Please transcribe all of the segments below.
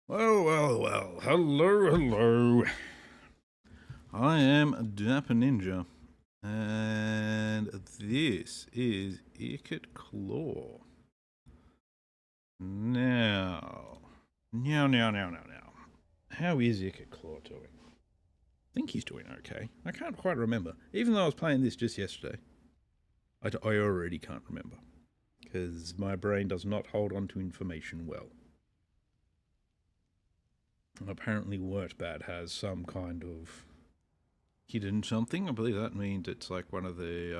Well, well, well. Hello, hello. I am Dapper Ninja, and this is Ikit Claw. Now. How is Ikit Claw doing? I think he's doing okay. I can't quite remember. Even though I was playing this just yesterday, I already can't remember. Because my brain does not hold on to information well. Apparently, Wordbat has some kind of hidden something. I believe that means it's like one of the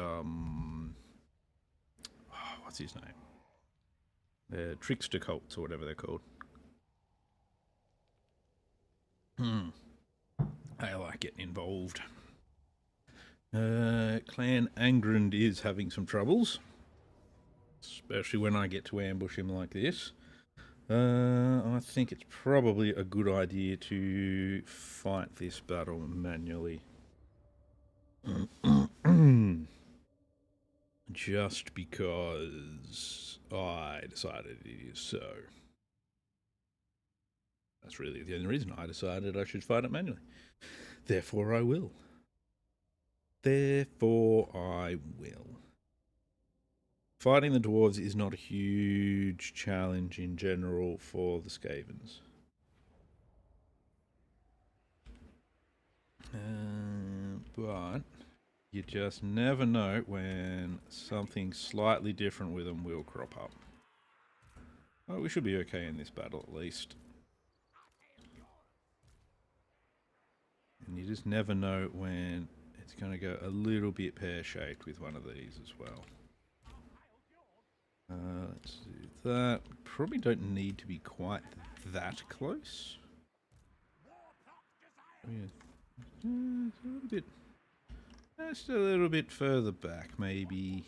what's his name? The trickster cults or whatever they're called. I like getting involved. Clan Angrand is having some troubles, especially when I get to ambush him like this. I think it's probably a good idea to fight this battle manually. Just because I decided it is so. That's really the only reason I decided I should fight it manually. Therefore, I will. Fighting the dwarves is not a huge challenge in general for the Skavens. But you just never know when something slightly different with them will crop up. Well, we should be okay in this battle at least. And you just never know when it's going to go a little bit pear-shaped with one of these as well. Let's do that. Probably don't need to be quite that close. Just a little bit further back, maybe.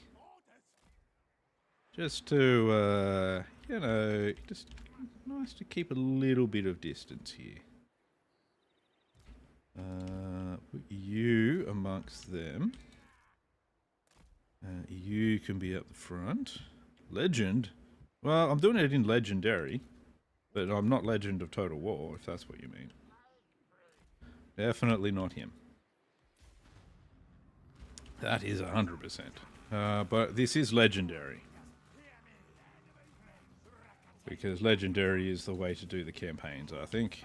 Just to, just nice to keep a little bit of distance here. Put you amongst them. You can be up the front. Legend? Well, I'm doing it in Legendary, but I'm not Legend of Total War, if that's what you mean. Definitely not him. That is 100%. But this is Legendary. Because Legendary is the way to do the campaigns, I think.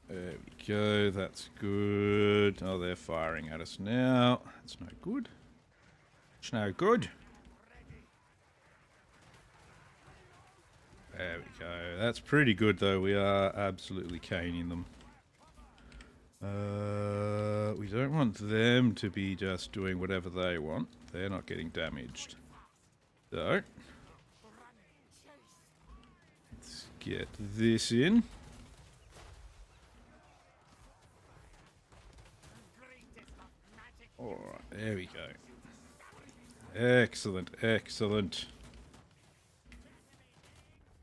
There we go, that's good. Oh, they're firing at us now. That's no good. It's no good. There we go. That's pretty good, though. We are absolutely caning them. We don't want them to be just doing whatever they want. They're not getting damaged. So, let's get this in. Alright, there we go. Excellent, excellent.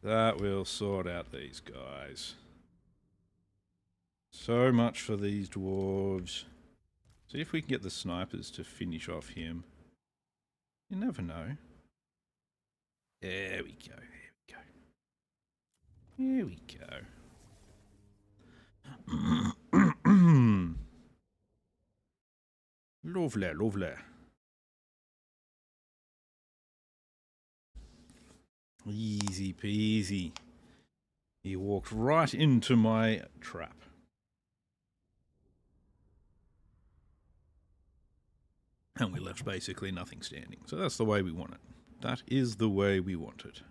That will sort out these guys. So much for these dwarves. See if we can get the snipers to finish off him. You never know. There we go, there we go. There we go. Lovely, lovely. Easy peasy. He walked right into my trap. And we left basically nothing standing. So that's the way we want it. That is the way we want it.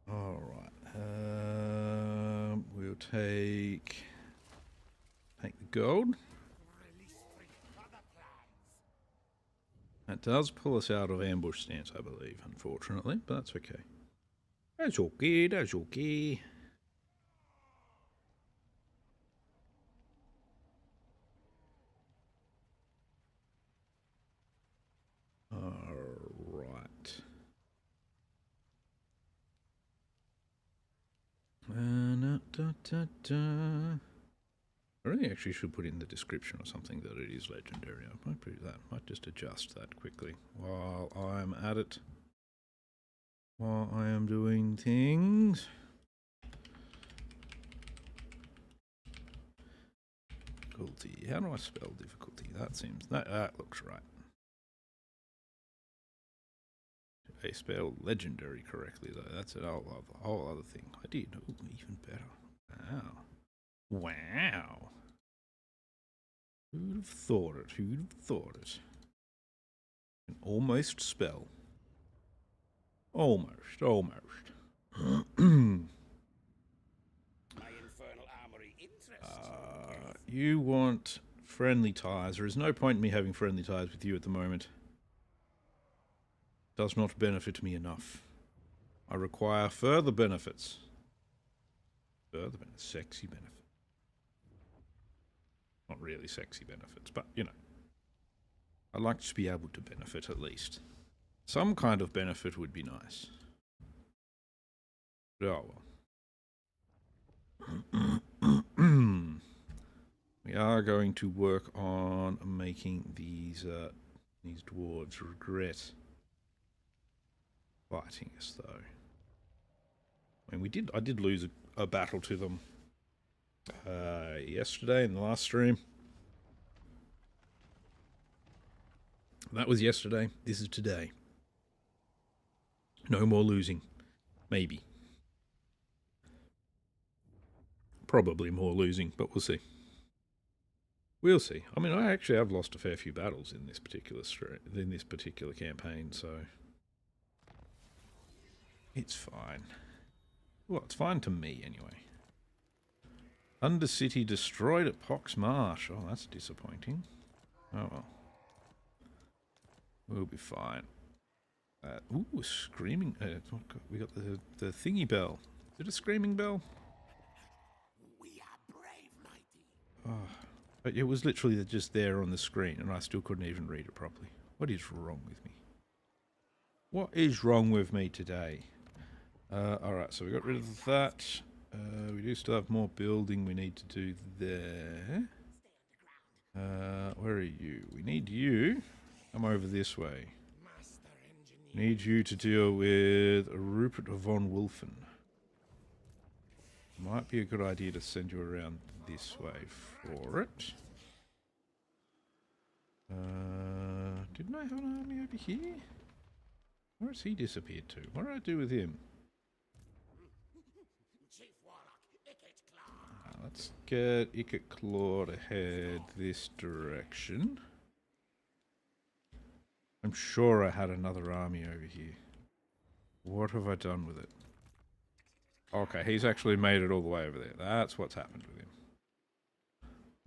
Alright. We'll take the gold. That does pull us out of ambush stance, I believe, unfortunately, but that's okay. That's okay, that's okay. Alright. I really actually should put in the description or something that it is legendary. I might put that. Might just adjust that quickly while I'm at it. While I am doing things. Difficulty. How do I spell difficulty? That looks right. I spelled legendary correctly though. That's a whole other thing. I did. Ooh, even better. Wow. Wow. Who'd have thought it? Who'd have thought it? Can almost spell. Almost. You want friendly ties. There is no point in me having friendly ties with you at the moment. Does not benefit me enough. I require further benefits. Further benefits. Sexy benefits. Not really sexy benefits, but, you know. I'd like to be able to benefit at least. Some kind of benefit would be nice. Oh well. We are going to work on making these dwarves regret fighting us, though. I mean, I did lose a battle to them yesterday in the last stream. That was yesterday. This is today. No more losing. Maybe. Probably more losing, but we'll see. We'll see. I mean, I actually have lost a fair few battles in this particular campaign, so it's fine. Well, it's fine to me anyway. Undercity destroyed at Pox Marsh. Oh, that's disappointing. Oh well. We'll be fine. Ooh, screaming. We got the thingy bell. Is it a screaming bell? We are brave, mighty. Oh, but it was literally just there on the screen, and I still couldn't even read it properly. What is wrong with me? What is wrong with me today? Alright, so we got rid of that. We do still have more building we need to do there. Where are you? We need you. Come over this way. Need you to deal with Rupert von Wolfen. Might be a good idea to send you around this way for it. Didn't I have an army over here? Where has he disappeared to? What did I do with him? Let's get Ikit Claw to head this direction. I'm sure I had another army over here. What have I done with it? Okay, he's actually made it all the way over there. That's what's happened with him.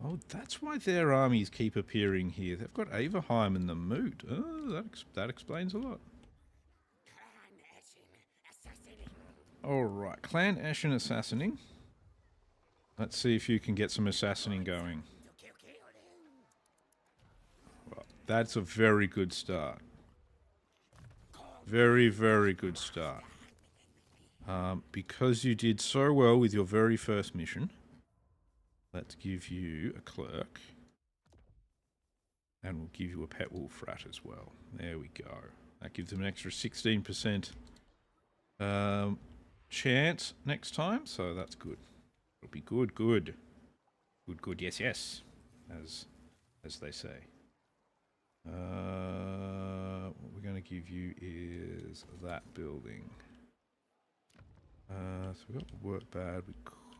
Oh, that's why their armies keep appearing here. They've got Averheim in the moot. Oh, that explains a lot. Alright, Clan Ashen assassinating. Let's see if you can get some assassinating going. Well, that's a very good start. Very, very good start. Because you did so well with your very first mission, let's give you a clerk. And we'll give you a pet wolf rat as well. There we go. That gives them an extra 16% chance next time, so that's good. It'll be good, good. Good, good, yes, yes. As they say. What we're going to give you is that building. So we got work bad.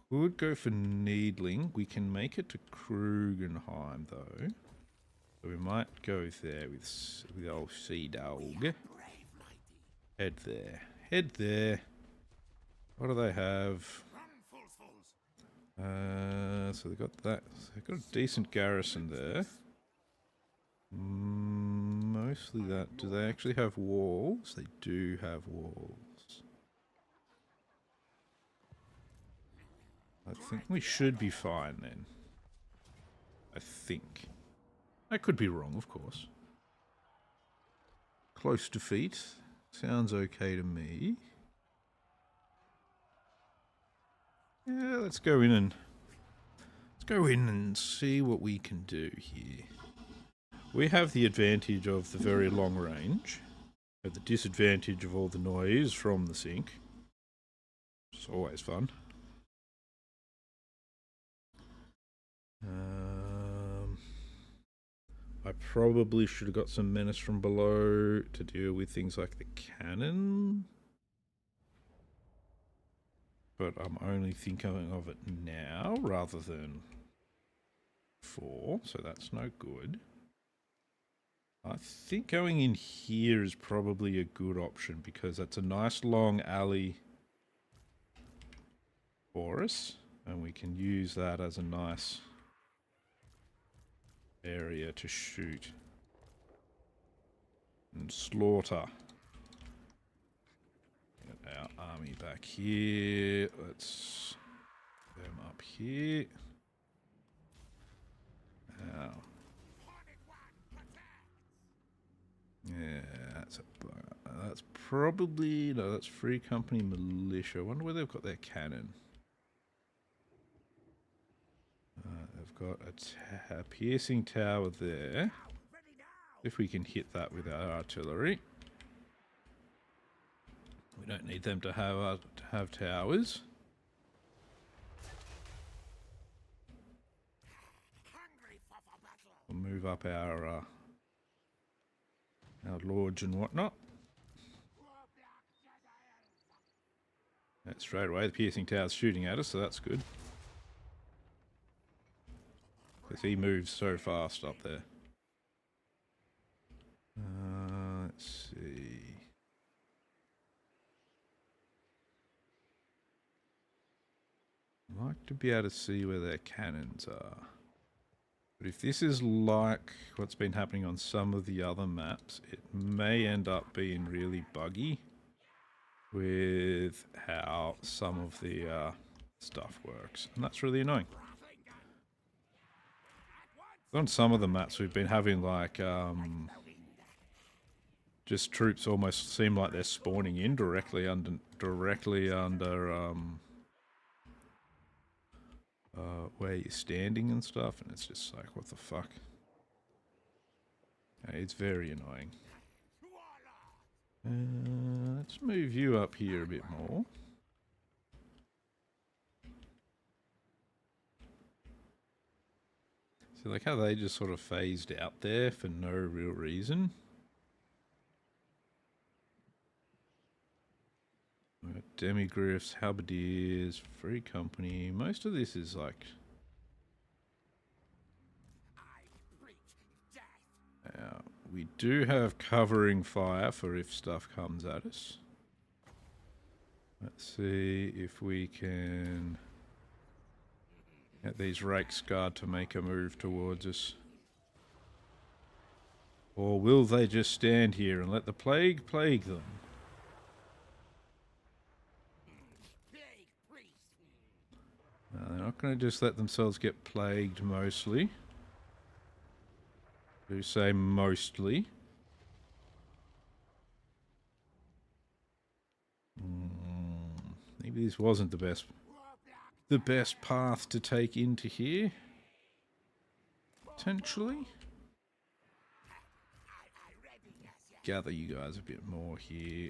We could go for Needling. We can make it to Krugenheim though. So we might go there with the old sea dog. Head there. Head there. What do they have? So they got that. They've got a decent garrison there. Mostly that. Do they actually have walls? They do have walls. I think we should be fine then. I think. I could be wrong, of course. Close defeat. Sounds okay to me. Yeah, let's go in and Let's go in and see what we can do here. We have the advantage of the very long range, at the disadvantage of all the noise from the sink. It's always fun. I probably should have got some menace from below to deal with things like the cannon. But I'm only thinking of it now rather than before, so that's no good. I think going in here is probably a good option because that's a nice long alley for us, and we can use that as a nice area to shoot and slaughter. Get our army back here. Let's get them up here. Now, yeah, that's probably no. That's Free Company militia. I wonder where they've got their cannon. They've got a piercing tower there. If we can hit that with our artillery, we don't need them to have towers. We'll move up our lords and whatnot. And straight away, the piercing tower's shooting at us, so that's good. Because he moves so fast up there. Let's see. I'd like to be able to see where their cannons are. But if this is like what's been happening on some of the other maps, it may end up being really buggy with how some of the stuff works. And that's really annoying. On some of the maps we've been having like just troops almost seem like they're spawning in directly under where you're standing and stuff, and it's just like, what the fuck? It's very annoying. Let's move you up here a bit more. So like how they just sort of phased out there for no real reason. We've got demigriffs, halberdiers, Free Company. Most of this is like... we do have covering fire for if stuff comes at us. Let's see if we can get these rakes guard to make a move towards us. Or will they just stand here and let the plague plague them? No, they're not going to just let themselves get plagued mostly. Do say mostly. Maybe this wasn't the best path to take into here. Potentially. Gather you guys a bit more here.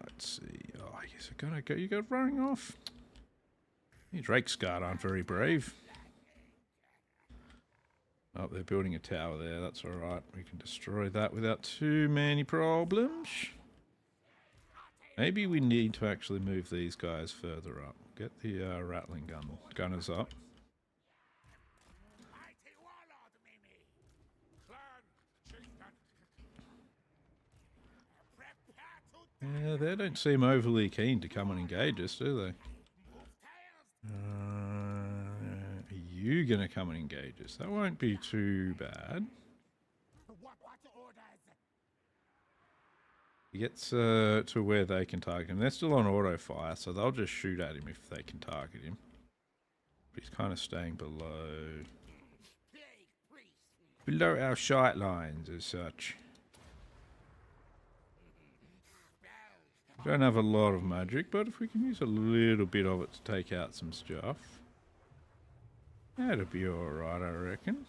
Let's see. Oh, I guess I gotta go. You got running off. These Drake's Guard aren't very brave. Oh, they're building a tower there. That's alright. We can destroy that without too many problems. Maybe we need to actually move these guys further up. Get the rattling gunners up. Yeah, they don't seem overly keen to come and engage us, do they? Are you going to come and engage us? That won't be too bad. He gets to where they can target him. They're still on auto fire, so they'll just shoot at him if they can target him. But he's kind of staying below our sight lines as such. Don't have a lot of magic, but if we can use a little bit of it to take out some stuff, that'll be alright, I reckon.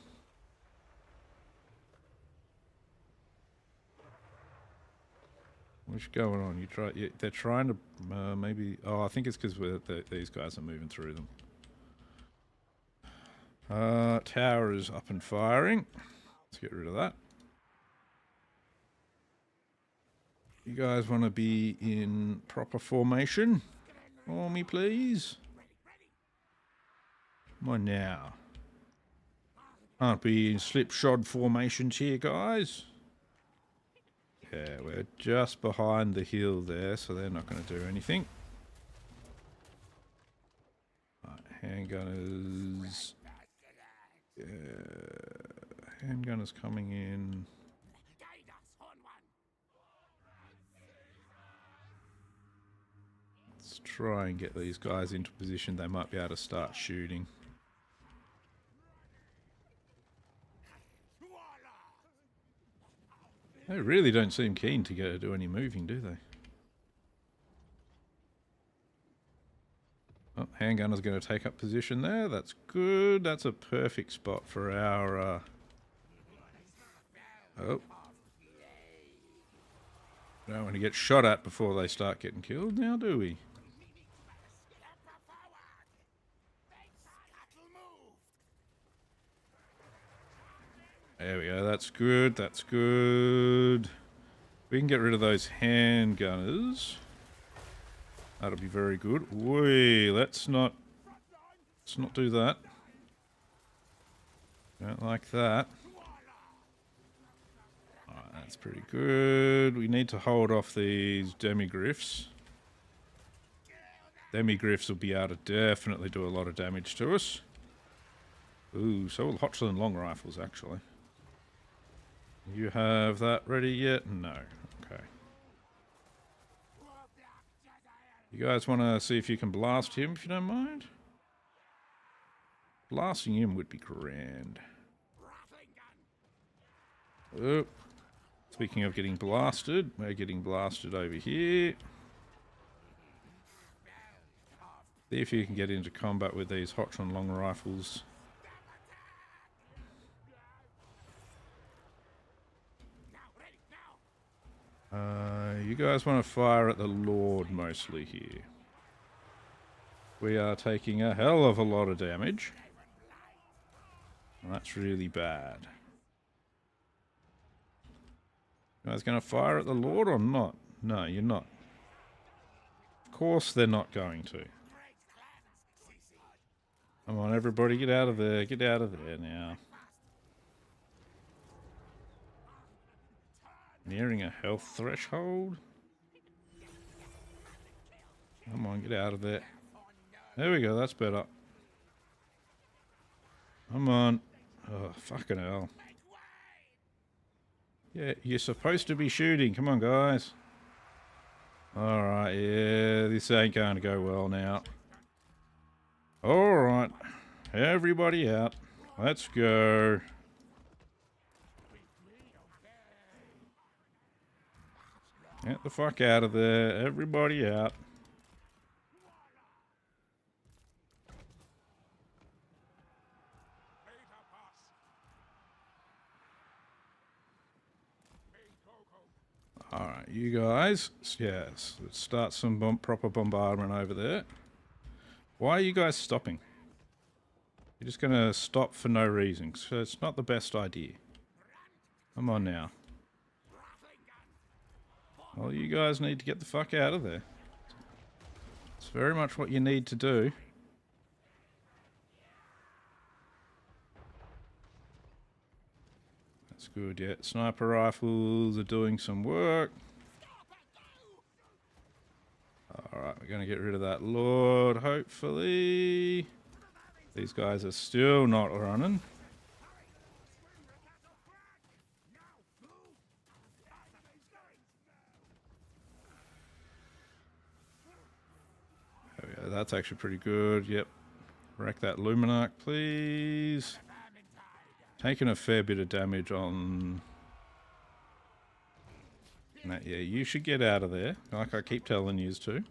What's going on? They're trying to maybe. Oh, I think it's because these guys are moving through them. Tower is up and firing. Let's get rid of that. You guys want to be in proper formation for me, please? Come on now. Can't be in slipshod formations here, guys. Yeah, we're just behind the hill there, so they're not going to do anything. Right, handgunners. Handgunners coming in. Let's try and get these guys into position. They might be able to start shooting. They really don't seem keen to do any moving, do they? Oh, handgunner's going to take up position there. That's good. That's a perfect spot for our... Oh. Don't want to get shot at before they start getting killed now, do we? There we go. That's good. That's good. We can get rid of those handgunners. That'll be very good. Wait, let's not do that. Don't like that. Alright, that's pretty good. We need to hold off these demigriffs. Demigriffs will be able to definitely do a lot of damage to us. Ooh, so will Hotchland long rifles, actually. You have that ready yet? No. Okay. You guys want to see if you can blast him, if you don't mind? Blasting him would be grand. Oh. Speaking of getting blasted, we're getting blasted over here. See if you can get into combat with these Hotchland long rifles. You guys want to fire at the Lord mostly here. We are taking a hell of a lot of damage. And that's really bad. You guys going to fire at the Lord or not? No, you're not. Of course they're not going to. Come on, everybody, get out of there. Get out of there now. Nearing a health threshold. Come on, get out of there. There we go, that's better. Come on. Oh, fucking hell. Yeah, you're supposed to be shooting. Come on, guys. Alright, yeah, this ain't going to go well now. Alright. Everybody out. Let's go. Get the fuck out of there. Everybody out. Alright, you guys. Yes, let's start some proper bombardment over there. Why are you guys stopping? You're just going to stop for no reason. So it's not the best idea. Come on now. Well, you guys need to get the fuck out of there. It's very much what you need to do. That's good, yeah. Sniper rifles are doing some work. Alright, we're going to get rid of that Lord, hopefully. These guys are still not running. Yeah, that's actually pretty good. Yep. Wreck that Luminarch, please. Taking a fair bit of damage on... No, yeah, you should get out of there, like I keep telling you to.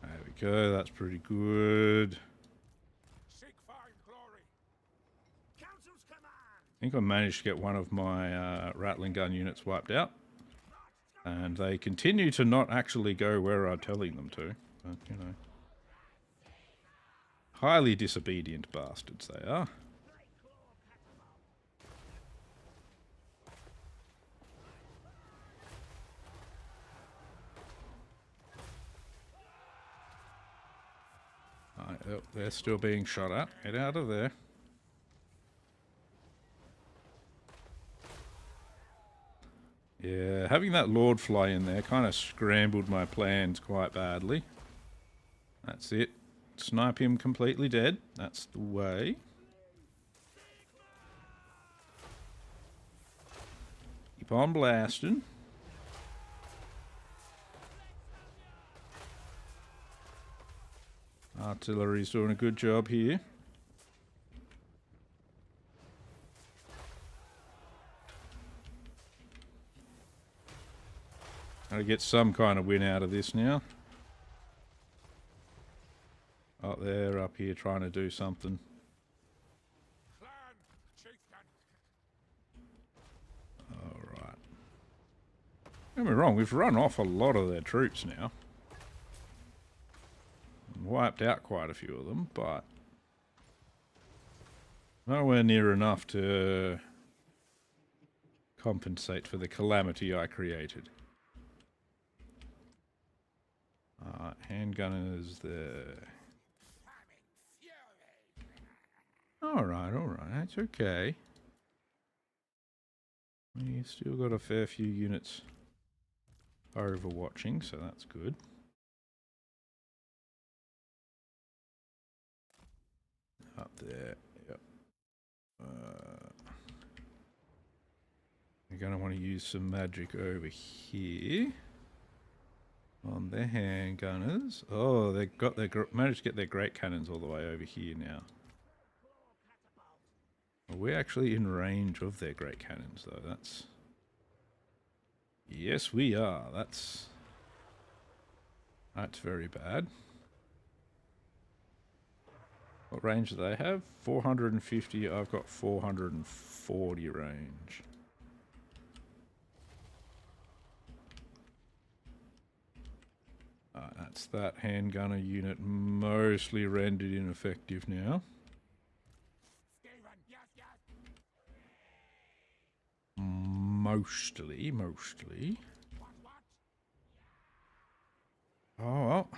There we go, that's pretty good. I think I managed to get one of my rattling gun units wiped out. And they continue to not actually go where I'm telling them to. But, you know. Highly disobedient bastards they are. Oh, they're still being shot at. Get out of there. Yeah, having that Lord fly in there kind of scrambled my plans quite badly. That's it. Snipe him completely dead. That's the way. Keep on blasting. Artillery's doing a good job here. Gotta get some kind of win out of this now. Oh, they're up here trying to do something. Alright. Don't get me wrong, we've run off a lot of their troops now. And wiped out quite a few of them, but nowhere near enough to compensate for the calamity I created. Handgunners there. Alright, it's okay. We've still got a fair few units overwatching, so that's good. Up there, yep. We're going to want to use some magic over here. On their handgunners. Oh, they got their managed to get their great cannons all the way over here now. Are we actually in range of their great cannons though? That's... Yes, we are. That's very bad. What range do they have? 450. I've got 440 range. That's that handgunner unit mostly rendered ineffective now. Mostly. Oh well.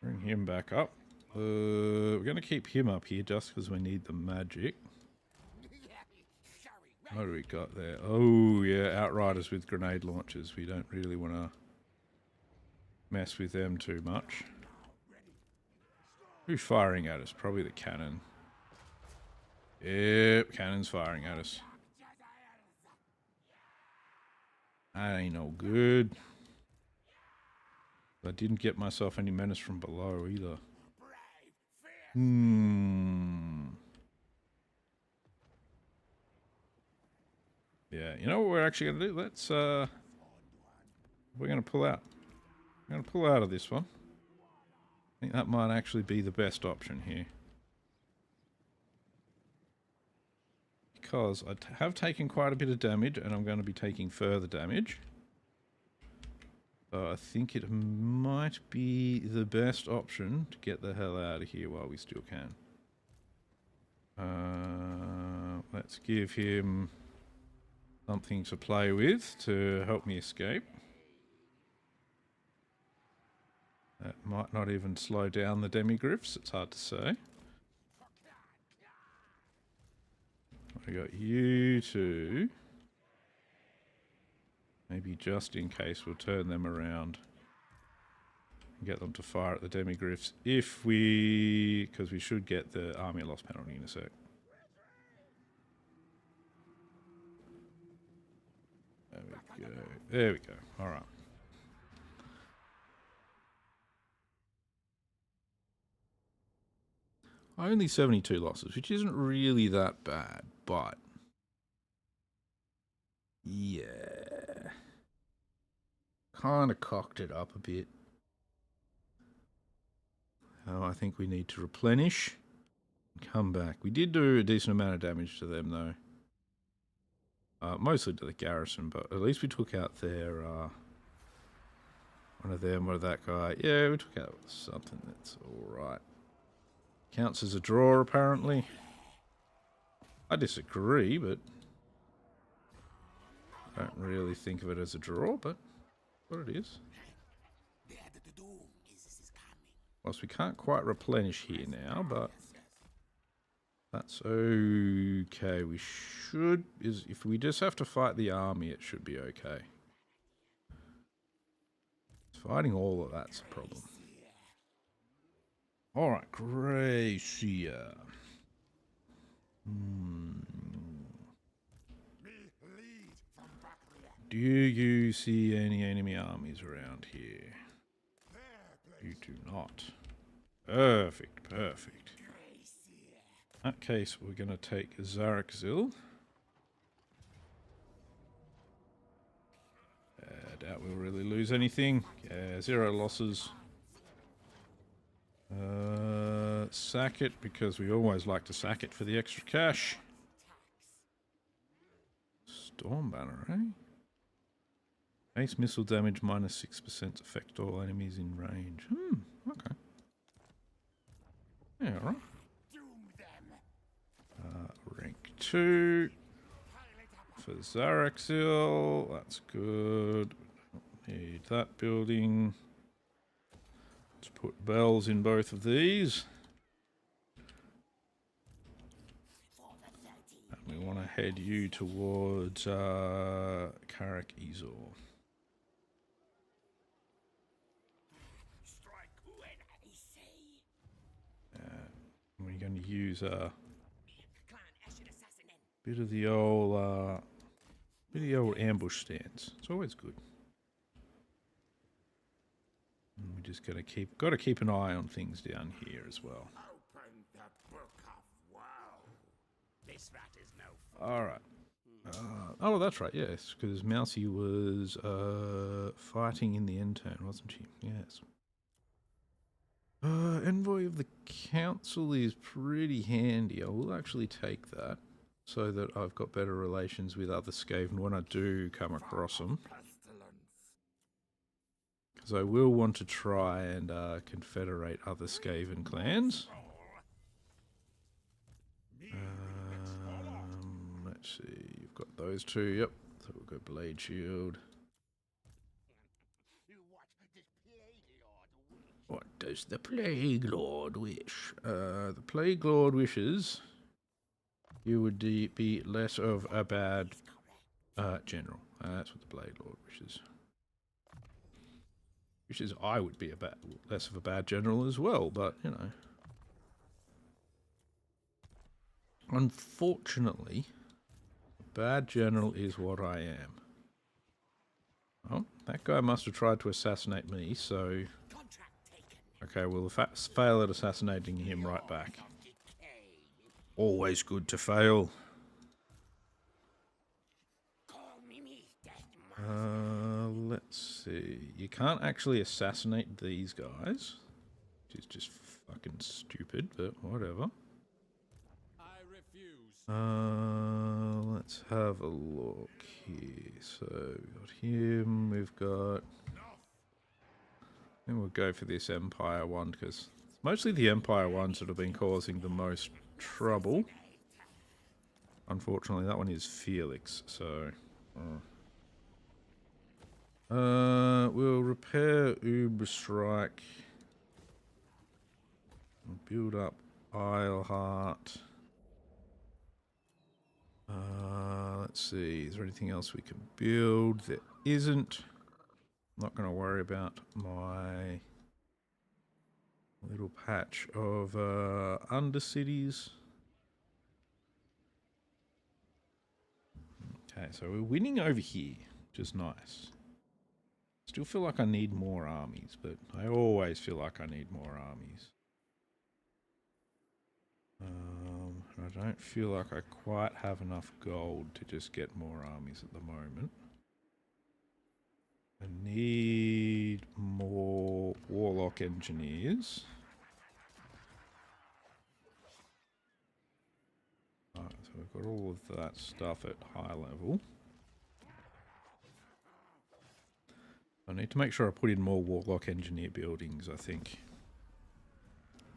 Bring him back up. We're going to keep him up here just because we need the magic. What do we got there? Oh yeah, Outriders with grenade launchers. We don't really want to mess with them too much. Who's firing at us? Probably the cannon. Yep, cannon's firing at us. That ain't no good. I didn't get myself any menace from below either. Yeah, you know what we're actually going to do? Let's, we're going to pull out. We're going to pull out of this one. I think that might actually be the best option here. Because I have taken quite a bit of damage, and I'm going to be taking further damage. So I think it might be the best option to get the hell out of here while we still can. Let's give him something to play with to help me escape. That might not even slow down the demigriffs, it's hard to say. I got you two. Maybe just in case we'll turn them around and get them to fire at the demigriffs if we... because we should get the army loss penalty in a sec. There we go. Alright. Only 72 losses, which isn't really that bad, but yeah, kind of cocked it up a bit. Oh, I think we need to replenish and come back. We did do a decent amount of damage to them, though. Mostly to the garrison, but at least we took out their, one of them or that guy. Yeah, we took out something that's alright. Counts as a draw, apparently. I disagree, but I don't really think of it as a draw, but what it is. Whilst we can't quite replenish here now, but that's okay. We should, if we just have to fight the army, it should be okay. Fighting all of that's a problem. Alright, Gracia. Do you see any enemy armies around here? You do not. Perfect, perfect. In that case, we're going to take Zarakzil. I doubt we'll really lose anything. Yeah, 0 losses. Sack it, because we always like to sack it for the extra cash. Storm Banner, eh? Base missile damage minus 6% affect all enemies in range. Okay. Yeah, alright. Rank 2 for Zarakzil. That's good. Need that building. Let's put bells in both of these. And we want to head you towards Karak Ezor. We're going to use a bit of the old ambush stance. It's always good. And we're just going to got to keep an eye on things down here as well. All right. Oh, that's right. Yes, because Mousy was fighting in the end turn, wasn't she? Yes. Envoy of the Council is pretty handy. I will actually take that so that I've got better relations with other Skaven when I do come across them. Because I will want to try and confederate other Skaven clans. Let's see, you've got those two, yep. So we'll go Blade Shield. What does the Plague Lord wish? The Plague Lord wishes you would be less of a bad general. That's what the Plague Lord wishes. Wishes I would be less of a bad general as well, but, you know. Unfortunately, a bad general is what I am. Oh, that guy must have tried to assassinate me, so... Okay, we'll fail at assassinating him right back. Always good to fail. Let's see. You can't actually assassinate these guys, which is just fucking stupid, but whatever. Let's have a look here. So we've got him, we've got... I think we'll go for this Empire one, because it's mostly the Empire ones that have been causing the most trouble. Unfortunately, that one is Felix, so... we'll repair Uberstrike. Build up Isleheart. Let's see, is there anything else we can build? There isn't. Not going to worry about my little patch of undercities. Okay, so we're winning over here, which is nice. Still feel like I need more armies, but I always feel like I need more armies. I don't feel like I quite have enough gold to just get more armies at the moment. I need more warlock engineers. Alright, so we've got all of that stuff at high level. I need to make sure I put in more warlock engineer buildings, I think.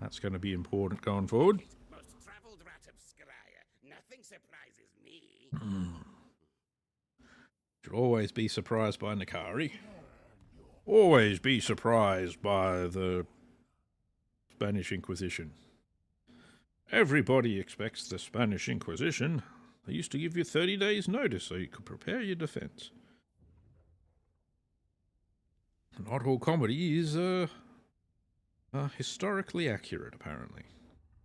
That's going to be important going forward. Most traveled rat of Skryre. Nothing surprises me. Should always be surprised by Nakari. Always be surprised by the Spanish Inquisition. Everybody expects the Spanish Inquisition. They used to give you 30 days notice so you could prepare your defense. Not all comedy is historically accurate, apparently.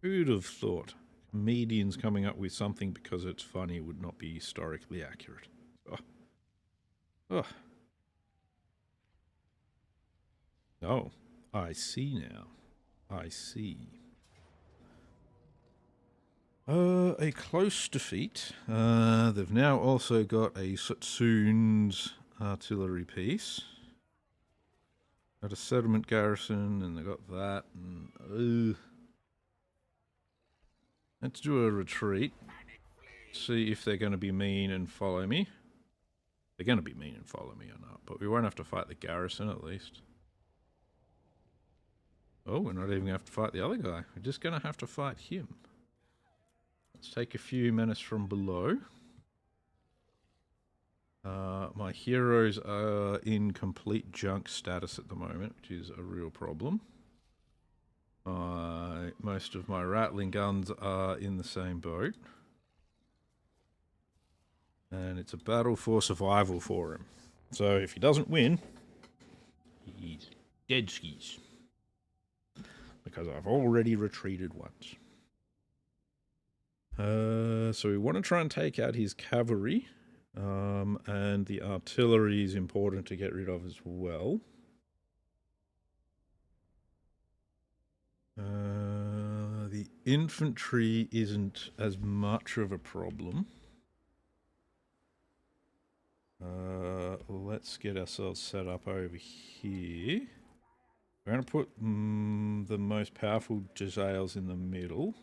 Who'd have thought comedians coming up with something because it's funny would not be historically accurate? Oh. Oh, I see now. I see. A close defeat. They've now also got a Sutsun's artillery piece. Got a settlement garrison, and they got that. And let's do a retreat. See if they're going to be mean and follow me. They're going to be mean and follow me or not, but we won't have to fight the garrison at least. Oh, we're not even going to have to fight the other guy. We're just going to have to fight him. Let's take a few menace from below. My heroes are in complete junk status at the moment, which is a real problem. Most of my rattling guns are in the same boat. And it's a battle for survival for him. So if he doesn't win, he's dead skis. Because I've already retreated once. So we want to try and take out his cavalry. And the artillery is important to get rid of as well. The infantry isn't as much of a problem. Let's get ourselves set up over here. We're going to put the most powerful Jezzails in the middle.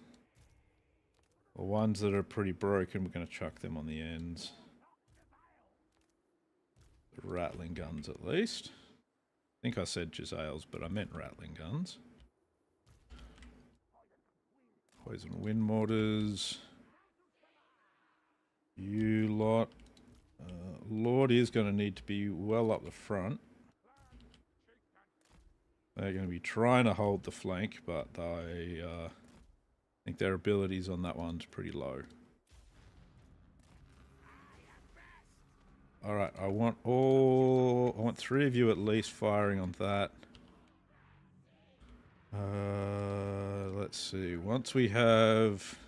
The ones that are pretty broken, we're going to chuck them on the ends. The rattling guns at least. I think I said Jezzails, but I meant rattling guns. Poison wind mortars. You lot. Lord is going to need to be well up the front. They're going to be trying to hold the flank, but I think their abilities on that one's pretty low. Alright, I want 3 of you at least firing on that. Let's see. Once we have...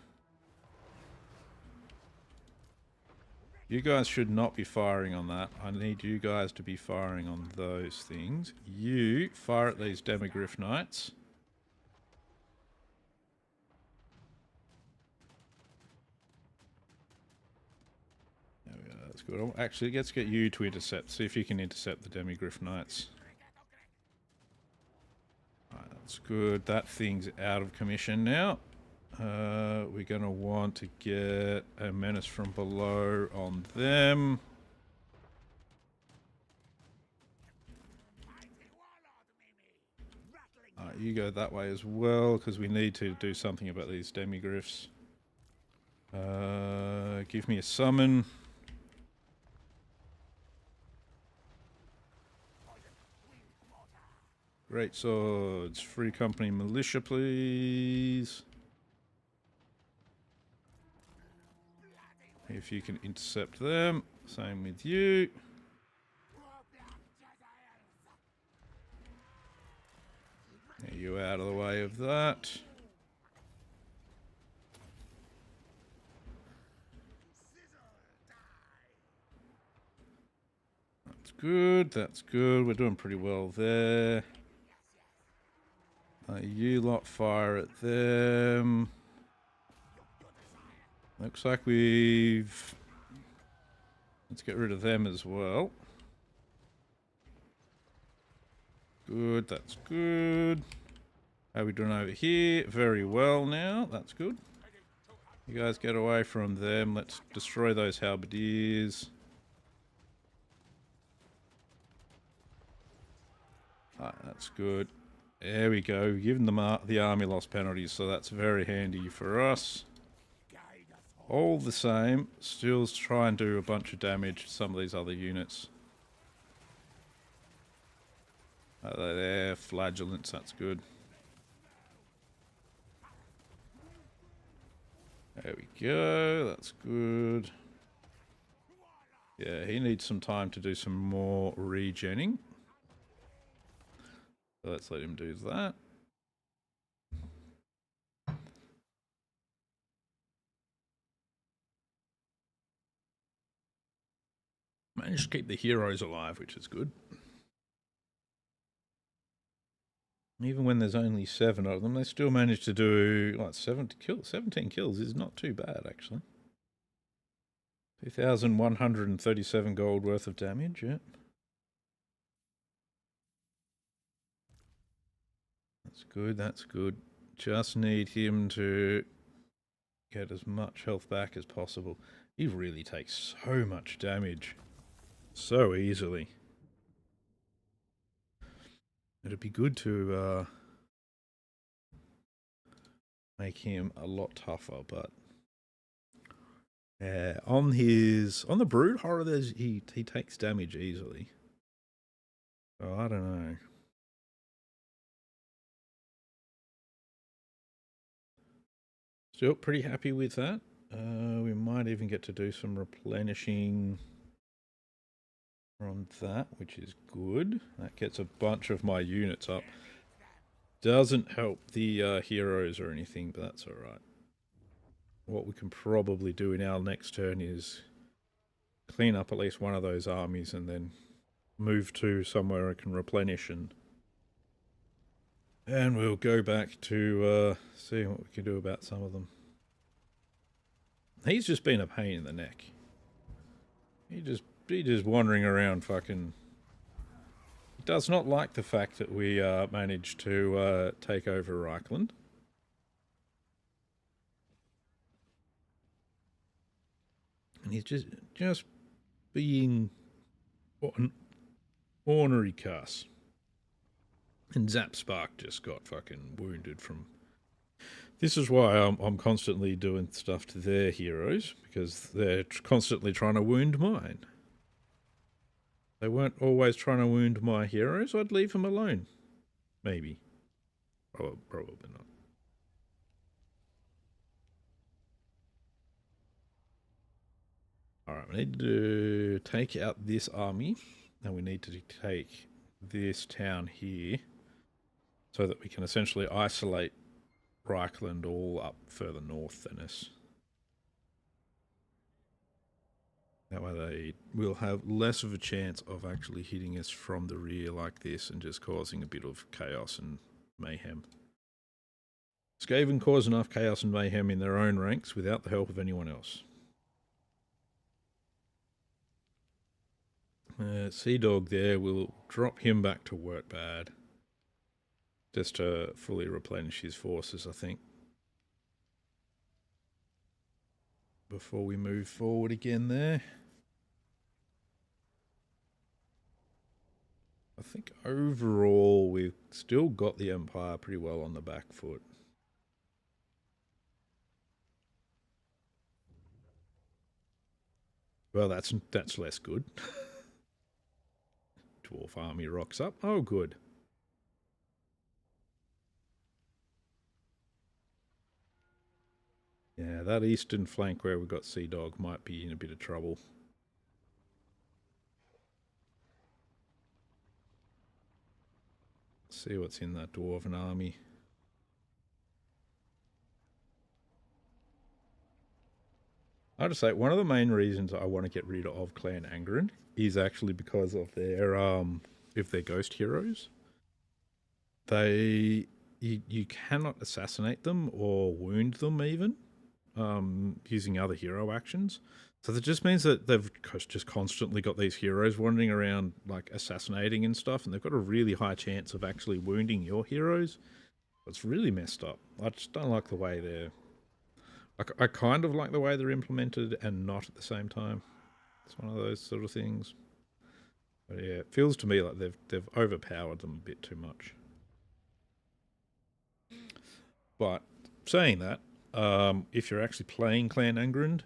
You guys should not be firing on that. I need you guys to be firing on those things. You fire at these Demogryph Knights. There we go, that's good. Actually, let's get you to intercept. See if you can intercept the Demogryph Knights. Alright, that's good. That thing's out of commission now. We're going to want to get a menace from below on them. You go that way as well, because we need to do something about these demigryphs. Give me a summon. Great swords. Free company militia, please. If you can intercept them. Same with you. Get you out of the way of that. That's good, that's good. We're doing pretty well there. You lot fire at them. Looks like we've... Let's get rid of them as well. Good, that's good. How are we doing over here? Very well now, that's good. You guys get away from them. Let's destroy those halberdiers. Alright, that's good. There we go. Given them the army loss penalties, so that's very handy for us. All the same, still try and do a bunch of damage to some of these other units. They're flagellants, that's good. There we go, that's good. Yeah, he needs some time to do some more regenning. So let's let him do that. Managed to keep the heroes alive, which is good. Even when there's only 7 of them, they still manage to do like 17 kills is not too bad, actually. 2,137 gold worth of damage, yeah. That's good, that's good. Just need him to get as much health back as possible. He really takes so much damage. So easily. It'd be good to make him a lot tougher, but yeah, on the Brood Horror, he takes damage easily. So I don't know. Still pretty happy with that. We might even get to do some replenishing from that, which is good. That gets a bunch of my units up. Doesn't help the heroes or anything, but that's alright. What we can probably do in our next turn is clean up at least one of those armies and then move to somewhere I can replenish, and we'll go back to seeing what we can do about some of them. He's just been a pain in the neck. He just wandering around fucking... He does not like the fact that we managed to take over Reichland. And he's just being an ornery cuss. And Zapspark just got fucking wounded from... This is why I'm constantly doing stuff to their heroes, because they're constantly trying to wound mine. They weren't always trying to wound my heroes, I'd leave them alone. Maybe. Oh, probably not. Alright, we need to take out this army, and we need to take this town here, so that we can essentially isolate Reichland all up further north than us. That way they will have less of a chance of actually hitting us from the rear like this and just causing a bit of chaos and mayhem. Skaven cause enough chaos and mayhem in their own ranks without the help of anyone else. Sea Dog there, we'll drop him back to work bad. Just to fully replenish his forces, I think. Before we move forward again there. I think overall we've still got the Empire pretty well on the back foot. Well, that's less good. Dwarf army rocks up. Oh, good. Yeah, that eastern flank where we've got Sea Dog might be in a bit of trouble. Let's see what's in that Dwarven army. I have to say, one of the main reasons I want to get rid of Clan Angren is actually because of their if they're ghost heroes. You cannot assassinate them or wound them even. using other hero actions. So that just means that they've just constantly got these heroes wandering around, like, assassinating and stuff, and they've got a really high chance of actually wounding your heroes. It's really messed up. I just don't like the way they're... I kind of like the way they're implemented and not at the same time. It's one of those sort of things. But yeah, it feels to me like they've overpowered them a bit too much. But saying that, if you're actually playing Clan Angrund,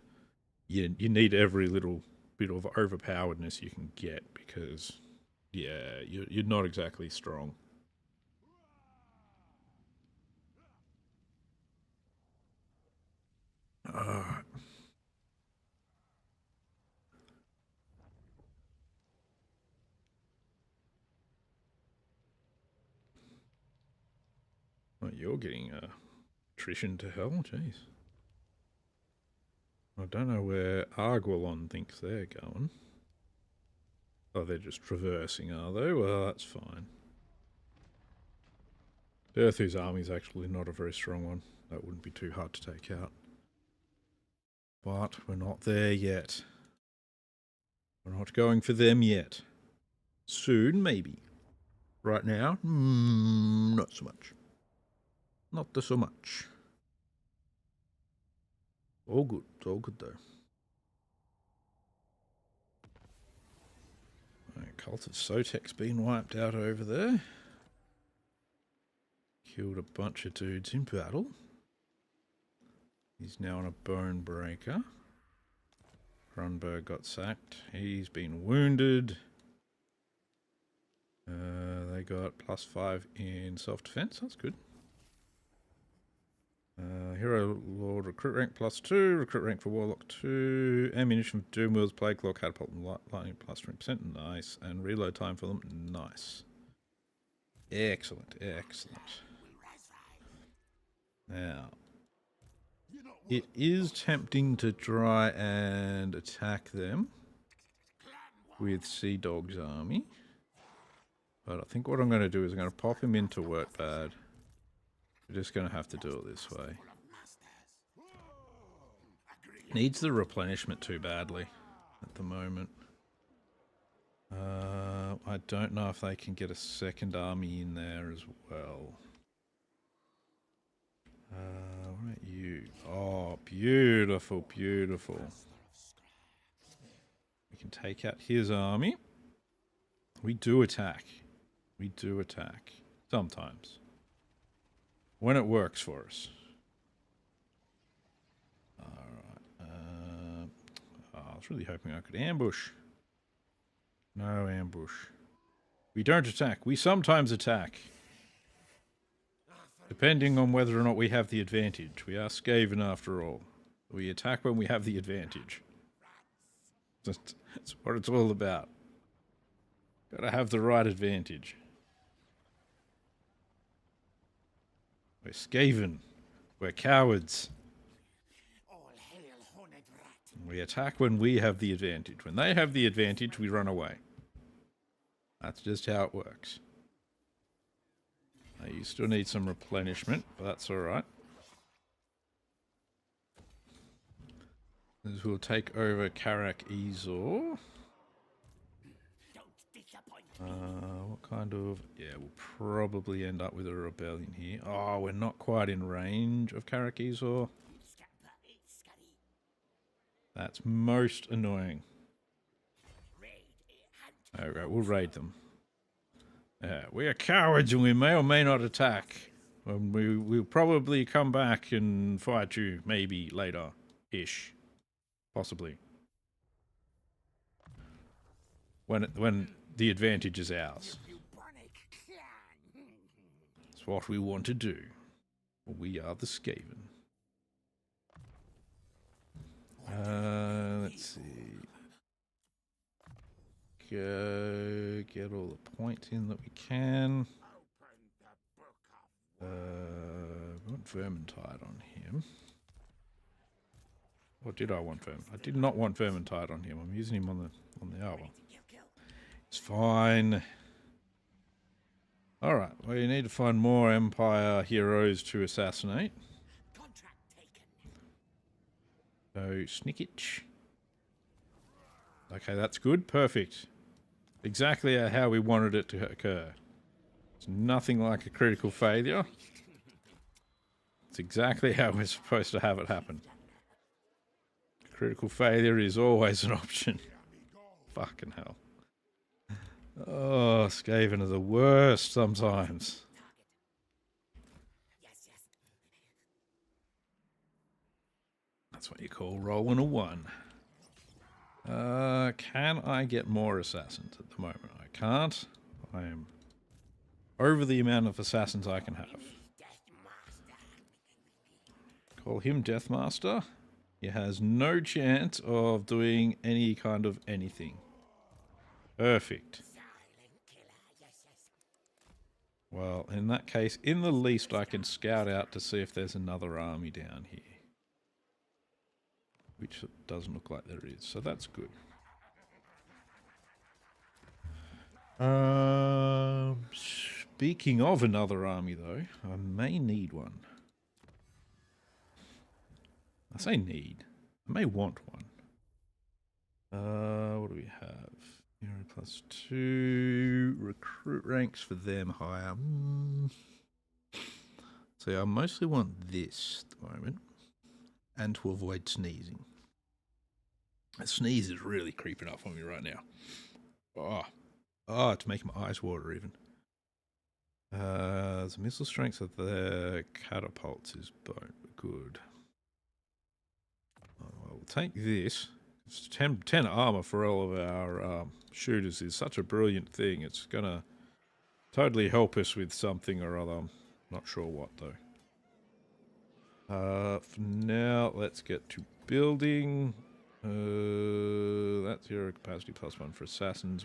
you need every little bit of overpoweredness you can get, because, yeah, you're not exactly strong. Alright. Well, you're getting attrition to hell, jeez. I don't know where Arguelon thinks they're going. Oh, they're just traversing, are they? Well, that's fine. Earthu's army's actually not a very strong one. That wouldn't be too hard to take out. But we're not there yet. We're not going for them yet. Soon, maybe. Right now, not so much. Not so much. All good. All good, though. Right, Cult of Sotek's been wiped out over there. Killed a bunch of dudes in battle. He's now on a bone breaker. Grunberg got sacked. He's been wounded. They got +5 in self-defense. That's good. Hero Lord recruit rank +2. Recruit rank for Warlock 2. Ammunition for Doom Wheels, Plague Claw, Catapult, and Lightning +20%. Nice. And reload time for them. Nice. Excellent. Excellent. Now, it is tempting to try and attack them with Sea Dog's army. But I think what I'm going to do is I'm going to pop him into Wurtbad. We're just going to have to do it this way. Needs the replenishment too badly at the moment. I don't know if they can get a second army in there as well. What about you? Oh, beautiful, beautiful. We can take out his army. We do attack. We do attack. Sometimes. When it works for us. Alright. I was really hoping I could ambush. No ambush. We don't attack. We sometimes attack. Depending on whether or not we have the advantage. We are Skaven after all. We attack when we have the advantage. That's what it's all about. Gotta have the right advantage. We're Skaven. We're cowards. We attack when we have the advantage. When they have the advantage, we run away. That's just how it works. You still need some replenishment, but that's alright. This will take over Karak Ezor. What kind of... Yeah, we'll probably end up with a rebellion here. Oh, we're not quite in range of Karak Ezor. That's most annoying. Okay, we'll raid them. We are cowards and we may or may not attack. We'll probably come back and fight you, maybe later-ish. Possibly. When the advantage is ours. It's what we want to do. We are the Skaven. Let's see. Go get all the points in that we can. We want Vermintide on him. Or did I want Vermintide? I did not want Vermintide on him. I'm using him on the hour. It's fine. Alright, well, you need to find more Empire heroes to assassinate. So, snickage. Okay, that's good. Perfect. Exactly how we wanted it to occur. It's nothing like a critical failure. It's exactly how we're supposed to have it happen. Critical failure is always an option. Fucking hell. Oh, Skaven are the worst sometimes. That's what you call rolling a 1. Can I get more assassins at the moment? I can't. I am over the amount of assassins I can have. Call him Deathmaster. He has no chance of doing any kind of anything. Perfect. Well, in that case, in the least, I can scout out to see if there's another army down here. Which it doesn't look like there is, so that's good. Speaking of another army, though, I may need one. I say need. I may want one. What do we have? Hero +2. Recruit ranks for them higher. So I mostly want this at the moment. And to avoid sneezing. A sneeze is really creeping up on me right now. Oh, it's making my eyes water even. The missile strength of the catapults is good. I'll take this. 10 armor for all of our shooters is such a brilliant thing. It's going to totally help us with something or other. I'm not sure what, though. For now, let's get to building. That's hero capacity +1 for assassins.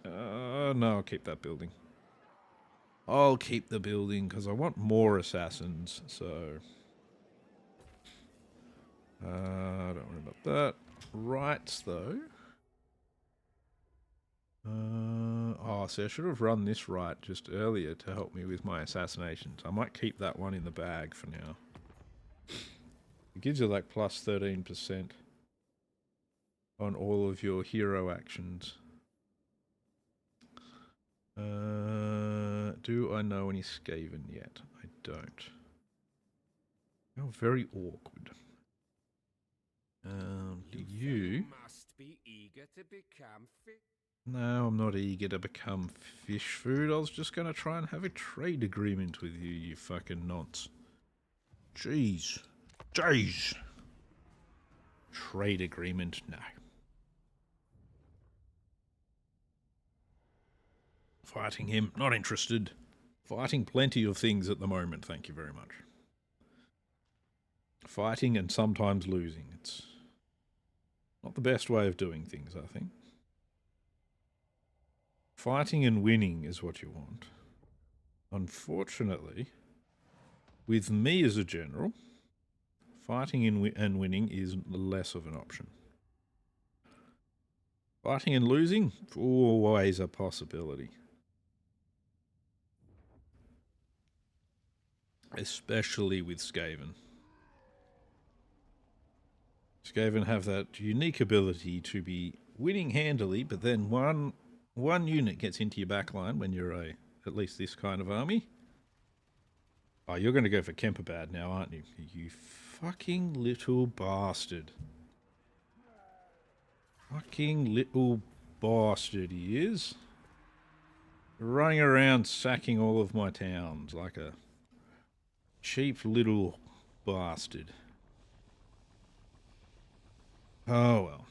No, I'll keep that building. I'll keep the building because I want more assassins, so... don't worry about that. Right, though. See, I should have run this right just earlier to help me with my assassinations. I might keep that one in the bag for now. It gives you like +13% on all of your hero actions. Do I know any Skaven yet? I don't. How very awkward. Do you... must be eager to become fit. No, I'm not eager to become fish food. I was just going to try and have a trade agreement with you, you fucking nonce. Jeez. Jeez. Trade agreement? No. Fighting him? Not interested. Fighting plenty of things at the moment, thank you very much. Fighting and sometimes losing. It's not the best way of doing things, I think. Fighting and winning is what you want. Unfortunately, with me as a general, fighting and winning is less of an option. Fighting and losing, always a possibility. Especially with Skaven. Skaven have that unique ability to be winning handily, but then one unit gets into your backline when you're at least this kind of army. Oh, you're going to go for Kemperbad now, aren't you? You fucking little bastard. Fucking little bastard he is. Running around sacking all of my towns like a cheap little bastard. Oh well.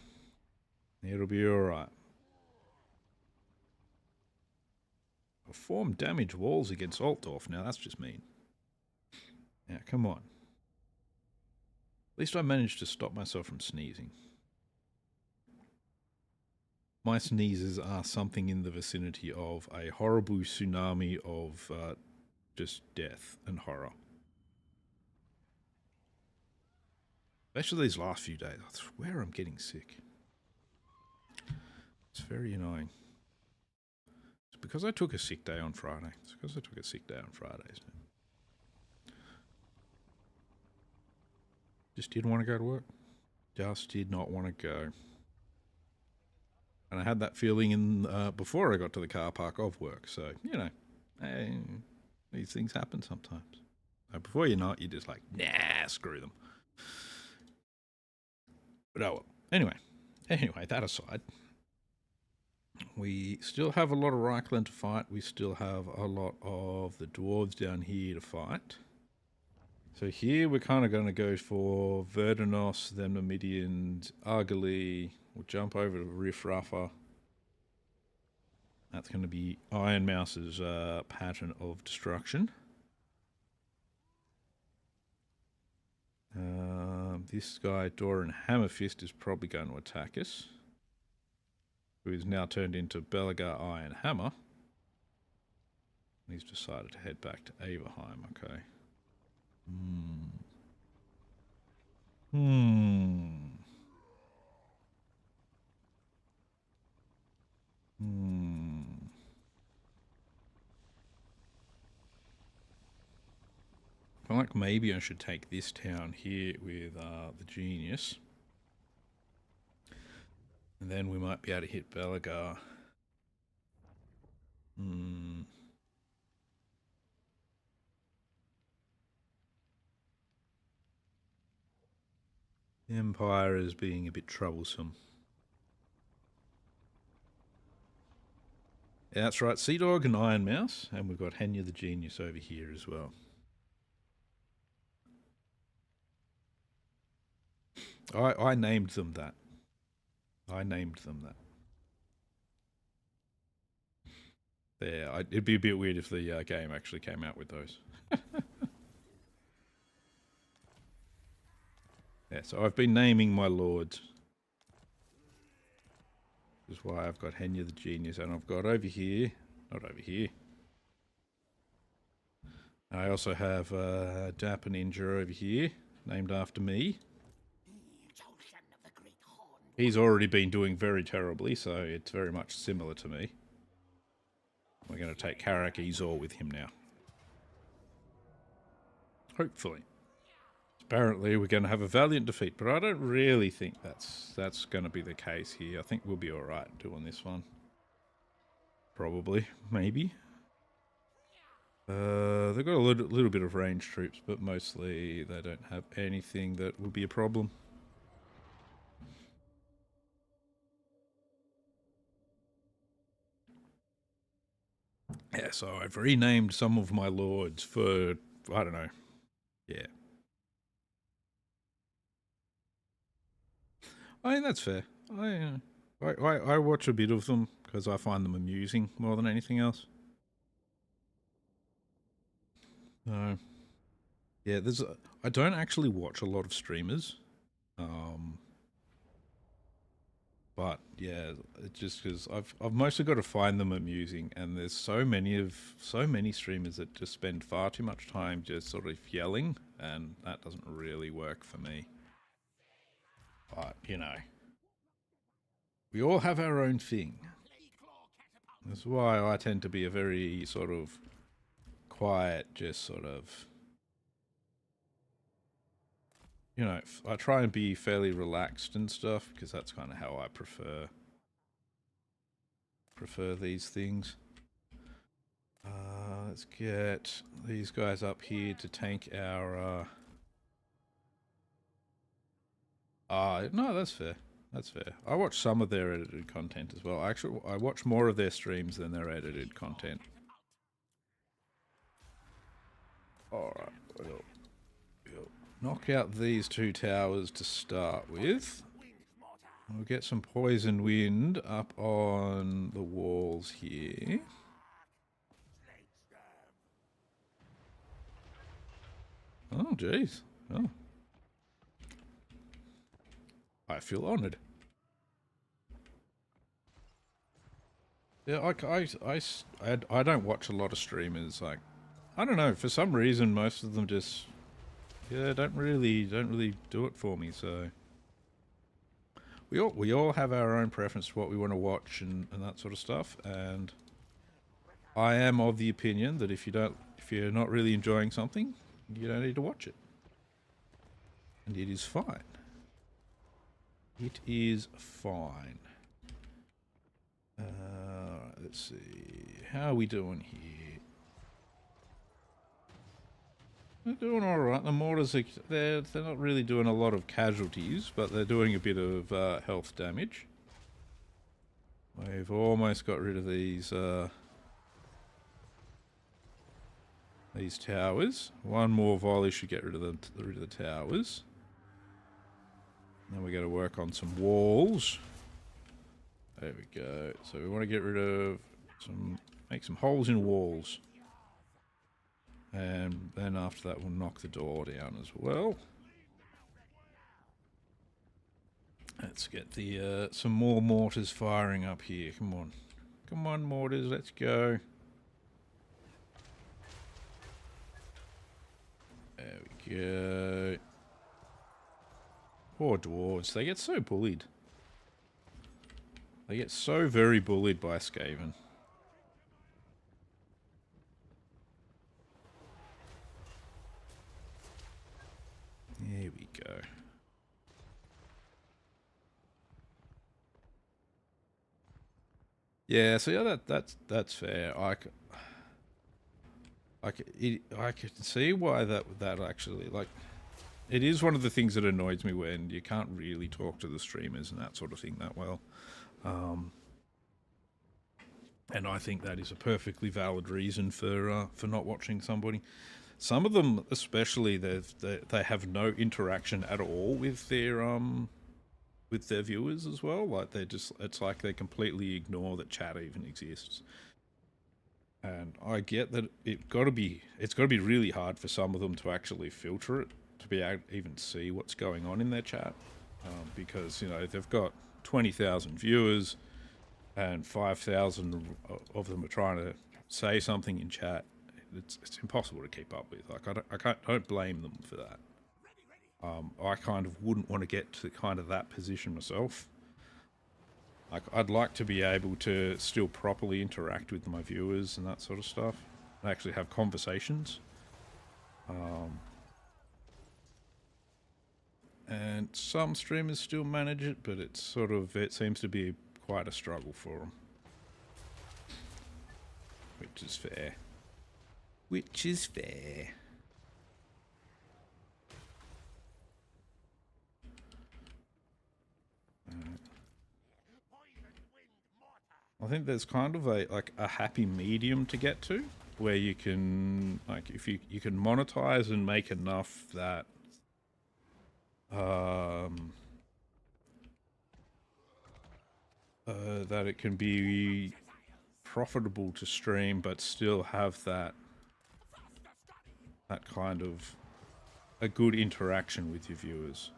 It'll be alright. Perform damage walls against Altdorf. Now that's just mean. Yeah, come on. At least I managed to stop myself from sneezing. My sneezes are something in the vicinity of a horrible tsunami of just death and horror. Especially these last few days. I swear I'm getting sick. It's very annoying. It's because I took a sick day on Friday. It's because I took a sick day on Friday, isn't it? Just didn't want to go to work. Just did not want to go. And I had that feeling in before I got to the car park of work. So, you know, these things happen sometimes. So before you know it, you're just like, nah, screw them. But oh well. Anyway, that aside, we still have a lot of Reichland to fight. We still have a lot of the dwarves down here to fight. So here we're kind of going to go for Verdanos, then Myrmidians, Argali. We'll jump over to Riff Ruffer. That's going to be Iron Mouse's pattern of destruction. This guy, Doran Hammerfist, is probably going to attack us. Who is now turned into Belagar Iron Hammer. And he's decided to head back to Averheim, okay. I feel like maybe I should take this town here with the Genius. And then we might be able to hit Belagar. The Empire is being a bit troublesome. Yeah, that's right, Sea Dog and Iron Mouse, and we've got Henya the Genius over here as well. I named them that. There, it'd be a bit weird if the game actually came out with those. Yeah, so I've been naming my lords. This is why I've got Henya the Genius, and I've got over here, not over here. I also have Dapper Ninja over here, named after me. He's already been doing very terribly, so it's very much similar to me. We're going to take Karak Ezor with him now. Hopefully. Apparently we're going to have a valiant defeat, but I don't really think that's going to be the case here. I think we'll be alright doing this one. Probably. Maybe. They've got a little bit of range troops, but mostly they don't have anything that will be a problem. Yeah, so I've renamed some of my lords for, I don't know, yeah. I mean, that's fair. I watch a bit of them because I find them amusing more than anything else. Yeah, I don't actually watch a lot of streamers. But yeah, it's just because I've mostly got to find them amusing, and there's so many streamers that just spend far too much time just sort of yelling, and that doesn't really work for me. But you know, we all have our own thing. That's why I tend to be a very sort of quiet, just sort of, you know, I try and be fairly relaxed and stuff because that's kind of how I prefer these things. Let's get these guys up here to tank our no, that's fair. That's fair. I watch some of their edited content as well. Actually, I watch more of their streams than their edited content. Alright, we'll knock out these two towers to start with. We'll get some poison wind up on the walls here. Oh, jeez. Oh. I feel honoured. Yeah, I don't watch a lot of streamers. Like, I don't know, for some reason most of them just, yeah, don't really do it for me. So we all have our own preference for what we want to watch and that sort of stuff. And I am of the opinion that if you're not really enjoying something, you don't need to watch it. And it is fine. It is fine. Let's see. How are we doing here? They're doing alright. The mortars, they're not really doing a lot of casualties, but they're doing a bit of health damage. We've almost got rid of these towers. One more volley should get rid of the towers. Then we got to work on some walls. There we go. So we want to get rid of make some holes in walls. And then after that we'll knock the door down as well. Let's get the some more mortars firing up here. Come on. Come on, mortars, let's go. There we go. Poor dwarves, they get so bullied. They get so very bullied by Skaven. There we go. Yeah, so yeah, that's fair. I can see why that actually, like, it is one of the things that annoys me when you can't really talk to the streamers and that sort of thing that well. And I think that is a perfectly valid reason for not watching somebody. Some of them, especially, they have no interaction at all with their viewers as well. Like it's like they completely ignore that chat even exists. And I get that it's got to be really hard for some of them to actually filter it, to be able to even see what's going on in their chat, because they've got 20,000 viewers, and 5,000 of them are trying to say something in chat. It's impossible to keep up with. Like I don't blame them for that. I kind of wouldn't want to get to kind of that position myself. Like I'd like to be able to still properly interact with my viewers and that sort of stuff, and actually have conversations. And some streamers still manage it, but it seems to be quite a struggle for them. Which is fair. Which is fair. I think there's kind of a happy medium to get to, where you can, like, if you can monetize and make enough that that it can be profitable to stream, but still have that kind of a good interaction with your viewers.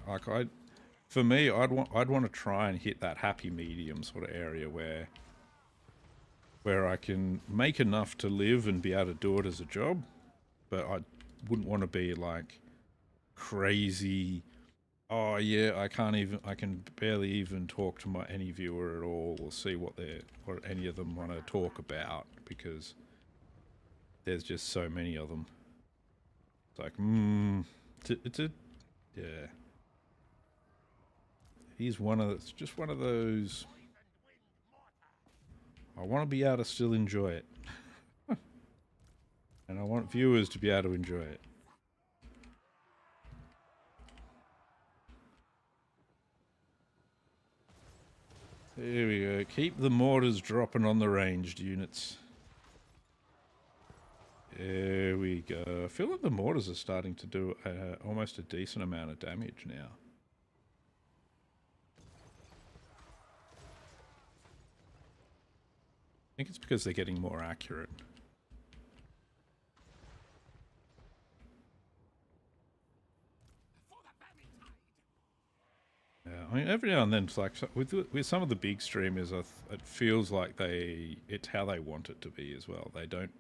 Like for me, I'd want to try and hit that happy medium sort of area where I can make enough to live and be able to do it as a job, but I wouldn't want to be like crazy. Oh yeah, I can barely even talk to any viewer at all, or see what any of them want to talk about, because there's just so many of them. It's like, yeah. It's just one of those. I want to be able to still enjoy it. And I want viewers to be able to enjoy it. There we go. Keep the mortars dropping on the ranged units. There we go. I feel like the mortars are starting to do almost a decent amount of damage now. I think it's because they're getting more accurate. Yeah, I mean, every now and then, it's like with some of the big streamers, it feels like it's how they want it to be as well. They don't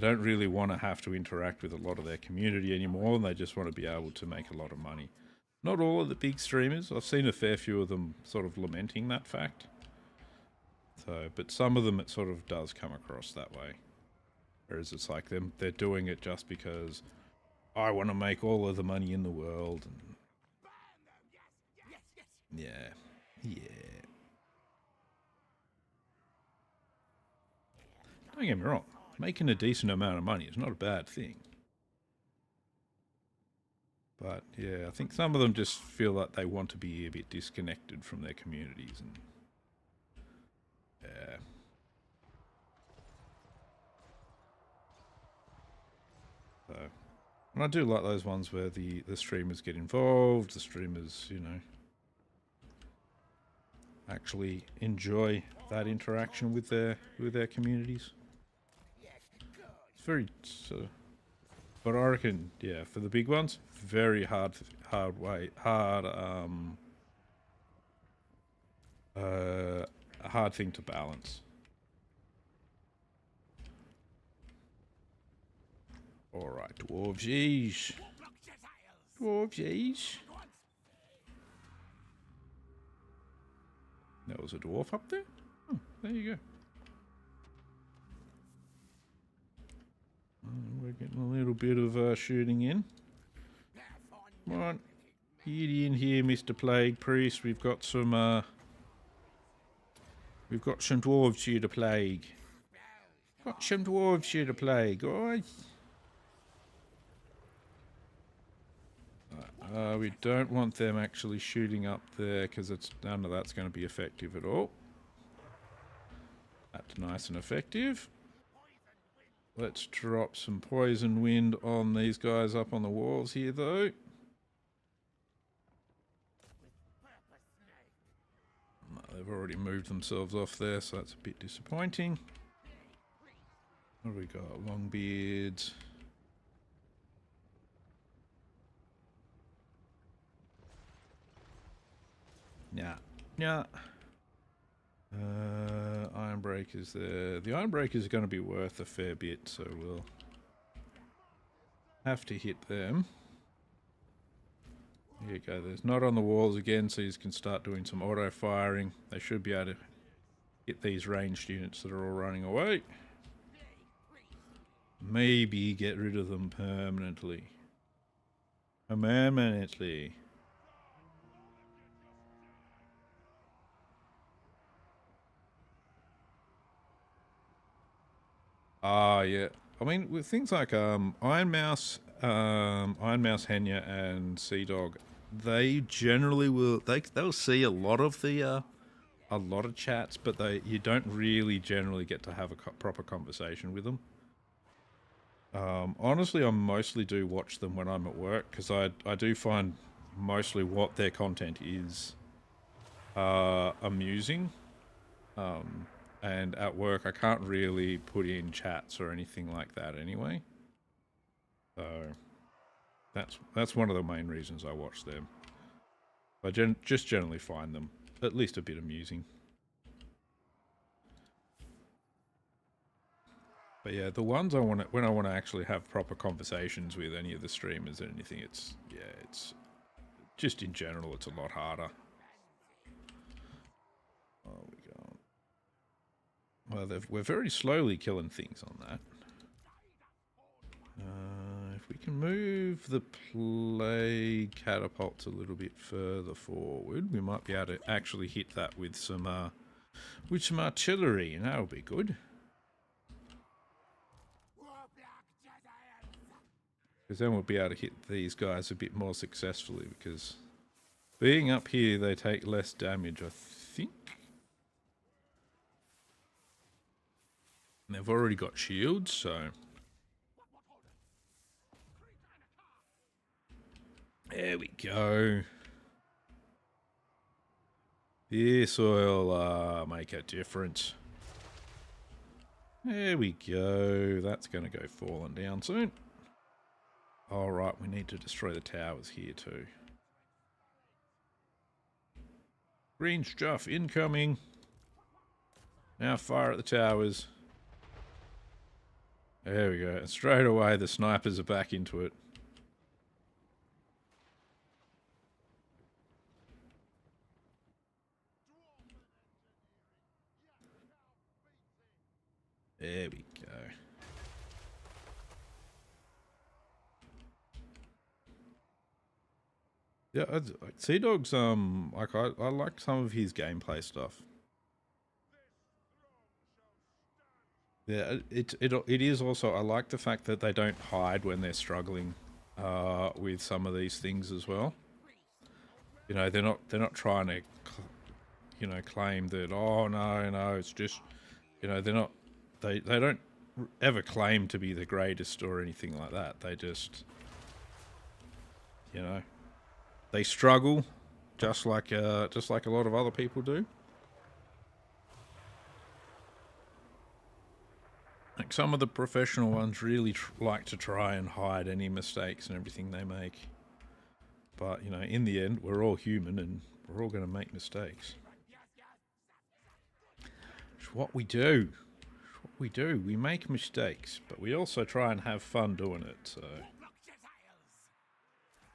really want to have to interact with a lot of their community anymore, and they just want to be able to make a lot of money. Not all of the big streamers. I've seen a fair few of them sort of lamenting that fact. So, but some of them, it sort of does come across that way. Whereas it's like they're doing it just because I want to make all of the money in the world. And yeah. Don't get me wrong, making a decent amount of money is not a bad thing. But yeah, I think some of them just feel like they want to be a bit disconnected from their communities, and yeah. So, and I do like those ones where the streamers get involved, the streamers, you know, actually enjoy that interaction with their communities. It's very but I reckon, yeah, for the big ones, very hard a hard thing to balance. Alright, dwarves. Dwarves. There was a dwarf up there? Oh, there you go. We're getting a little bit of shooting in. Come on. Get in here, Mr. Plague Priest. We've got some dwarves here to plague. Got some dwarves here to plague, guys. We don't want them actually shooting up there because none of that's going to be effective at all. That's nice and effective. Let's drop some poison wind on these guys up on the walls here, though. No, they've already moved themselves off there, so that's a bit disappointing. What do we got? Longbeards. Yeah. Ironbreakers there. The Ironbreakers are going to be worth a fair bit, so we'll have to hit them. There you go. There's not on the walls again, so you can start doing some auto firing. They should be able to hit these ranged units that are all running away. Maybe get rid of them permanently. Permanently. Yeah. I mean, with things like Iron Mouse, Henya, and Sea Dog, they generally they'll see a lot of chats, but you don't really generally get to have a proper conversation with them. Honestly, I mostly do watch them when I'm at work because I do find mostly what their content is amusing. And at work, I can't really put in chats or anything like that anyway. So that's one of the main reasons I watch them. I just generally find them at least a bit amusing. But yeah, the ones when I want to actually have proper conversations with any of the streamers or anything, it's just in general, it's a lot harder. Oh, we go. Well, we're very slowly killing things on that. If we can move the plague catapults a little bit further forward, we might be able to actually hit that with some artillery, and that'll be good. Because then we'll be able to hit these guys a bit more successfully, because being up here, they take less damage, I think. And they've already got shields, so... There we go. This will make a difference. There we go. That's going to go falling down soon. Alright, we need to destroy the towers here too. Green stuff incoming. Now fire at the towers. There we go. And straight away the snipers are back into it. There we go. Yeah, Sea Dog's like I like some of his gameplay stuff. Yeah, it is also, I like the fact that they don't hide when they're struggling with some of these things as well. You know, they're not trying to claim that, oh no, it's just, they're not, they don't ever claim to be the greatest or anything like that. They just, they struggle just like a lot of other people do. Like some of the professional ones really like to try and hide any mistakes and everything they make. But, in the end, we're all human and we're all going to make mistakes. It's what we do. It's what we do. We make mistakes, but we also try and have fun doing it. So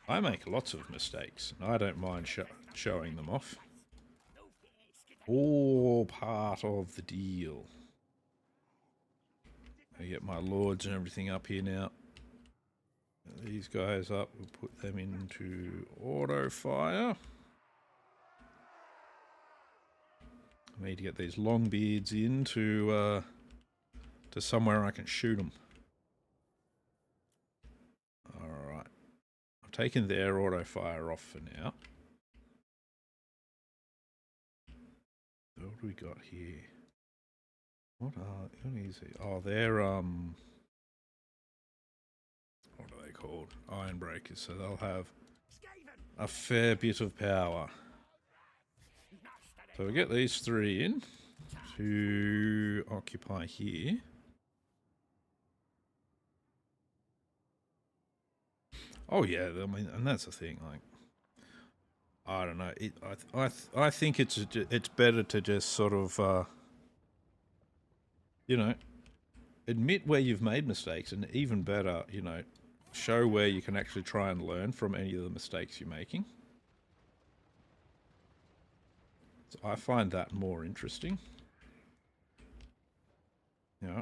I make lots of mistakes, and I don't mind showing them off. All part of the deal. I get my lords and everything up here now. These guys up, we'll put them into auto fire. I need to get these long beards into to somewhere I can shoot them. Alright. I'm taking their auto fire off for now. What do we got here? What is it? Oh, they're what are they called? Iron breakers, so they'll have a fair bit of power. So we get these three in to occupy here. Oh yeah, I mean, and that's the thing. Like, I don't know. I think it's better to just sort of, admit where you've made mistakes, and even better, show where you can actually try and learn from any of the mistakes you're making. So I find that more interesting.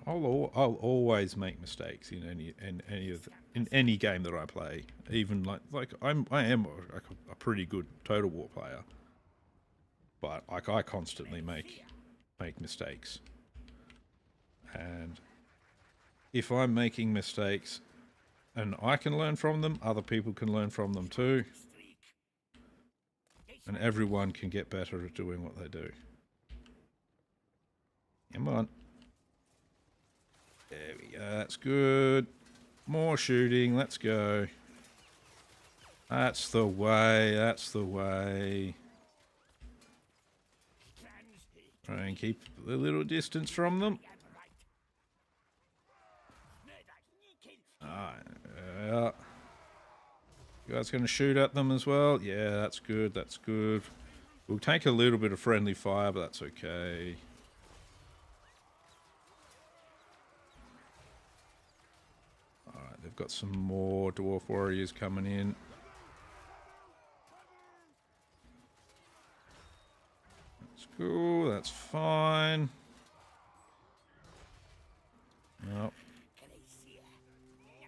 I'll always make mistakes in any game that I play. Even like I am a pretty good Total War player, but I constantly make mistakes. And if I'm making mistakes and I can learn from them, other people can learn from them too. And everyone can get better at doing what they do. Come on. There we go, that's good. More shooting, let's go. That's the way, that's the way. Try and keep a little distance from them. Yeah. You guys going to shoot at them as well? Yeah, that's good, that's good. We'll take a little bit of friendly fire, but that's okay. Alright, they've got some more dwarf warriors coming in. That's cool, that's fine. Nope.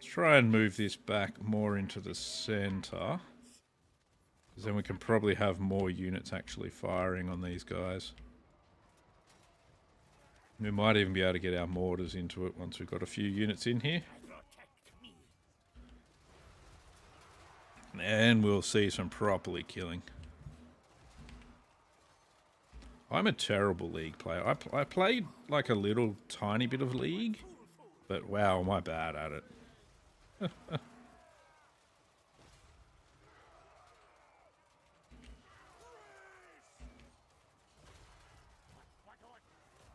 Try and move this back more into the center, because then we can probably have more units actually firing on these guys. We might even be able to get our mortars into it once we've got a few units in here. And we'll see some properly killing. I'm a terrible League player. I played like a little tiny bit of League, but wow, am I bad at it.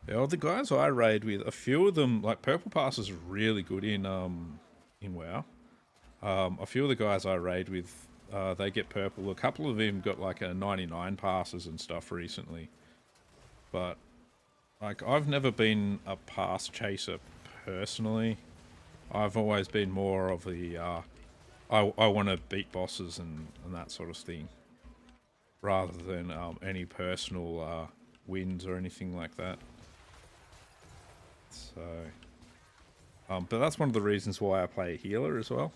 Yeah, the guys I raid with, a few of them, like Purple Pass is really good in WoW. A few of the guys I raid with, they get purple. A couple of them got like a 99 passes and stuff recently. But like I've never been a pass chaser personally. I've always been more of the I want to beat bosses and that sort of thing, rather than any personal wins or anything like that. So, but that's one of the reasons why I play a healer as well.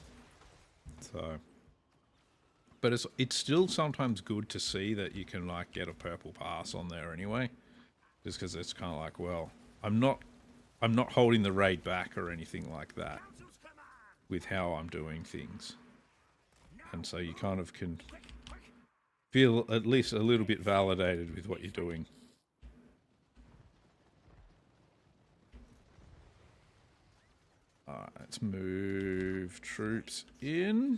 So, But it's still sometimes good to see that you can like get a purple pass on there anyway, just because it's kind of like, well, I'm not holding the raid back or anything like that with how I'm doing things, and so you kind of can feel at least a little bit validated with what you're doing. Alright, let's move troops in.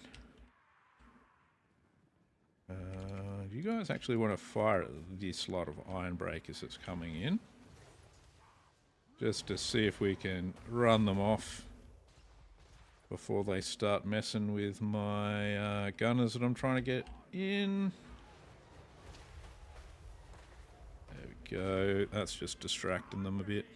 You guys actually want to fire at this lot of iron breakers that's coming in, just to see if we can run them off before they start messing with my gunners that I'm trying to get in. There we go. That's just distracting them a bit.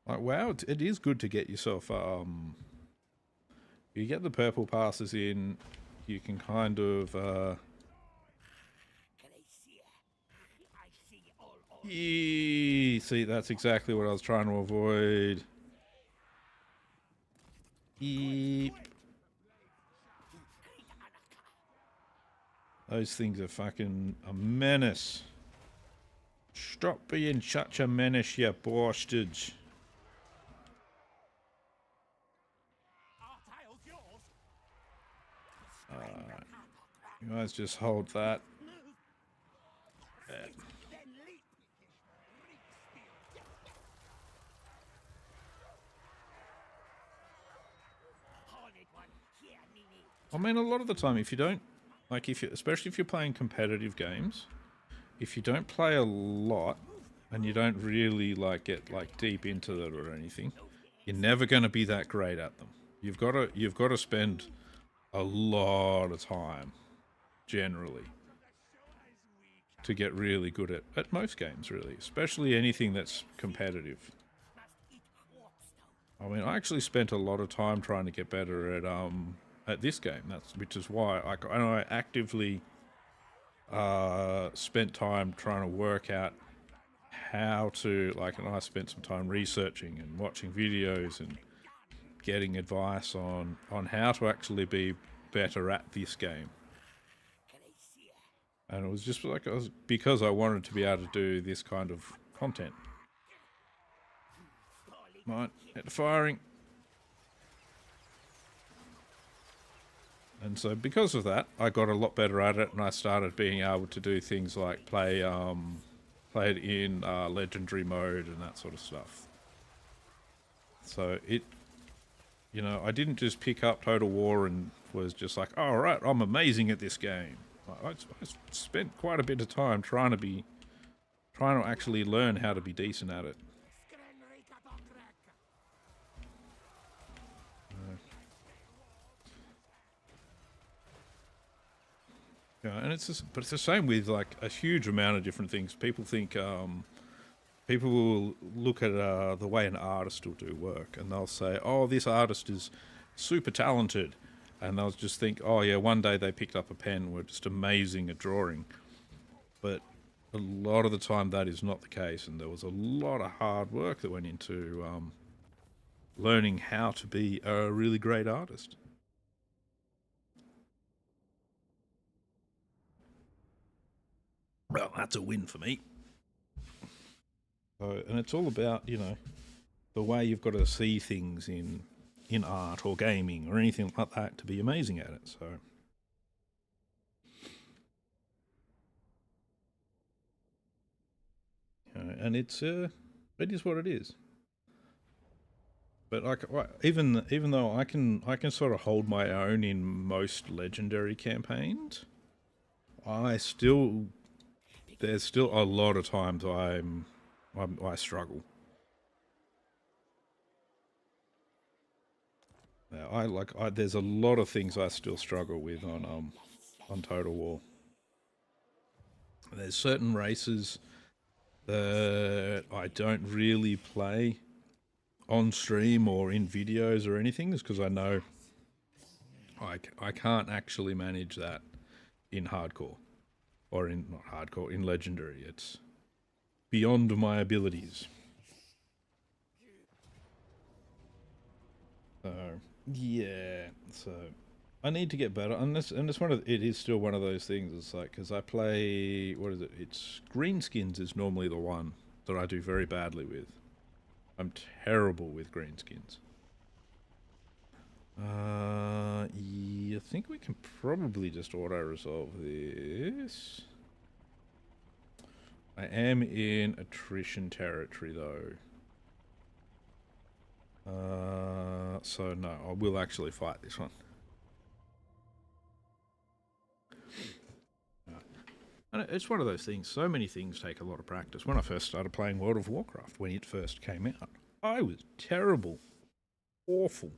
Like, wow, it is good to get yourself, you get the purple passes in, you can kind of, see, that's exactly what I was trying to avoid. Eep. Those things are fucking a menace. Stop being such a menace, you bastards. You guys just hold that. I mean, a lot of the time, if you don't, like, especially if you're playing competitive games, if you don't play a lot and you don't really like get like deep into it or anything, you're never going to be that great at them. You've got to spend a lot of time, generally, to get really good at most games, really, especially anything that's competitive. I mean, I actually spent a lot of time trying to get better at this game. Which is why I actively spent time trying to work out how to, like, and I spent some time researching and watching videos and getting advice on how to actually be better at this game. And it was just like, because I wanted to be able to do this kind of content. Right, at the firing. And so because of that, I got a lot better at it, and I started being able to do things like play it in legendary mode and that sort of stuff. So it, you know, I didn't just pick up Total War and was just like, oh, right, I'm amazing at this game. I spent quite a bit of time trying to actually learn how to be decent at it. Yeah, and but it's the same with like a huge amount of different things. People think, people will look at the way an artist will do work, and they'll say, "Oh, this artist is super talented," and they'll just think, "Oh yeah, one day they picked up a pen, and were just amazing at drawing." But a lot of the time, that is not the case, and there was a lot of hard work that went into learning how to be a really great artist. Well, that's a win for me. So, and it's all about, you know, the way you've got to see things in art or gaming or anything like that to be amazing at it. So, you know, and it is what it is. But like, even though I can sort of hold my own in most legendary campaigns, there's still a lot of times I struggle. Now, there's a lot of things I still struggle with on Total War. There's certain races that I don't really play on stream or in videos or anything, is because I know I can't actually manage that in hardcore. Or not hardcore, in legendary. It's beyond my abilities. So yeah, so I need to get better. And this one of it is still one of those things. It's like because I play what is it? It's greenskins is normally the one that I do very badly with. I'm terrible with greenskins. Yeah, I think we can probably just auto-resolve this. I am in attrition territory, though. So no, I will actually fight this one. And it's one of those things, so many things take a lot of practice. When I first started playing World of Warcraft, when it first came out, I was terrible. Awful.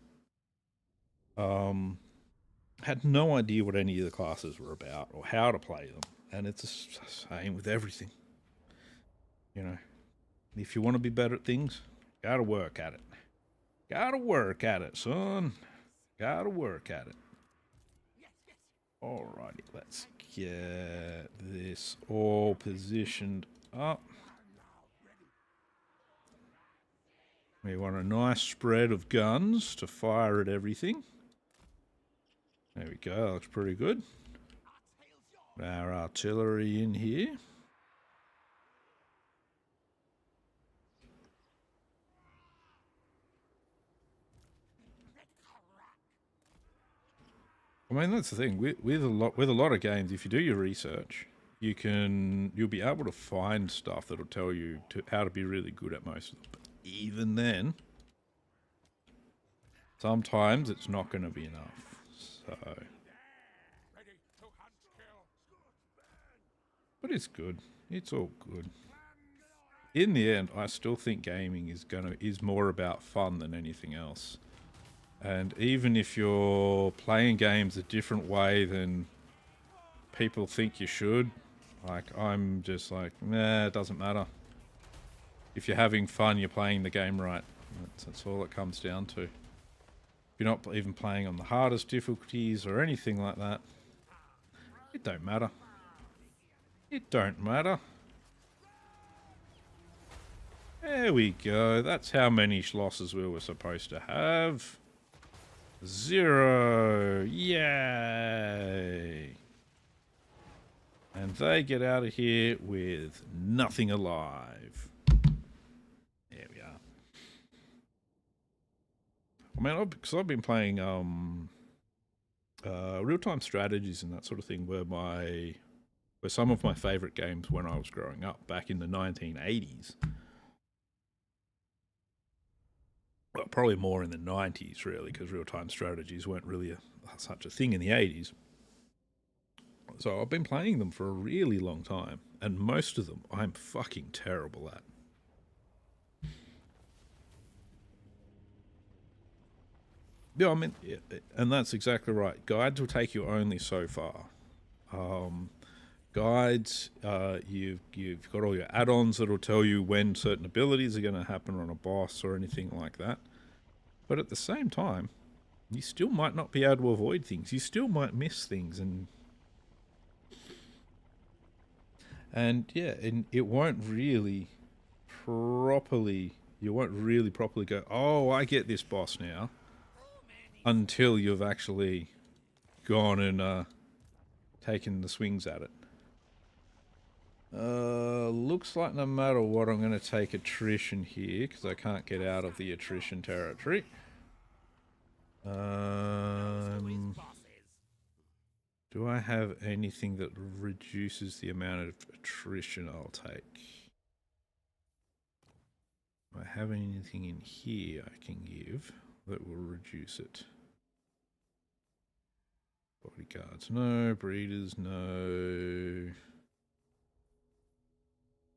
Had no idea what any of the classes were about or how to play them. And it's the same with everything. You know, if you want to be better at things, gotta work at it. Gotta work at it, son. Gotta work at it. Alrighty, let's get this all positioned up. We want a nice spread of guns to fire at everything. There we go, that looks pretty good. Our artillery in here. I mean, that's the thing with a lot of games. If you do your research, you'll be able to find stuff that'll tell you how to be really good at most of them. But even then, sometimes it's not going to be enough. So, but it's good. It's all good. In the end, I still think gaming is more about fun than anything else. And even if you're playing games a different way than people think you should, like I'm just like, nah, it doesn't matter. If you're having fun, you're playing the game right. That's all it comes down to. If you're not even playing on the hardest difficulties or anything like that, it don't matter. It don't matter. There we go. That's how many losses we were supposed to have. 0. Yay. And they get out of here with nothing alive. There we are. I mean, because I've been playing real-time strategies and that sort of thing were some of my favourite games when I was growing up, back in the 1980s. Well, probably more in the 90s, really, because real-time strategies weren't really such a thing in the 80s. So I've been playing them for a really long time, and most of them I'm fucking terrible at. Yeah, I mean, and that's exactly right. Guides will take you only so far. Guides, you've got all your add-ons that'll tell you when certain abilities are going to happen on a boss or anything like that. But at the same time, you still might not be able to avoid things. You still might miss things, and yeah, and it won't really properly. You won't really properly go, oh, I get this boss now, until you've actually gone and taken the swings at it. Looks like no matter what, I'm going to take attrition here, because I can't get out of the attrition territory. Do I have anything that reduces the amount of attrition I'll take? Do I have anything in here I can give that will reduce it? Bodyguards, no. Breeders, no.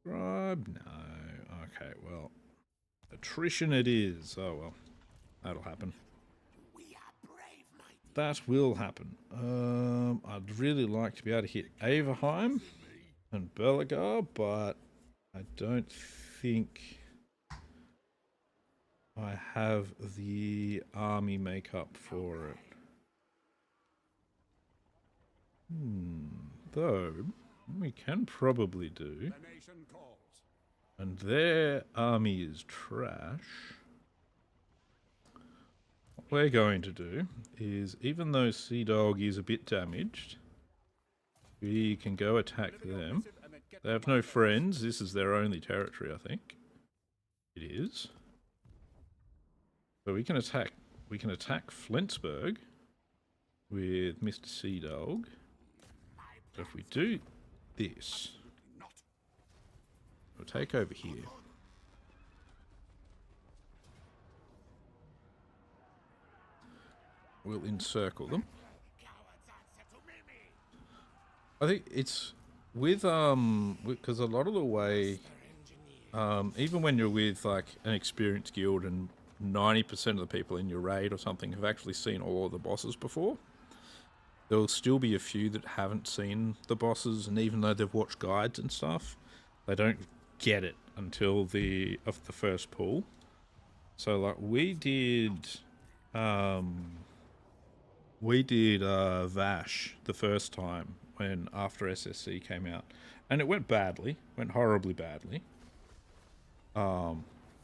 Scribe, no. Okay, well. Attrition it is. Oh, well. That'll happen. That will happen. I'd really like to be able to hit Averheim and Belagar, but I don't think I have the army makeup for it. Though, we can probably do. And their army is trash. we're going to do is, even though Sea Dog is a bit damaged, we can go attack them. They have no friends. This is their only territory, I think. It is. So we can attack. We can attack Flensburg with Mr. Sea Dog. So if we do this, we'll take over here. We'll encircle them. I think it's with because a lot of the way, even when you're with like an experienced guild and 90% of the people in your raid or something have actually seen all of the bosses before, there will still be a few that haven't seen the bosses, and even though they've watched guides and stuff, they don't get it until the first pull. So like we did Vash the first time when after SSC came out, and it went badly, went horribly badly,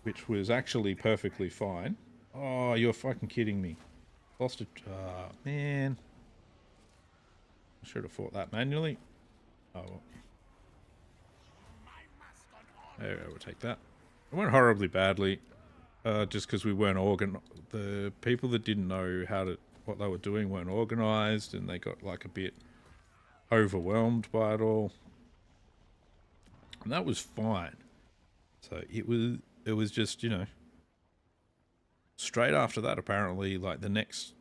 which was actually perfectly fine. Oh, you're fucking kidding me. Lost it. Man. I should have fought that manually. Oh, well. There we go, we'll take that. It went horribly badly, just because we weren't the people that didn't know what they were doing weren't organised, and they got like a bit overwhelmed by it all. And that was fine. So it was just, you know, straight after that, apparently, like the next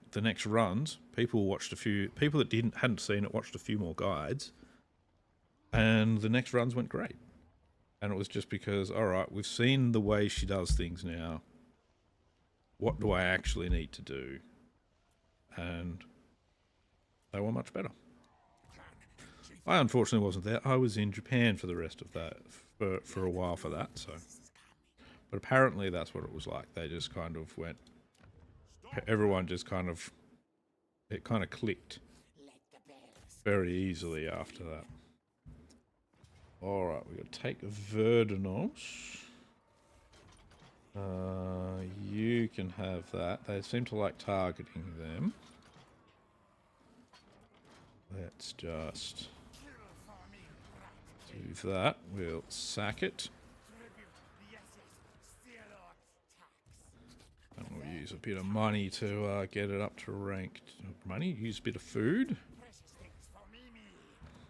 runs, people that hadn't seen it watched a few more guides, and the next runs went great. And it was just because, all right, we've seen the way she does things now. What do I actually need to do? And they were much better. I unfortunately wasn't there. I was in Japan for the rest of that, for a while for that, so. But apparently that's what it was like. They just kind of went, everyone just kind of, it kind of clicked very easily after that. Alright, we're going to take Verdenos. You can have that. They seem to like targeting them. Let's just do that. We'll sack it. And we'll use a bit of money to get it up to rank... Money? Use a bit of food.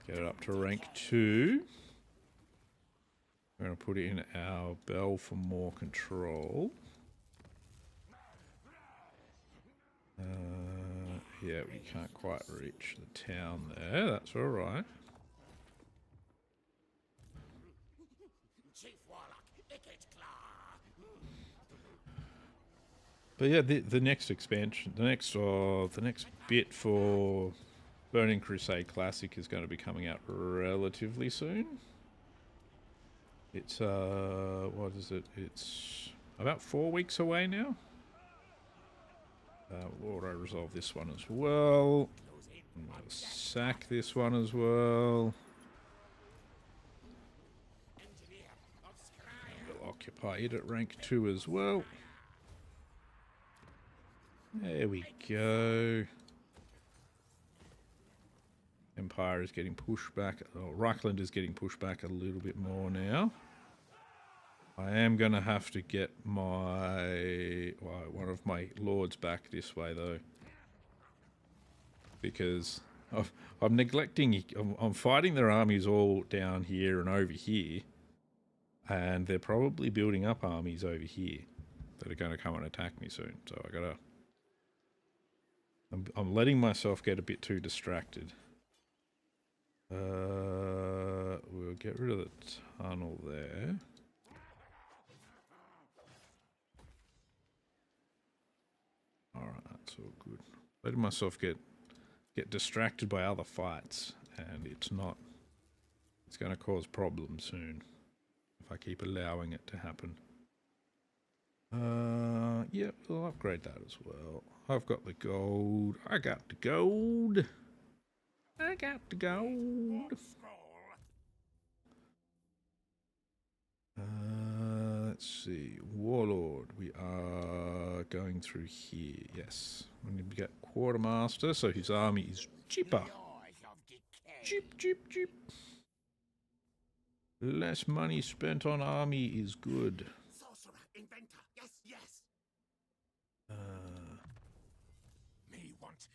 Get it up to rank 2. We're going to put in our bell for more control. Yeah, we can't quite reach the town there. That's all right. Chief Warlock, Ikit Claw. But yeah, the next expansion, the next bit for Burning Crusade Classic is going to be coming out relatively soon. It's what is it? It's about 4 weeks away now. We'll auto-resolve this one as well. And we'll sack this one as well. And we'll occupy it at rank 2 as well. There we go. Empire is getting pushed back. Oh, Reichland is getting pushed back a little bit more now. I am going to have to get one of my lords back this way, though. Because I'm neglecting... I'm fighting their armies all down here and over here. And they're probably building up armies over here that are going to come and attack me soon. So I gotta... I'm letting myself get a bit too distracted. We'll get rid of the tunnel there. Alright, that's all good. Letting myself get distracted by other fights, and it's going to cause problems soon if I keep allowing it to happen. Yeah, we'll upgrade that as well. I've got the gold. I got the gold. I got the gold. let's see. Warlord. We are going through here. Yes. I'm going to get Quartermaster, so his army is cheaper. Cheap, cheap, cheap. Less money spent on army is good. Sorcerer, inventor, yes, yes.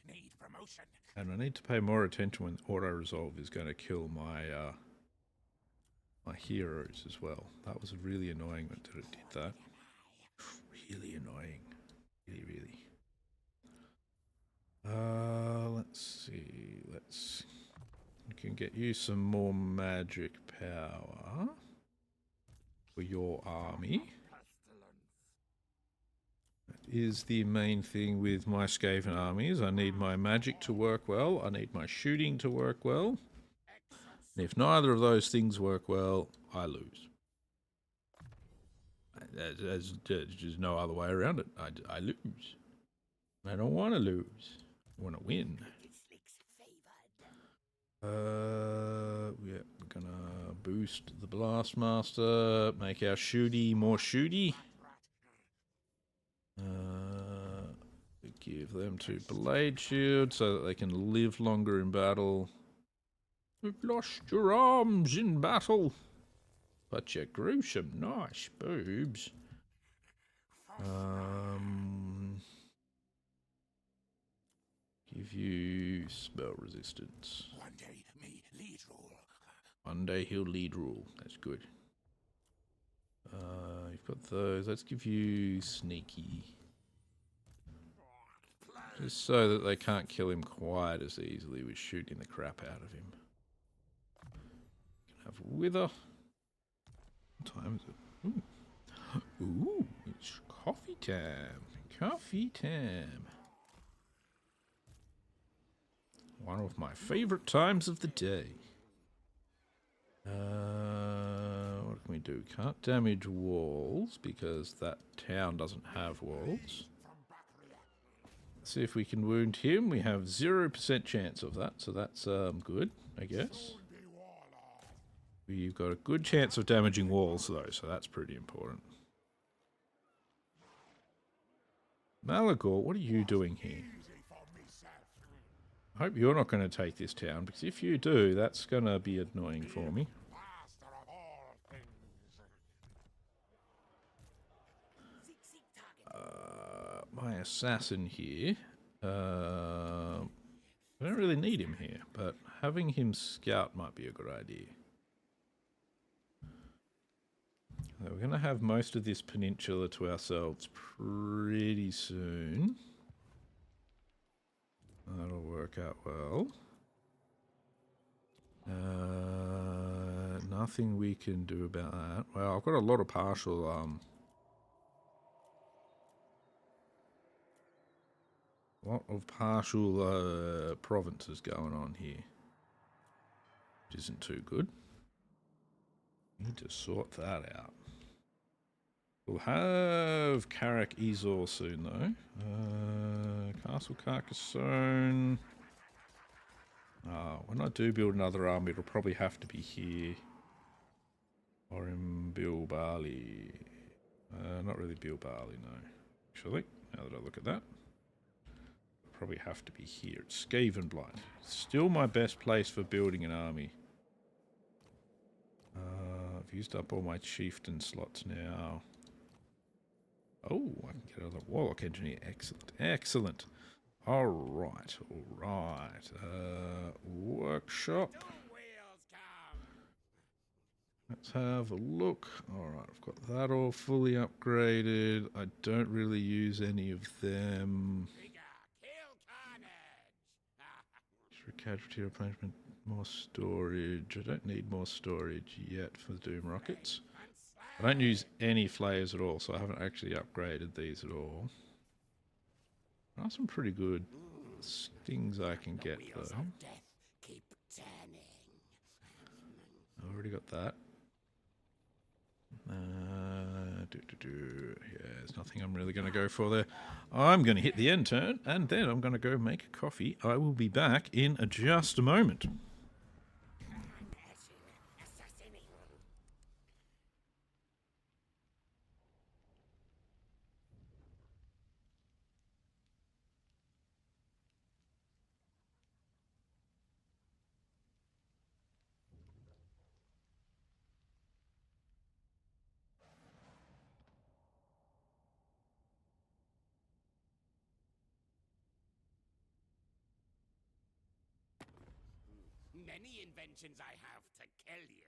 Need promotion. And I need to pay more attention when auto-resolve is going to kill my my heroes as well. That was really annoying that it did that. Really annoying. Really, really. Let's see. We can get you some more magic power for your army. That is the main thing with my Skaven armies. I need my magic to work well. I need my shooting to work well. And if neither of those things work well, I lose. There's just no other way around it. I lose. I don't want to lose. I want to win. Yeah, we're gonna boost the Blastmaster, make our shooty more shooty. Give them to Blade Shield so that they can live longer in battle. You've lost your arms in battle, but you grew some nice boobs. Give you spell resistance. One day, me lead rule. One day he'll lead rule. That's good. You've got those. Let's give you sneaky. Just so that they can't kill him quite as easily with shooting the crap out of him. Can have wither. What time is it? Ooh, it's coffee time. Coffee time. One of my favourite times of the day. What can we do? Can't damage walls because that town doesn't have walls. See if we can wound him. We have 0% chance of that, so that's good, I guess. We've got a good chance of damaging walls though, so that's pretty important. Malagor, what are you doing here? I hope you're not going to take this town, because if you do, that's going to be annoying for me. My assassin here, I don't really need him here, but having him scout might be a good idea. So we're going to have most of this peninsula to ourselves pretty soon. That'll work out well. Nothing we can do about that. Well, I've got a lot of partial provinces going on here, which isn't too good. Need to sort that out. We'll have Karak Ezor soon though. Castle Carcassonne. When I do build another army, it'll probably have to be here or in Bilbali. Not really Bilbali, no. Actually, now that I look at that. Probably have to be here. It's Skavenblight. Still my best place for building an army. I've used up all my chieftain slots now. Oh, I can get another Warlock Engineer. Excellent. Excellent. Alright. Alright. Workshop. Let's have a look. Alright, I've got that all fully upgraded. I don't really use any of them. Casualty replenishment, more storage. I don't need more storage yet for the Doom Rockets. I don't use any flayers at all, so I haven't actually upgraded these at all. There are some pretty good things I can get though. I've already got that. Yeah, there's nothing I'm really going to go for there. I'm going to hit the end turn, and then I'm going to go make a coffee. I will be back in just a moment. Many inventions I have to kill you.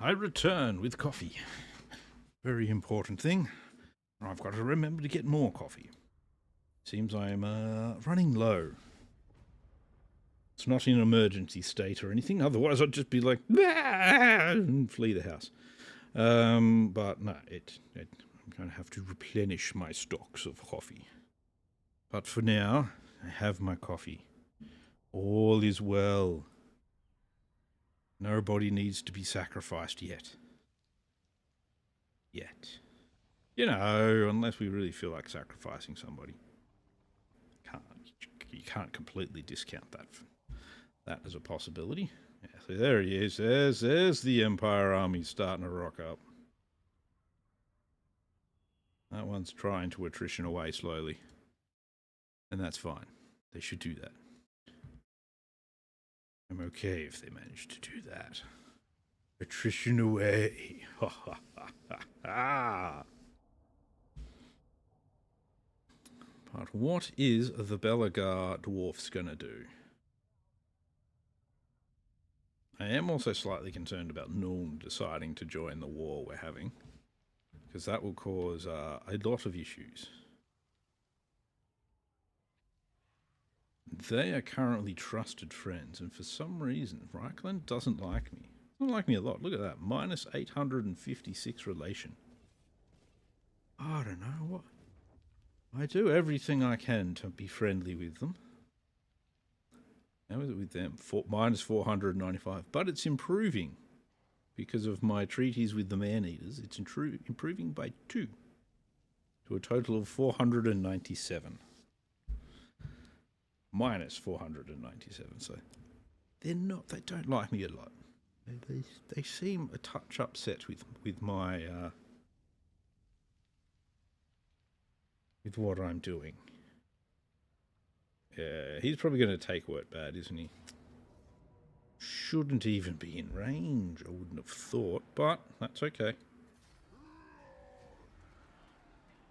I return with coffee. Very important thing. I've got to remember to get more coffee. Seems I'm running low. It's not in an emergency state or anything. Otherwise, I'd just be like, "Ah!" and flee the house. But no, I'm going to have to replenish my stocks of coffee. But for now, I have my coffee. All is well. Nobody needs to be sacrificed yet. Yet. You know, unless we really feel like sacrificing somebody. You can't completely discount that as a possibility. Yeah, so there he is. There's the Empire army starting to rock up. That one's trying to attrition away slowly. And that's fine. They should do that. I'm okay if they manage to do that. Attrition away. Ha ha ha ha ha. But what is the Belagar dwarfs gonna do? I am also slightly concerned about Nuln deciding to join the war we're having, because that will cause a lot of issues. They are currently trusted friends, and for some reason, Reichland doesn't like me. Doesn't like me a lot. Look at that. Minus 856 relation. I don't know what. I do everything I can to be friendly with them. How is it with them? Minus 495. But it's improving. Because of my treaties with the man-eaters, it's improving by 2. To a total of 497. Minus 497. So they don't like me a lot. They seem a touch upset with my with what I'm doing. Yeah, he's probably going to take word bad, isn't he? Shouldn't even be in range, I wouldn't have thought, but that's okay.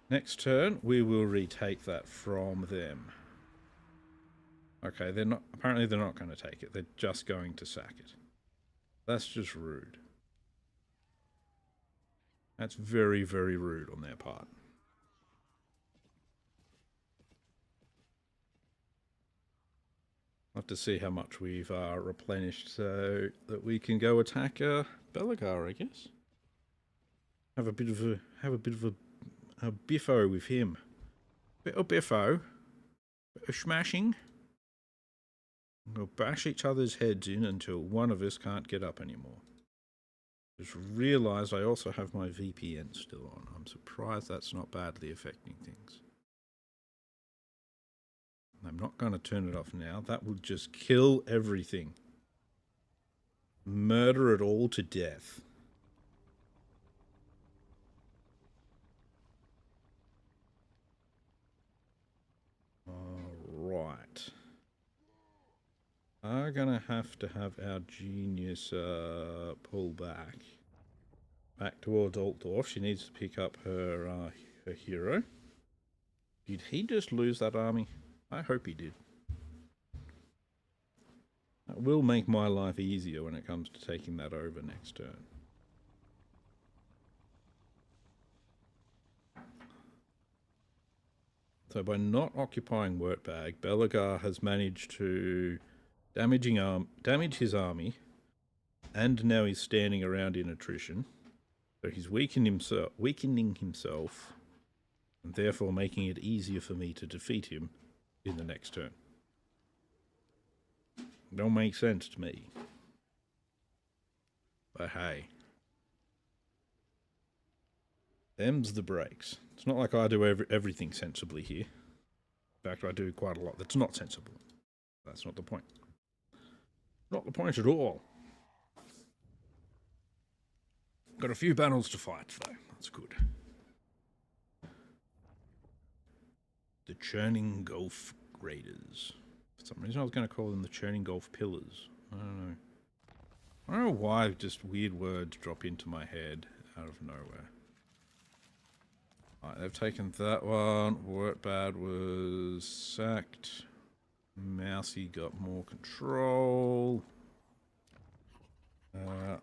Next turn, we will retake that from them. Okay, apparently they're not going to take it. They're just going to sack it. That's just rude. That's very, very rude on their part. I'll have to see how much we've replenished so that we can go attack Belagar, I guess. Have a bit of a biffo with him. Bit of biffo. Bit of smashing. We'll bash each other's heads in until one of us can't get up anymore. Just realised I also have my VPN still on. I'm surprised that's not badly affecting things. I'm not going to turn it off now. That would just kill everything. Murder it all to death. Alright. Are going to have our genius pull back. Back towards Altdorf. She needs to pick up her hero. Did he just lose that army? I hope he did. That will make my life easier when it comes to taking that over next turn. So by not occupying Wurtbag, Belagar has managed to damage his army, and now he's standing around in attrition. So he's weakening himself, and therefore making it easier for me to defeat him in the next turn. Don't make sense to me. But hey. Them's the breaks. It's not like I do everything sensibly here. In fact, I do quite a lot that's not sensible. That's not the point. Not the point at all. Got a few battles to fight, though. That's good. The Churning Gulf Raiders. For some reason I was going to call them the Churning Gulf Pillars. I don't know. I don't know why just weird words drop into my head out of nowhere. Alright, they've taken that one. Wurtbad was sacked. Mousy got more control.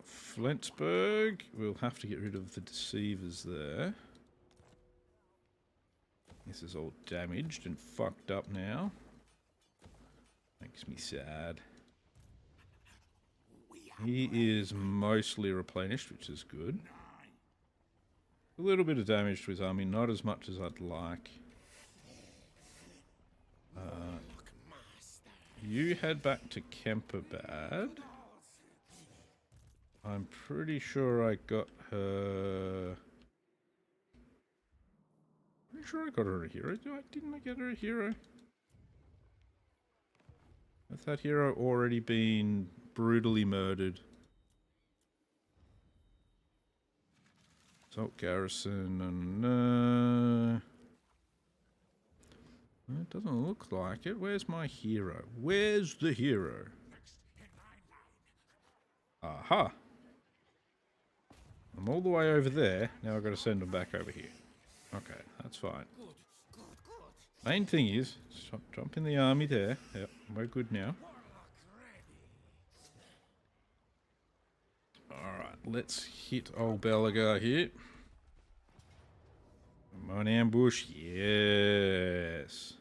Flensburg, we'll have to get rid of the deceivers there. This is all damaged and fucked up now. Makes me sad. He is mostly replenished, which is good. A little bit of damage to his army, not as much as I'd like. You head back to Kemperbad. I'm pretty sure I got her... Pretty sure I got her a hero. Didn't I get her a hero? Has that hero already been brutally murdered? Assault garrison, it doesn't look like it. Where's my hero? Where's the hero? Aha! I'm all the way over there. Now I've got to send them back over here. Okay, that's fine. Main thing is, jump in the army there. Yep, we're good now. Alright, let's hit old Belagar here. Come on, ambush. Yes.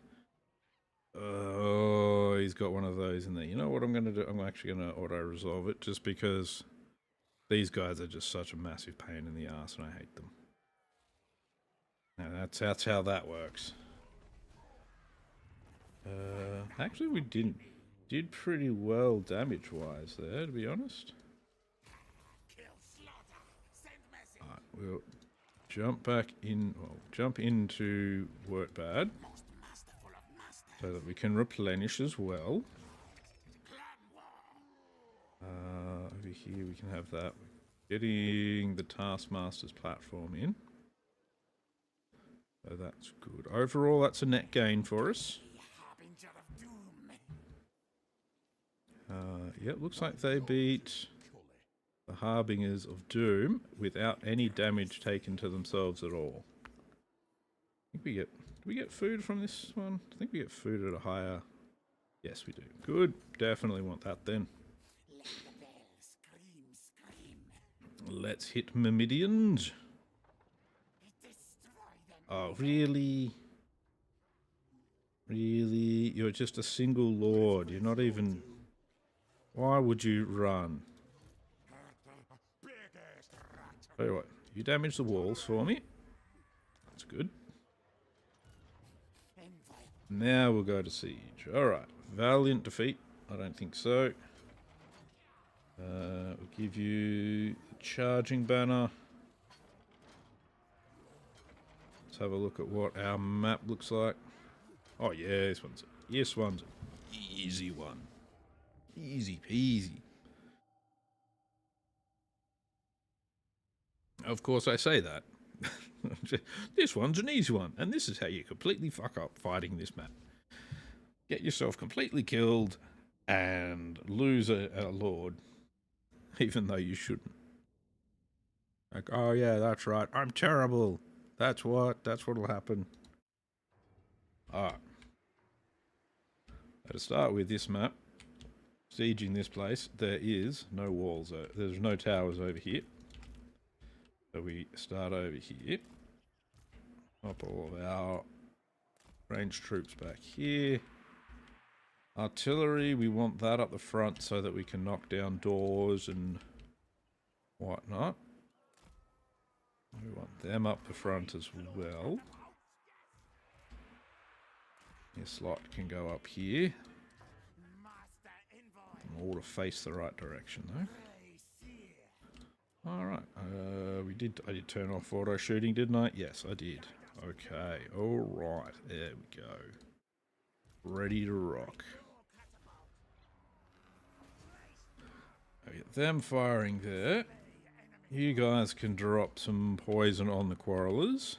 Oh, he's got one of those in there. You know what I'm going to do? I'm actually going to auto-resolve it just because these guys are just such a massive pain in the ass and I hate them. Now that's how that works. Actually we did pretty well damage-wise there, to be honest. Alright, we'll jump back in, well, jump into Wortbad so that we can replenish as well. Over here we can have that. Getting the Taskmaster's platform in. So that's good. Overall, that's a net gain for us. Yeah, looks like they beat the Harbingers of Doom without any damage taken to themselves at all. I think we get... Do we get food from this one? I think we get food at a higher... Yes, we do. Good. Definitely want that then. Let's hit Myrmidians. Oh, really? Really? You're just a single lord. You're not even... Why would you run? Tell you what, you damage the walls for me. That's good. Now we'll go to siege. Alright. Valiant defeat. I don't think so. We'll give you the charging banner. Let's have a look at what our map looks like. Oh yeah, this one's an easy one. Easy peasy. Of course I say that. This one's an easy one, and this is how you completely fuck up fighting this map. Get yourself completely killed and lose a lord, even though you shouldn't. Like, oh yeah, that's right, I'm terrible. That's what'll happen. Alright. To start with this map, sieging this place, there is no walls, there's no towers over here. So we start over here. Pop all of our ranged troops back here. Artillery, we want that up the front so that we can knock down doors and whatnot. We want them up the front as well. Your slot can go up here. All to face the right direction though. Alright, I did turn off auto shooting, didn't I? Yes, I did. Okay, alright, there we go. Ready to rock. I get them firing there. You guys can drop some poison on the Quarrelers.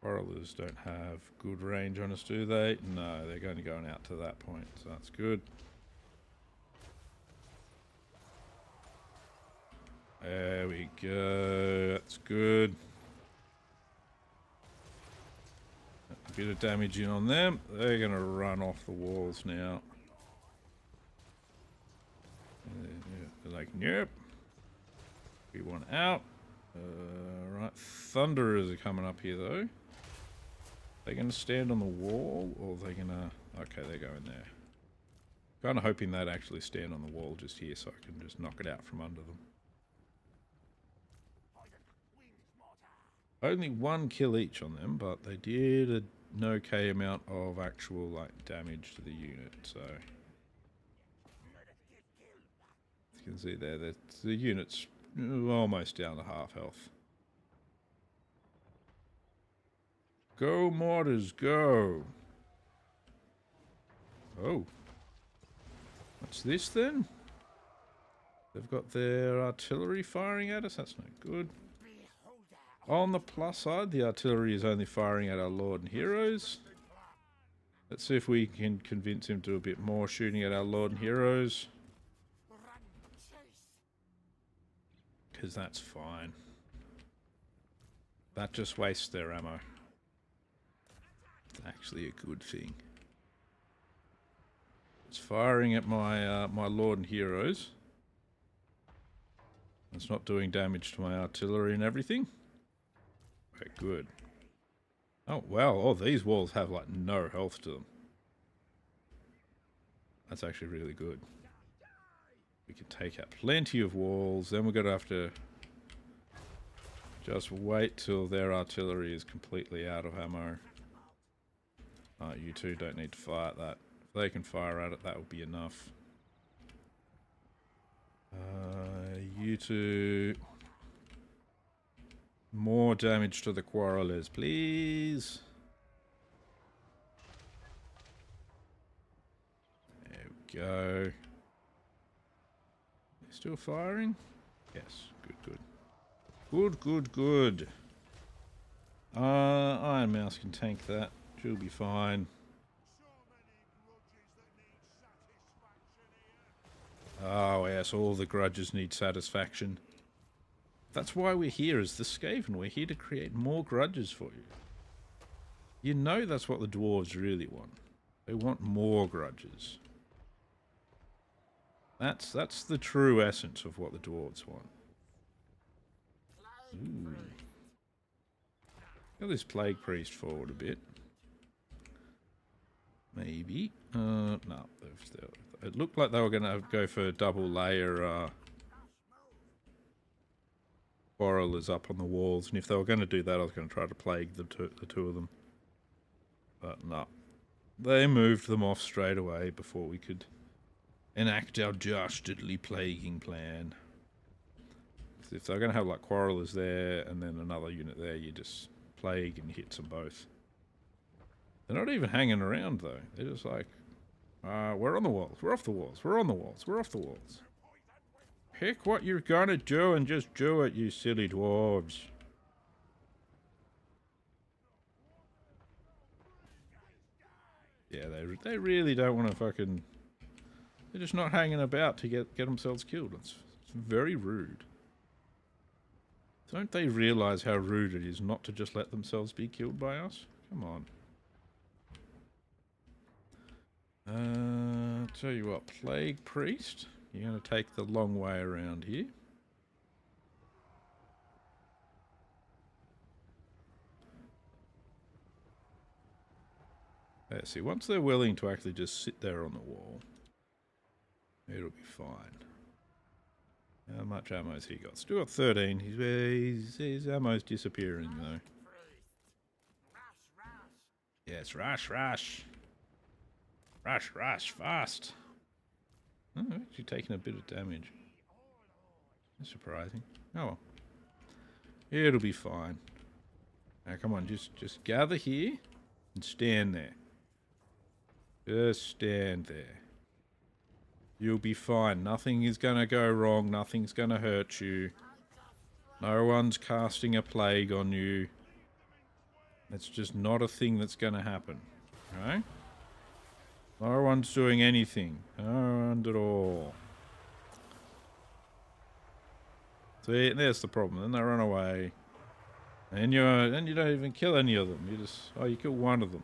Quarrelers don't have good range on us, do they? No, they're going to go out to that point, so that's good. There we go, that's good. A bit of damage in on them. They're going to run off the walls now. They're like, nope. We want out. Right, Thunderers are coming up here, though. They're going to stand on the wall, or are they going to... Okay, they're going there. Kind of hoping they'd actually stand on the wall just here so I can just knock it out from under them. Only one kill each on them, but they did an okay amount of actual like damage to the unit, so... As you can see there, the unit's almost down to half health. Go, mortars, go! Oh. What's this then? They've got their artillery firing at us? That's no good. On the plus side, the artillery is only firing at our Lord and Heroes. Let's see if we can convince him to do a bit more shooting at our Lord and Heroes. Because that's fine. That just wastes their ammo. It's actually a good thing. It's firing at my my Lord and Heroes. It's not doing damage to my artillery and everything. Okay, good. Oh, wow. Oh, these walls have, like, no health to them. That's actually really good. We can take out plenty of walls. Then we're going to have to just wait till their artillery is completely out of ammo. You two don't need to fire at that. If they can fire at it, that will be enough. You two... More damage to the Quarrelers, please. There we go. They're still firing? Yes, good, good. Good, good, good. Iron Mouse can tank that. She'll be fine. Oh yes, all the grudges need satisfaction. That's why we're here as the Skaven. We're here to create more grudges for you. You know that's what the dwarves really want. They want more grudges. That's the true essence of what the dwarves want. Ooh. Got this Plague Priest forward a bit. Maybe. No. It looked like they were going to go for a double layer... Quarrelers up on the walls, and if they were going to do that, I was going to try to plague the two of them. But no. They moved them off straight away before we could enact our dastardly plaguing plan. If they're going to have like Quarrelers there and then another unit there, you just plague and hit them both. They're not even hanging around though. They're just like, we're on the walls, we're off the walls, we're on the walls, we're off the walls. Pick what you're gonna do and just do it, you silly dwarves. Yeah, they really don't want to fucking... They're just not hanging about to get themselves killed. It's very rude. Don't they realise how rude it is not to just let themselves be killed by us? Come on. Tell you what, Plague Priest... You're going to take the long way around here. Yeah, see, once they're willing to actually just sit there on the wall, it'll be fine. How much ammo has he got? Still got 13. His ammo's disappearing, though. Yes, rush, rush. Rush, rush, fast. Oh, actually taking a bit of damage. That's surprising. Oh well. It'll be fine. Now come on, just gather here and stand there. Just stand there. You'll be fine. Nothing is gonna go wrong. Nothing's gonna hurt you. No one's casting a plague on you. It's just not a thing that's gonna happen. Right? No one's doing anything. No one at all. See, there's the problem. Then they run away. And you don't even kill any of them. You just... Oh, you kill one of them.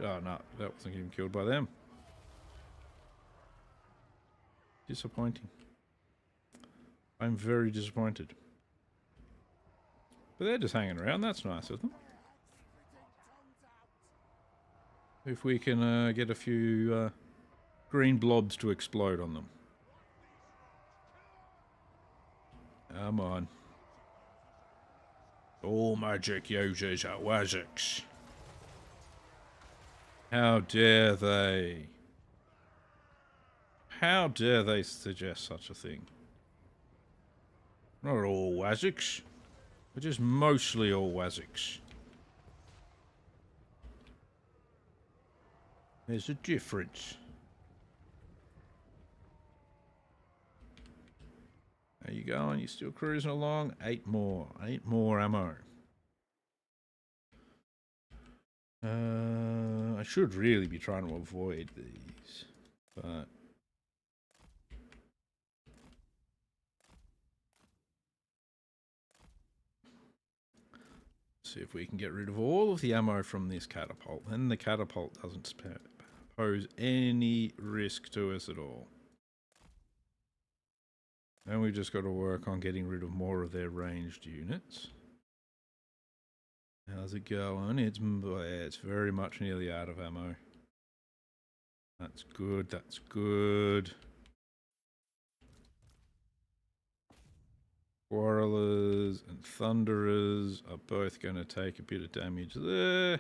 Oh, no. That wasn't even killed by them. Disappointing. I'm very disappointed. But they're just hanging around. That's nice of them. If we can get a few green blobs to explode on them. Come on. All magic users are Waziks. How dare they? How dare they suggest such a thing? Not all Waziks. We're just mostly all Waziks. There's a difference. How you going? You still cruising along? 8 more. 8 more ammo. I should really be trying to avoid these, but see if we can get rid of all of the ammo from this catapult. Then the catapult doesn't pose any risk to us at all. Then we've just got to work on getting rid of more of their ranged units. How's it going? It's very much nearly out of ammo. That's good, that's good. Quarrelers and Thunderers are both going to take a bit of damage there.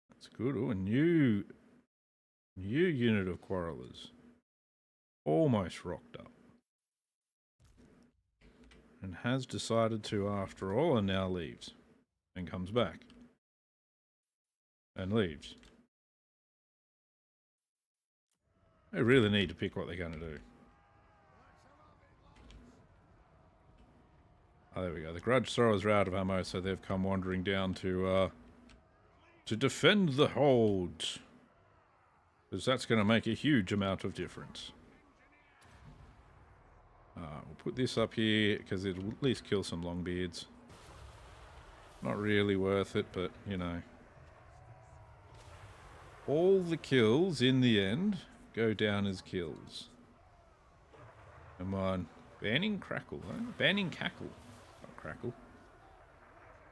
That's good. Oh, a new unit of Quarrelers. Almost rocked up. And has decided to after all, and now leaves. And comes back. And leaves. They really need to pick what they're going to do. Oh, there we go. The grudge throwers are out of ammo, so they've come wandering down to defend the holds. Because that's going to make a huge amount of difference. We'll put this up here, because it'll at least kill some longbeards. Not really worth it, but, you know. All the kills, in the end, go down as kills. Come on. Banning crackle, huh? Banning cackle. Not crackle.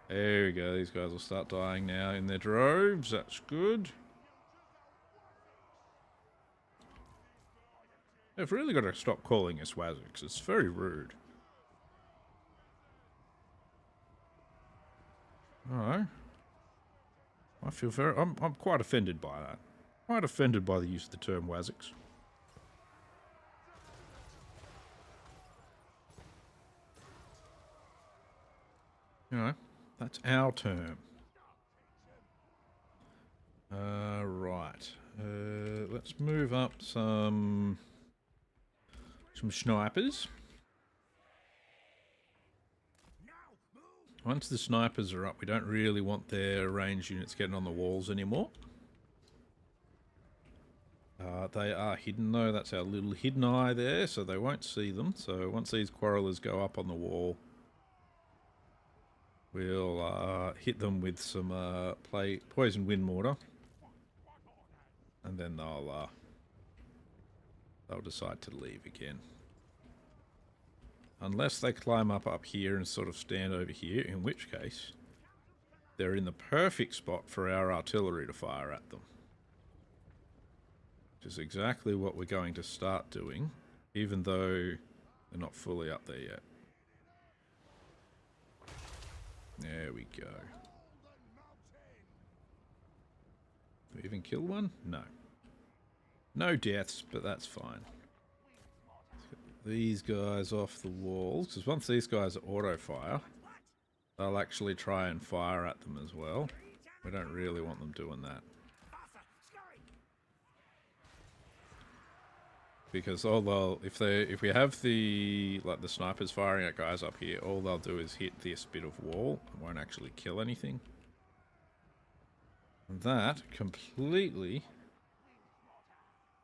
There we go. These guys will start dying now in their droves. That's good. They've really got to stop calling us Waziks. It's very rude. Alright. I feel very... I'm quite offended by that. Quite offended by the use of the term Waziks. You know, that's our term. Right. Let's move up some snipers. Once the snipers are up, we don't really want their range units getting on the walls anymore. They are hidden though, that's our little hidden eye there, so they won't see them. So once these quarrelers go up on the wall, we'll hit them with some poison wind mortar. And then they'll decide to leave again. Unless they climb up here and sort of stand over here, in which case they're in the perfect spot for our artillery to fire at them. Which is exactly what we're going to start doing, even though they're not fully up there yet. There we go. Did we even kill one? No. No deaths, but that's fine. These guys off the walls, because once these guys auto fire, they'll actually try and fire at them as well. We don't really want them doing that, because all they'll, if we have the snipers firing at guys up here, all they'll do is hit this bit of wall and won't actually kill anything. And that completely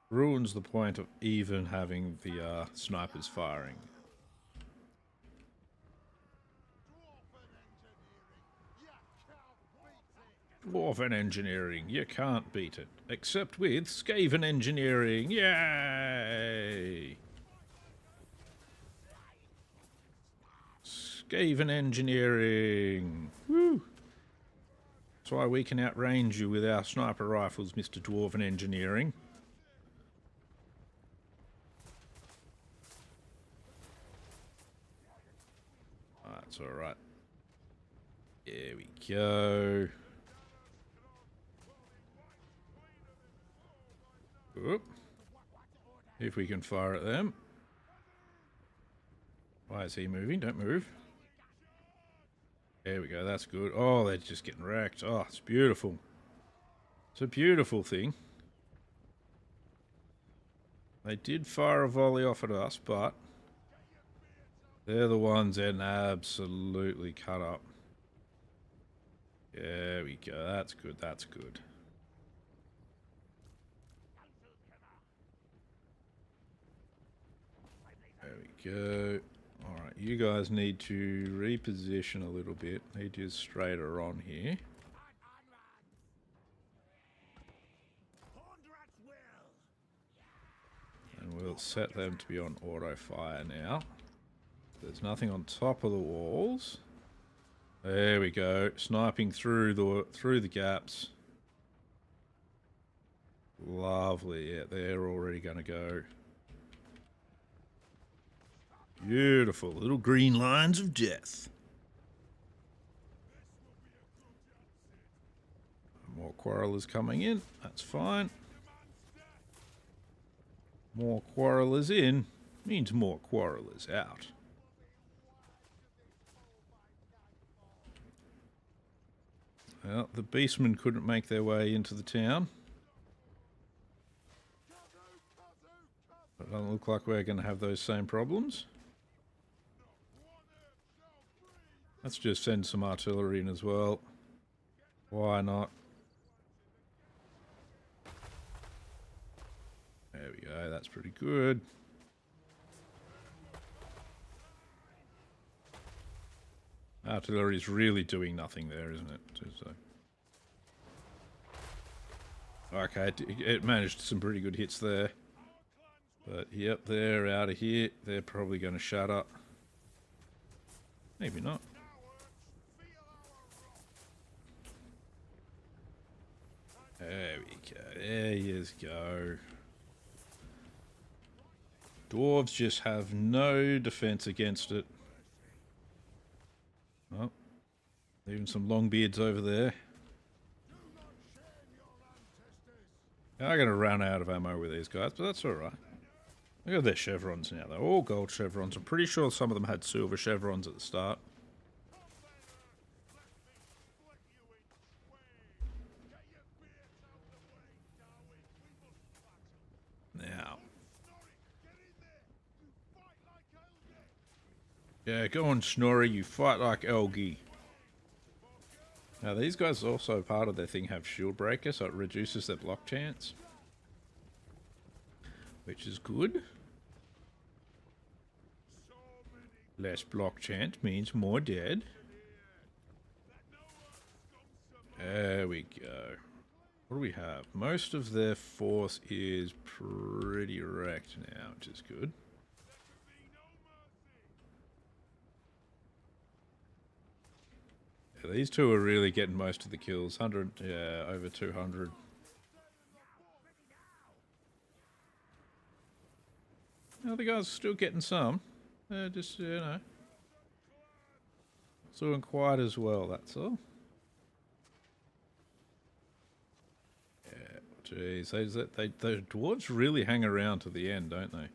ruins the point of even having the snipers firing. Dwarven engineering, you can't beat it. Except with Skaven engineering, yay! Skaven engineering. Woo! That's why we can outrange you with our sniper rifles, Mr. Dwarven engineering. That's alright. There we go. Oop. See if we can fire at them. Why is he moving? Don't move. There we go, that's good. Oh, they're just getting wrecked. Oh, it's beautiful. It's a beautiful thing. They did fire a volley off at us, but they're the ones getting absolutely cut up. There we go, that's good, that's good. There we go. Alright, you guys need to reposition a little bit. Need you straighter on here. And we'll set them to be on auto fire now. There's nothing on top of the walls. There we go. Sniping through the gaps. Lovely. Yeah, they're already going to go. Beautiful. Little green lines of death. More quarrelers coming in. That's fine. More quarrelers in means more quarrelers out. Well, the beastmen couldn't make their way into the town. It doesn't look like we're going to have those same problems. Let's just send some artillery in as well. Why not? There we go, that's pretty good. Artillery's really doing nothing there, isn't it? Okay, it managed some pretty good hits there. But yep, they're out of here. They're probably going to shut up. Maybe not. There we go. There you go. Dwarves just have no defense against it. Oh, even some long beards over there. I'm going to run out of ammo with these guys, but that's alright. Look at their chevrons now. They're all gold chevrons. I'm pretty sure some of them had silver chevrons at the start. Now. Yeah, go on, Snorri. You fight like Elgi. Now, these guys also, part of their thing, have shield breaker, so it reduces their block chance. Which is good. Less block chance means more dead. There we go. What do we have? Most of their force is pretty wrecked now, which is good. Yeah, these two are really getting most of the kills. 100, yeah, over 200. The other guys are still getting some. They're just, you know, not doing quite as well, that's all. Yeah, jeez, the dwarves really hang around to the end, don't they?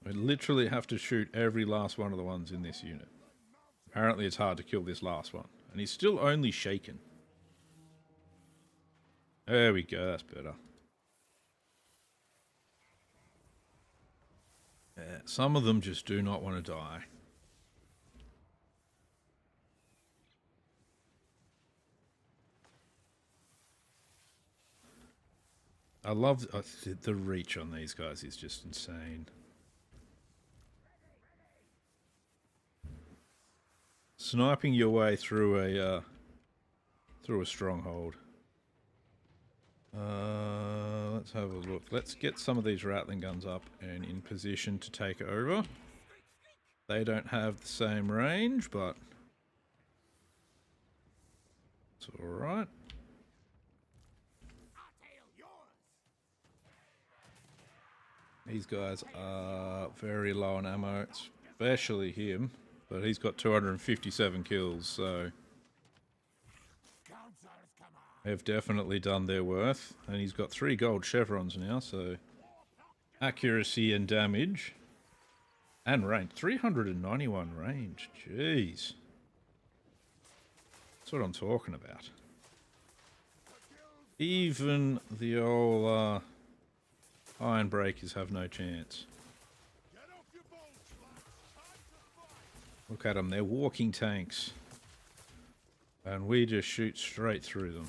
We literally have to shoot every last one of the ones in this unit. Apparently it's hard to kill this last one. And he's still only shaken. There we go, that's better. Yeah, some of them just do not want to die. I love the reach on these guys is just insane. Sniping your way through a stronghold. Let's Let's have a look. Let's get some of these Rattling guns up and in position to take over. They don't have the same range, but it's alright. These guys are very low on ammo, especially him, but he's got 257 kills, so they've definitely done their worth. And he's got 3 gold chevrons now, so accuracy and damage and range. 391 range, jeez. That's what I'm talking about. Even the old iron breakers have no chance. Look at them, they're walking tanks. And we just shoot straight through them.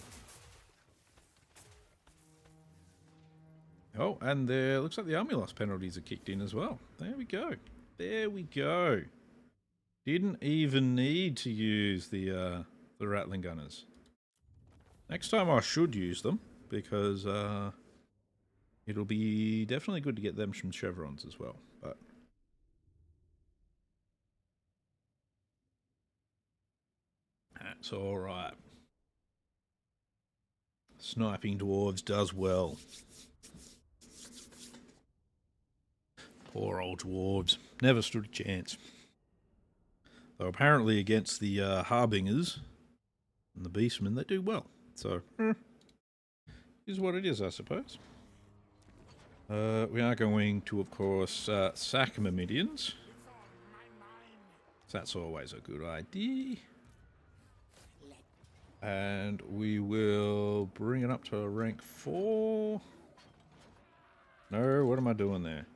Oh, and there looks like the army loss penalties are kicked in as well. There we go. There we go. Didn't even need to use the Rattling gunners. Next time I should use them, because it'll be definitely good to get them some chevrons as well. But that's alright. Sniping dwarves does well. Poor old dwarves. Never stood a chance. Though apparently against the Harbingers and the Beastmen, they do well. So, is what it is, I suppose. We are going to, of course, sack Myrmidians. So that's always a good idea. And we will bring it up to rank 4. No, what am I doing there?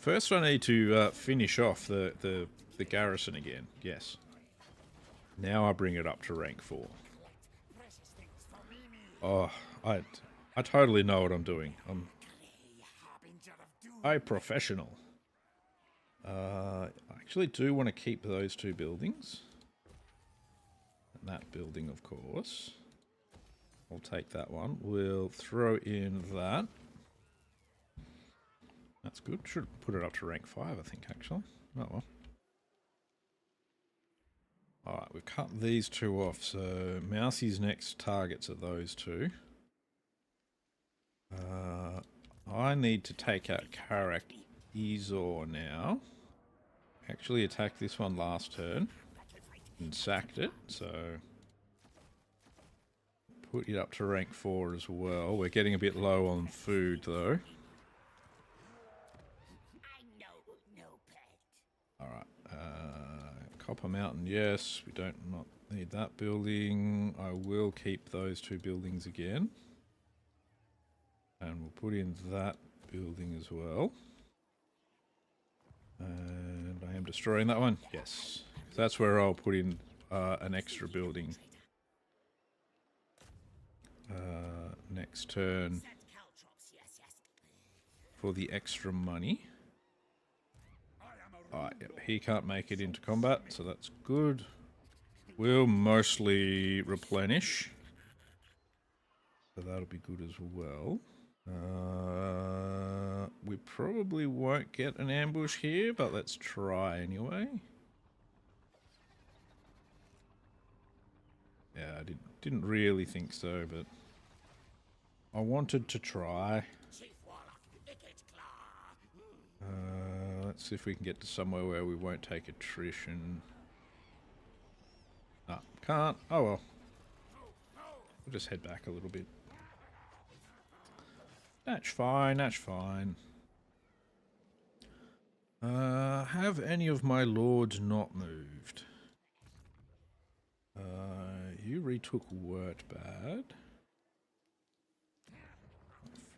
First I need to finish off the garrison again, yes. Now I bring it up to rank 4. Oh, I totally know what I'm doing. I'm a professional. I actually do want to keep those 2 buildings. And that building, of course. I'll take that one. We'll throw in that. That's good. Should put it up to rank 5, I think, actually. Oh well. Alright, we've cut these 2 off, so Mousie's next targets are those 2. I need to take out Karak Ezor now. Actually attacked this one last turn and sacked it, so put it up to rank 4 as well. We're getting a bit low on food though. Alright, Copper Mountain, yes, we don't not need that building. I will keep those 2 buildings again. And we'll put in that building as well. And I am destroying that one, yes. So that's where I'll put in an extra building. Next turn for the extra money. Alright, yep, he can't make it into combat, so that's good. We'll mostly replenish. So that'll be good as well. We probably won't get an ambush here, but let's try anyway. Yeah, I didn't really think so, but I wanted to try. Let's see if we can get to somewhere where we won't take attrition. Ah, can't. Oh well. We'll just head back a little bit. That's fine, that's fine. Have any of my lords not moved? You retook Wertbad.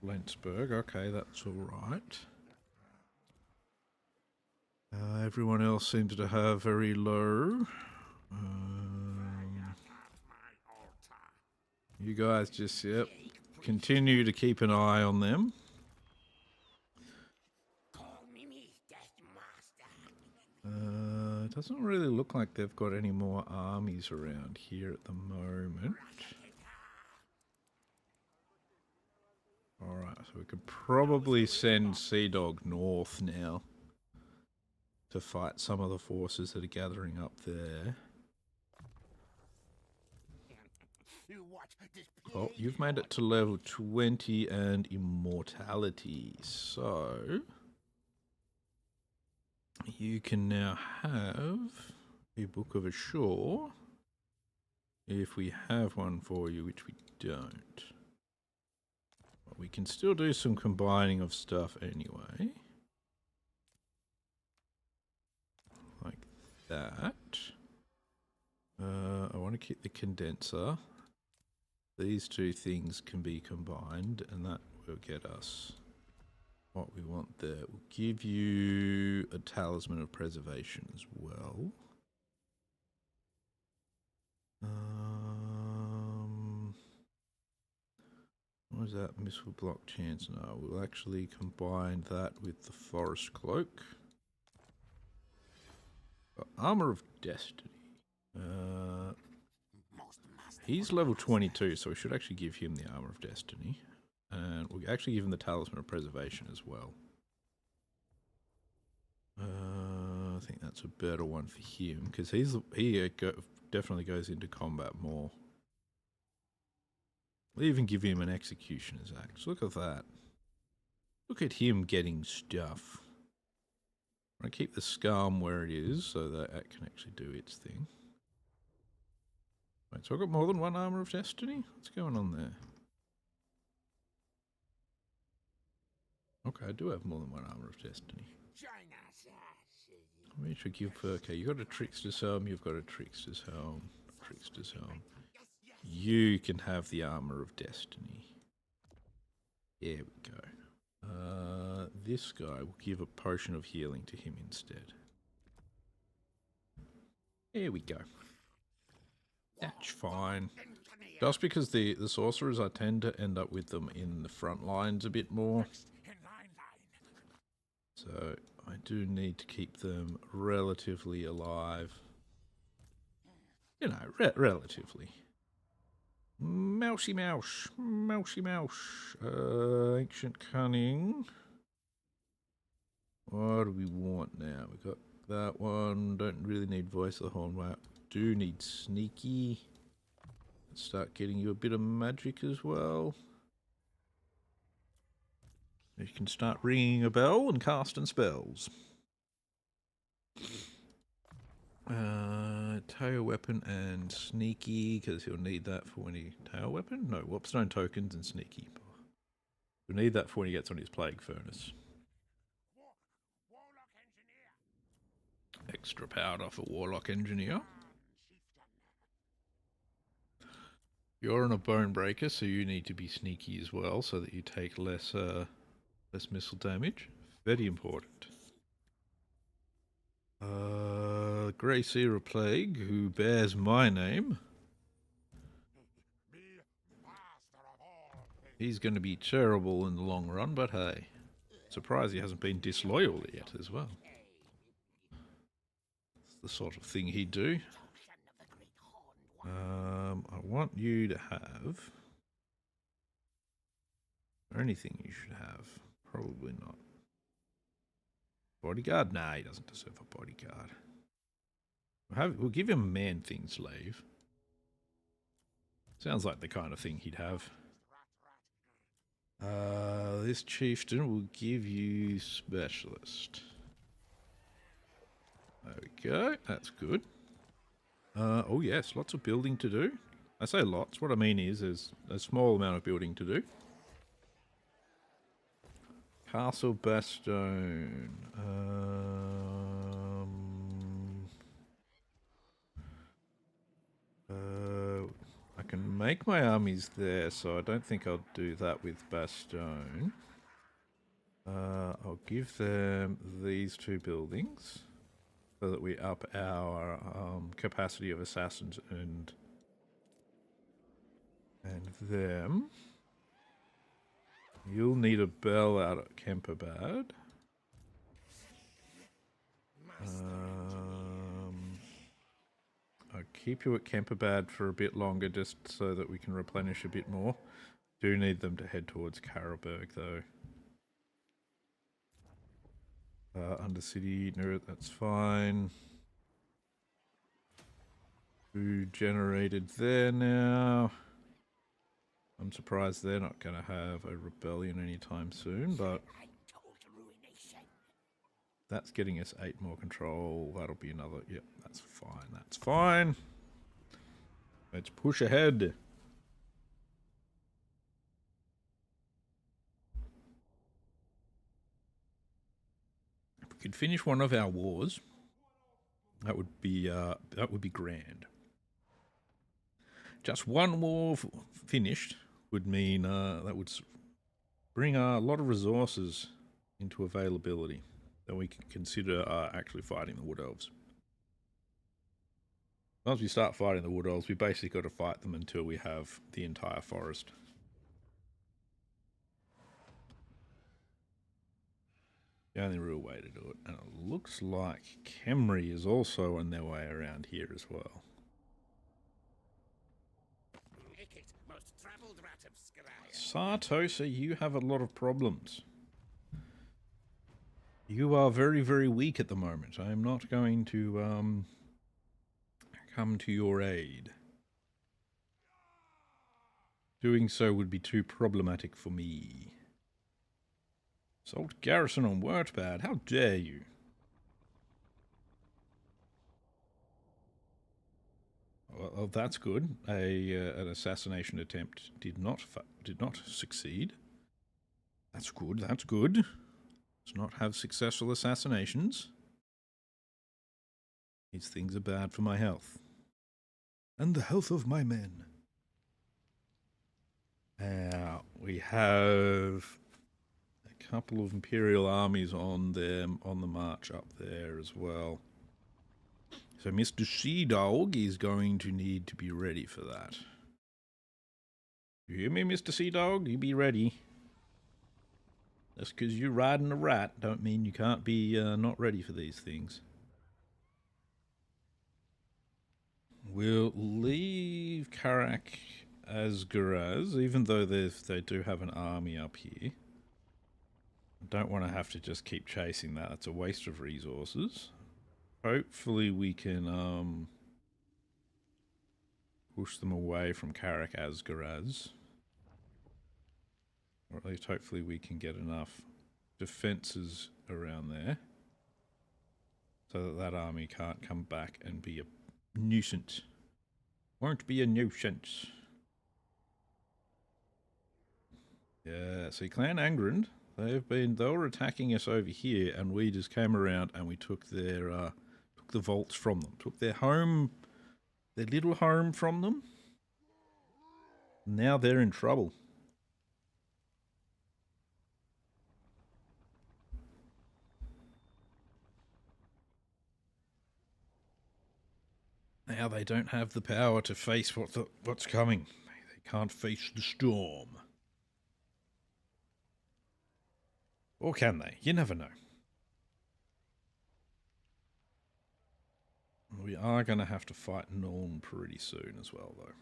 Flensburg, okay, that's alright. Everyone else seems to have very low. You guys just, yep, continue to keep an eye on them. It doesn't really look like they've got any more armies around here at the moment. Alright, so we could probably send Sea Dog north now to fight some of the forces that are gathering up there. Oh, you've made it to level 20 and immortality, so you can now have a Book of Ashore, if we have one for you, which we don't. But we can still do some combining of stuff anyway. Like that. I want to keep the condenser. These two things can be combined, and that will get us what we want there. We'll give you a Talisman of Preservation as well. What was that? Missile block chance? No, we'll actually combine that with the Forest Cloak. Armor of Destiny. He's level 22, so we should actually give him the Armor of Destiny. And we'll actually give him the Talisman of Preservation as well. I think that's a better one for him, because he definitely goes into combat more. We'll even give him an Executioner's Axe. Look at that. Look at him getting stuff. I'm going to keep the Scum where it is, so that it can actually do its thing. Wait, so I've got more than one Armor of Destiny? What's going on there? Okay, I do have more than one Armor of Destiny. We should give... Okay, you've got a Trickster's Helm, you've got a Trickster's Helm. Trickster's Helm. You can have the Armor of Destiny. There we go. This guy will give a Potion of Healing to him instead. There we go. That's fine. Just because the sorcerers, I tend to end up with them in the front lines a bit more. So I do need to keep them relatively alive. You know, relatively. Mousey mouse. Mousey mouse. Ancient Cunning. What do we want now? We got that one. Don't really need Voice of the Horn. We do need Sneaky. Let's start getting you a bit of magic as well. You can start ringing a bell and casting spells. Tail weapon and Sneaky, because he'll need that for when he... Tail weapon? No, Warpstone tokens and Sneaky. He'll need that for when he gets on his Plague Furnace. Extra powder for Warlock Engineer. You're on a Bone Breaker, so you need to be sneaky as well, so that you take less missile damage. Very important. Grey Seer Plague, who bears my name. He's going to be terrible in the long run, but hey. Surprised he hasn't been disloyal yet as well. It's the sort of thing he'd do. I want you to have... or anything you should have. Probably not. Bodyguard? Nah, he doesn't deserve a bodyguard. We'll give him a Man-Thing Slave. Sounds like the kind of thing he'd have. This chieftain will give you Specialist. There we go. That's good. Oh yes, lots of building to do. I say lots. What I mean is there's a small amount of building to do. Castle Bastogne. I can make my armies there, so I don't think I'll do that with Bastogne. I'll give them these two buildings so that we up our capacity of assassins and them. You'll need a bell out at Kemperbad. I'll keep you at Kemperbad for a bit longer just so that we can replenish a bit more. Do need them to head towards Karaberg, though. Undercity, no, that's fine. Food generated there now. I'm surprised they're not going to have a rebellion anytime soon, but that's getting us 8 more control. That'll be another. Yep, that's fine. That's fine. Let's push ahead. If we could finish one of our wars, that would be grand. Just one war finished would mean that would bring a lot of resources into availability. Then we can consider actually fighting the Wood Elves. Once we start fighting the Wood Elves, we basically got to fight them until we have the entire forest. The only real way to do it. And it looks like Khemri is also on their way around here as well. Ikit, most traveled rat of Scrya. Sartosa, you have a lot of problems. You are very, very weak at the moment. I am not going to come to your aid. Doing so would be too problematic for me. Assault garrison on Wurtbad, how dare you? Well, that's good. An assassination attempt did not succeed. That's good. That's good. Let's not have successful assassinations. These things are bad for my health. And the health of my men. Now, we have a couple of Imperial armies on the march up there as well. So Mr. Sea-Dog is going to need to be ready for that. You hear me, Mr. Sea-Dog? You be ready. Just because you're riding a rat don't mean you can't be not ready for these things. We'll leave Karak Asgaraz, even though they do have an army up here. I don't want to have to just keep chasing that. It's a waste of resources. Hopefully we can push them away from Karak Asgaraz. Or at least hopefully we can get enough defences around there so that that army can't come back and be a nuisance. Won't be a nuisance. Yeah, see, Clan Angrand, they were attacking us over here, and we just came around and we took their took the vaults from them, took their home, their little home from them. Now they're in trouble. Now they don't have the power to face what's coming. They can't face the storm. Or can they? You never know. We are going to have to fight Norn pretty soon as well, though.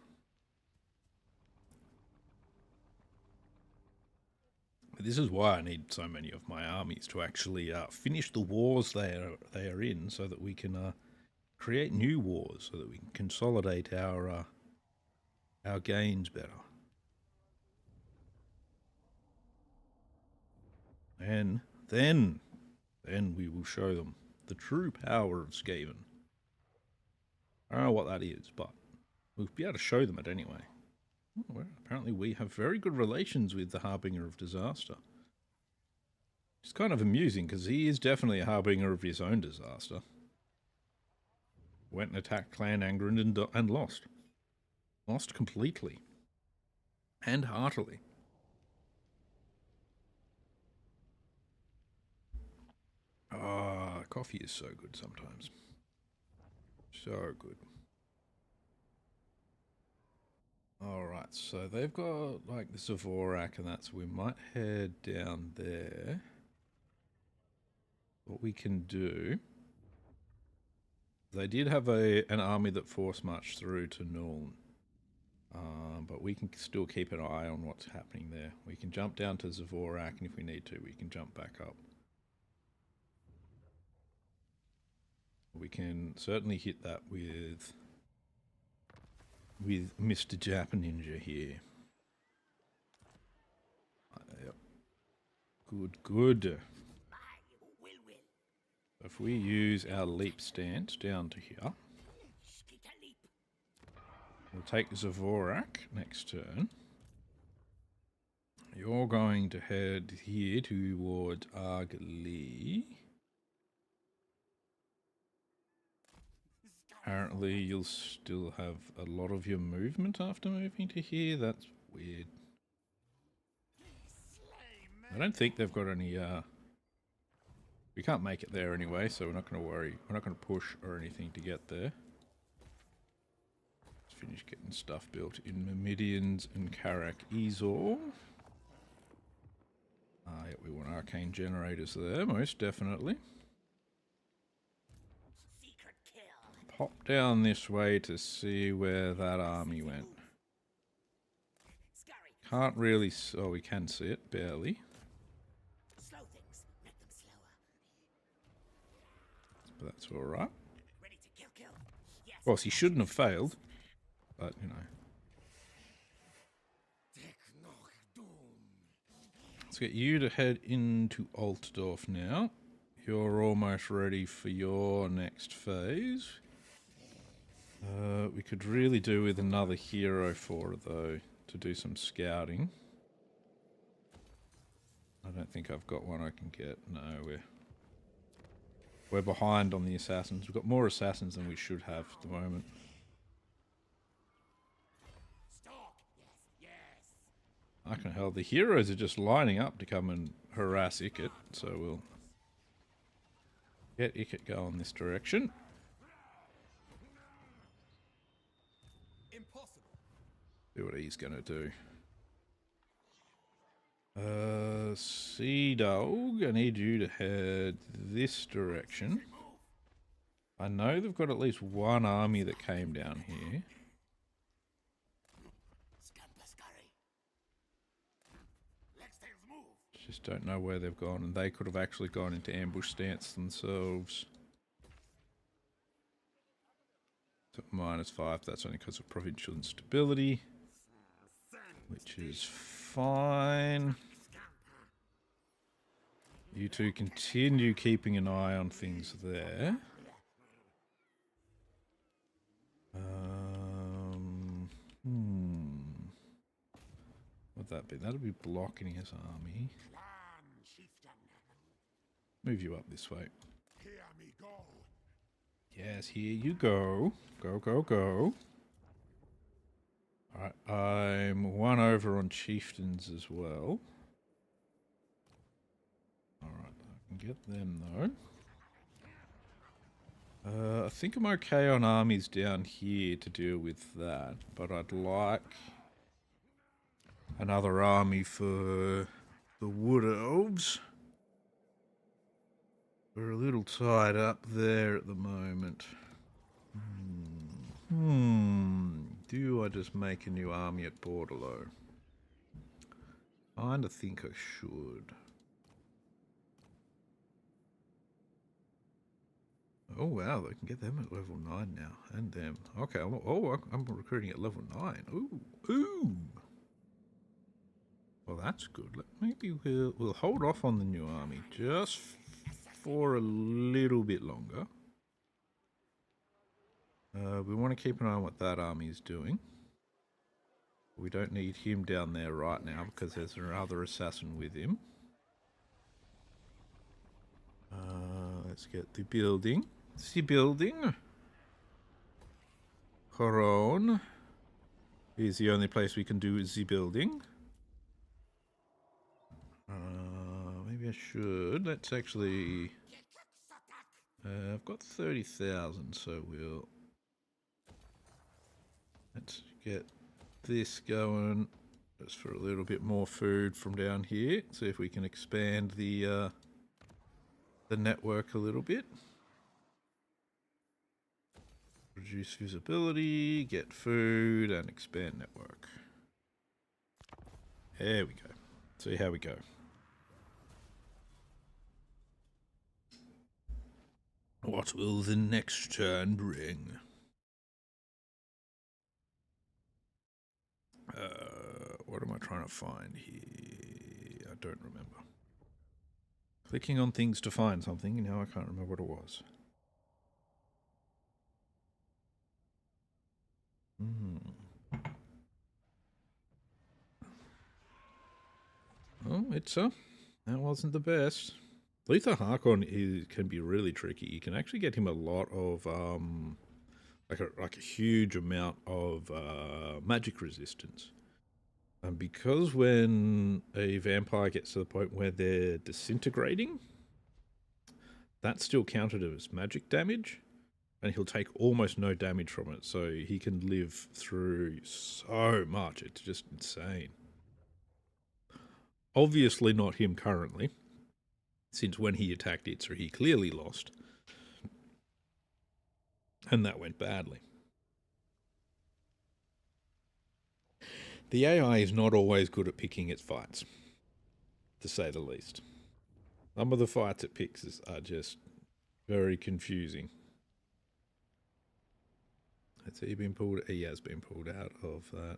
This is why I need so many of my armies to actually finish the wars they are in, so that we can create new wars, so that we can consolidate our gains better. And then we will show them the true power of Skaven. I don't know what that is, but we'll be able to show them it anyway. Well, apparently we have very good relations with the Harbinger of Disaster. It's kind of amusing, because he is definitely a Harbinger of his own disaster. Went and attacked Clan Angrand and lost. Lost completely. And heartily. Ah, coffee is so good sometimes. So good. Alright, so they've got like the Zavorak and that, so we might head down there. What we can do... They did have an army that force marched through to Nuln. But we can still keep an eye on what's happening there. We can jump down to Zavorak, and if we need to, we can jump back up. We can certainly hit that with Mr. Jap Ninja here. Yep. Good. If we use our leap stance down to here, we'll take Zavorak next turn. You're going to head here towards Arglee. Apparently you'll still have a lot of your movement after moving to here. That's weird. I don't think they've got any, we can't make it there anyway, so we're not going to worry. We're not going to push or anything to get there. Let's finish getting stuff built in Myrmidians and Karak Ezor. Yeah, we want arcane generators there, most definitely. Pop down this way to see where that army went. Can't really... Oh, we can see it, barely. But that's alright. Of course, he shouldn't have failed. But, you know. Let's get you to head into Altdorf now. You're almost ready for your next phase. We could really do with another hero for it, though, to do some scouting. I don't think I've got one I can get. No, we're behind on the assassins. We've got more assassins than we should have at the moment. Fucking hell, the heroes are just lining up to come and harass Ikit, so we'll get Ikit going this direction. See what he's gonna do. Sea Dog, I need you to head this direction. I know they've got at least one army that came down here. Just don't know where they've gone, and they could have actually gone into ambush stance themselves. So -5, that's only because of provincial instability, which is fine. You two continue keeping an eye on things there. What'd that be? That'll be blocking his army. Move you up this way. Yes, here you go. Go. Alright, I'm one over on chieftains as well. Alright, I can get them though. I think I'm okay on armies down here to deal with that, but I'd like another army for the Wood Elves. We're a little tied up there at the moment. Do I just make a new army at Bordello? I kinda think I should. Oh wow, they can get them at level 9 now, and them. Okay, I'm recruiting at level 9. Ooh. Well, that's good. Maybe we'll hold off on the new army just for a little bit longer. We want to keep an eye on what that army is doing. We don't need him down there right now because there's another assassin with him. Let's get the building. Coron is the only place we can do the building. Maybe I should. Let's actually... I've got 30,000, so let's get this going just for a little bit more food from down here. See if we can expand the network a little bit. Reduce visibility, get food, and expand network. There we go. See how we go. What will the next turn bring? What am I trying to find here? I don't remember. Clicking on things to find something, now I can't remember what it was. Oh, that wasn't the best. Lethal Harkon can be really tricky. You can actually get him a lot of like a huge amount of magic resistance. And because when a vampire gets to the point where they're disintegrating, that's still counted as magic damage, and he'll take almost no damage from it, so he can live through so much. It's just insane. Obviously not him currently, since when he attacked Itzer, he clearly lost. And that went badly. The AI is not always good at picking its fights, to say the least. Some of the fights it picks are just very confusing. Has he been pulled? He has been pulled out of that.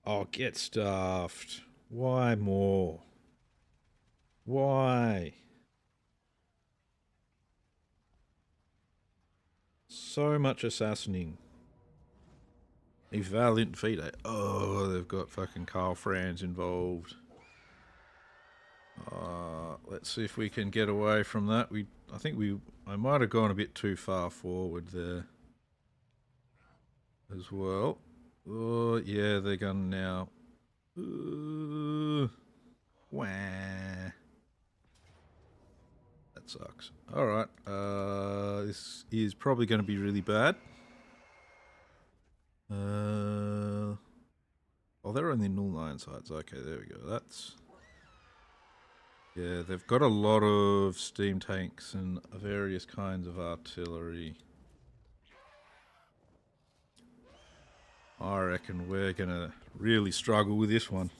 Oh, get stuffed. Why more? Why? So much assassinating. A valiant feat. Oh, they've got fucking Carl Franz involved. Let's see if we can get away from that. I might have gone a bit too far forward there as well. Oh, yeah, they're gone now. Wah. That sucks. Alright, this is probably going to be really bad. Oh, they're on the null iron sides. Okay, there we go. Yeah, they've got a lot of steam tanks and various kinds of artillery. I reckon we're going to really struggle with this one.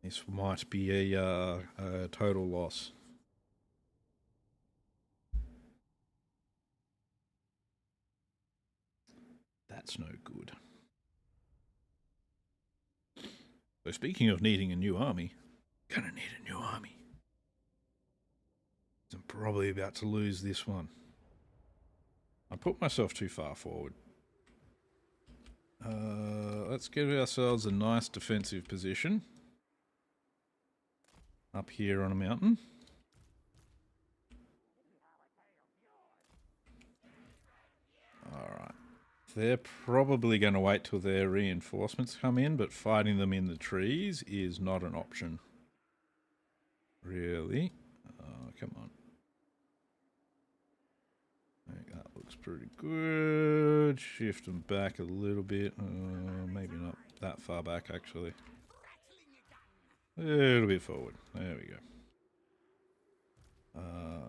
This might be a total loss. That's no good. So speaking of needing a new army, gonna need a new army. I'm probably about to lose this one. I put myself too far forward. Let's give ourselves a nice defensive position. Up here on a mountain. Alright. They're probably going to wait till their reinforcements come in, but fighting them in the trees is not an option. Really? Oh, come on. I think that looks pretty good. Shift them back a little bit. Maybe not that far back, actually. A little bit forward. There we go.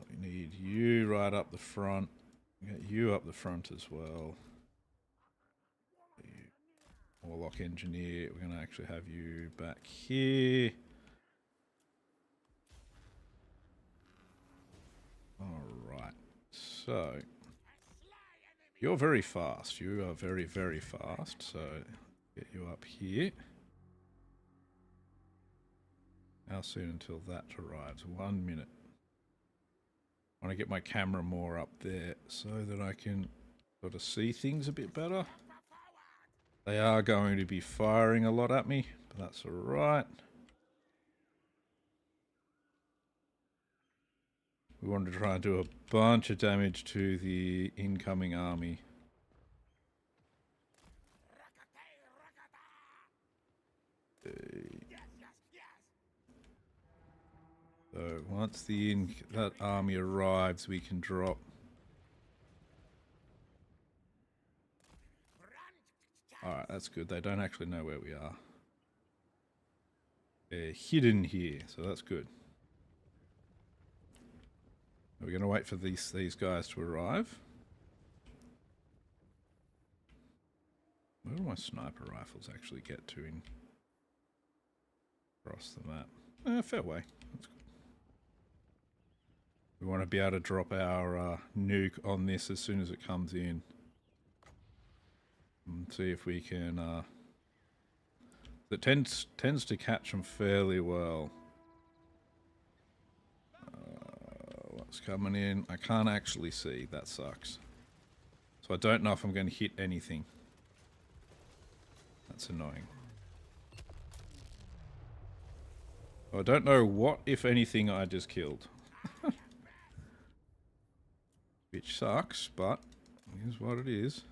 We need you right up the front. Get you up the front as well. Warlock Engineer. We're going to actually have you back here. Alright. So, you're very fast. You are very, very fast. So, get you up here. How soon until that arrives? 1 minute. I want to get my camera more up there so that I can sort of see things a bit better. They are going to be firing a lot at me, but that's alright. We want to try and do a bunch of damage to the incoming army. So once that army arrives, we can drop. Alright, that's good. They don't actually know where we are. They're hidden here, so that's good. We're going to wait for these guys to arrive. Where do my sniper rifles actually get to in across the map? Fair way. That's good. We want to be able to drop our nuke on this as soon as it comes in. And see if we can... it tends to catch them fairly well. What's coming in? I can't actually see. That sucks. So I don't know if I'm going to hit anything. That's annoying. I don't know what, if anything, I just killed. Which sucks, but here's what it is.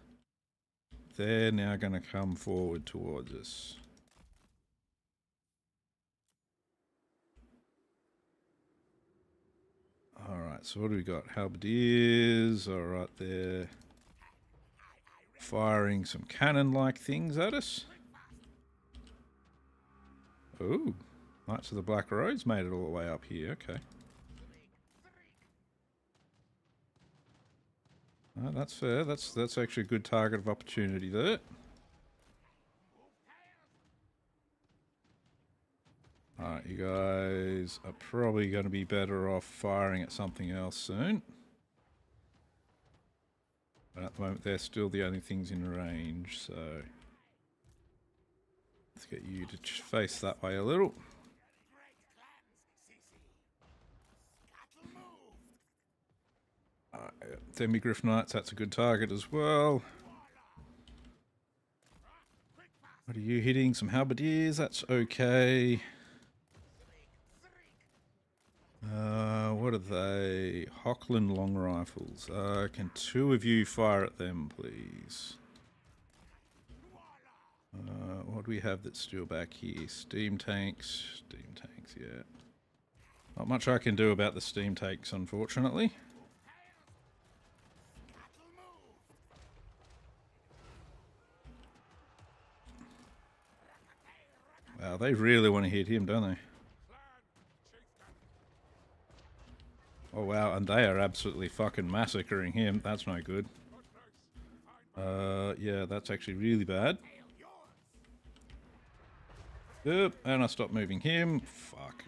They're now going to come forward towards us. Alright, so what do we got? Halberdiers, alright, they're firing some cannon-like things at us. Ooh, Knights of the Black Rose made it all the way up here, okay. Oh, that's fair, that's actually a good target of opportunity there. Alright, you guys are probably going to be better off firing at something else soon. But at the moment they're still the only things in range, so... let's get you to face that way a little. Demigriff Knights, that's a good target as well. What are you hitting? Some halberdiers, that's okay. What are they? Hochland long rifles. Can two of you fire at them, please? What do we have that's still back here? Steam tanks. Steam tanks, yeah. Not much I can do about the steam tanks, unfortunately. Wow, they really want to hit him, don't they? Oh wow, and they are absolutely fucking massacring him. That's no good. Yeah, that's actually really bad. Yep, and I stopped moving him. Fuck.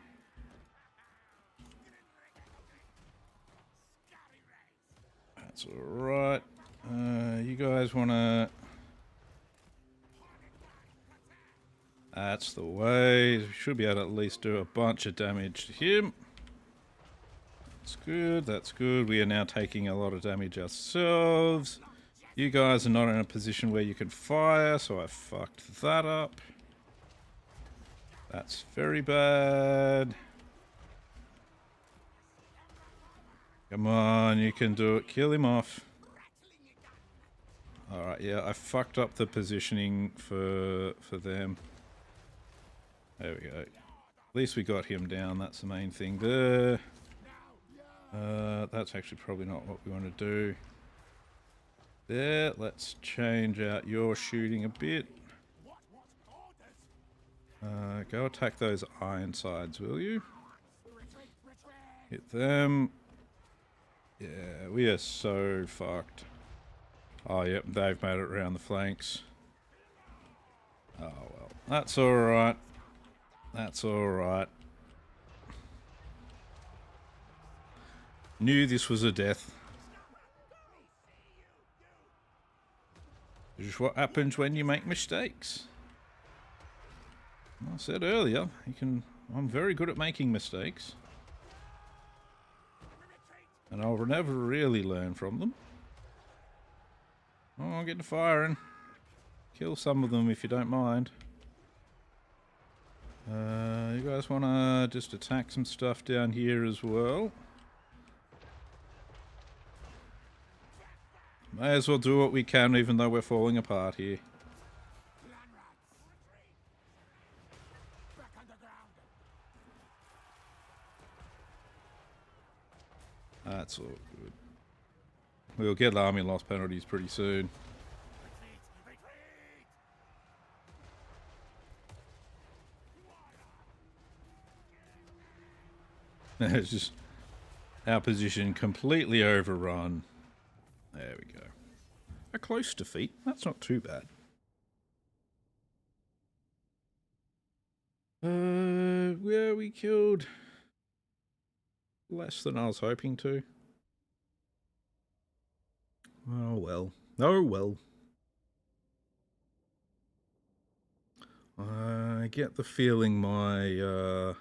That's alright. You guys wanna... That's the way. We should be able to at least do a bunch of damage to him. That's good, that's good. We are now taking a lot of damage ourselves. You guys are not in a position where you can fire, so I fucked that up. That's very bad. Come on, you can do it. Kill him off. Alright, yeah, I fucked up the positioning for them. There we go. At least we got him down, that's the main thing there. That's actually probably not what we want to do. There, let's change out your shooting a bit. Go attack those Ironsides, will you? Hit them. Yeah, we are so fucked. Oh, yep, they've made it around the flanks. Oh, well. That's alright. That's alright. Knew this was a death. This is what happens when you make mistakes. I said earlier, I'm very good at making mistakes. And I'll never really learn from them. Oh, get to firing. Kill some of them if you don't mind. You guys want to just attack some stuff down here as well? May as well do what we can even though we're falling apart here. That's all good. We'll get army loss penalties pretty soon. It's just our position completely overrun. There we go. A close defeat. That's not too bad. Yeah, we killed less than I was hoping to. Oh well. Oh well. I get the feeling my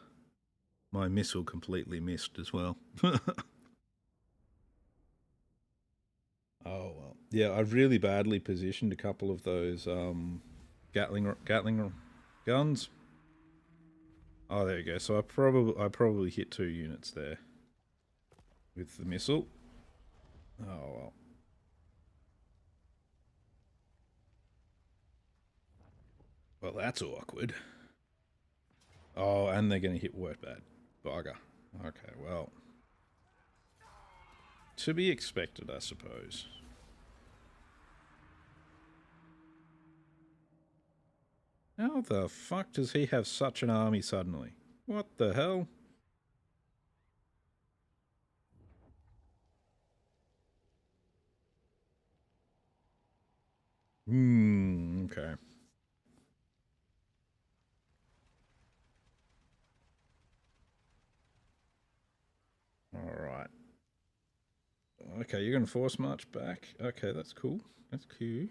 missile completely missed as well. Oh well. Yeah, I've really badly positioned a couple of those Gatling guns. Oh, there you go. So I probably hit 2 units there with the missile. Oh well. Well, that's awkward. Oh, and they're going to hit word bad. Bugger. Okay, well. To be expected, I suppose. How the fuck does he have such an army suddenly? What the hell? Okay. Alright. Okay, you're going to force march back? Okay, that's cool. That's cool.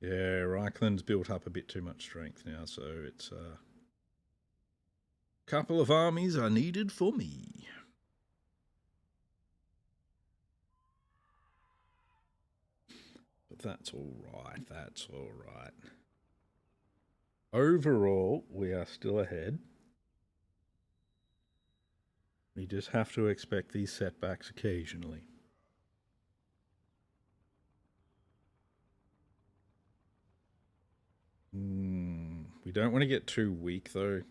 Yeah, Reichland's built up a bit too much strength now, so it's a couple of armies are needed for me. But that's alright, that's alright. Overall, we are still ahead. We just have to expect these setbacks occasionally. We don't want to get too weak though,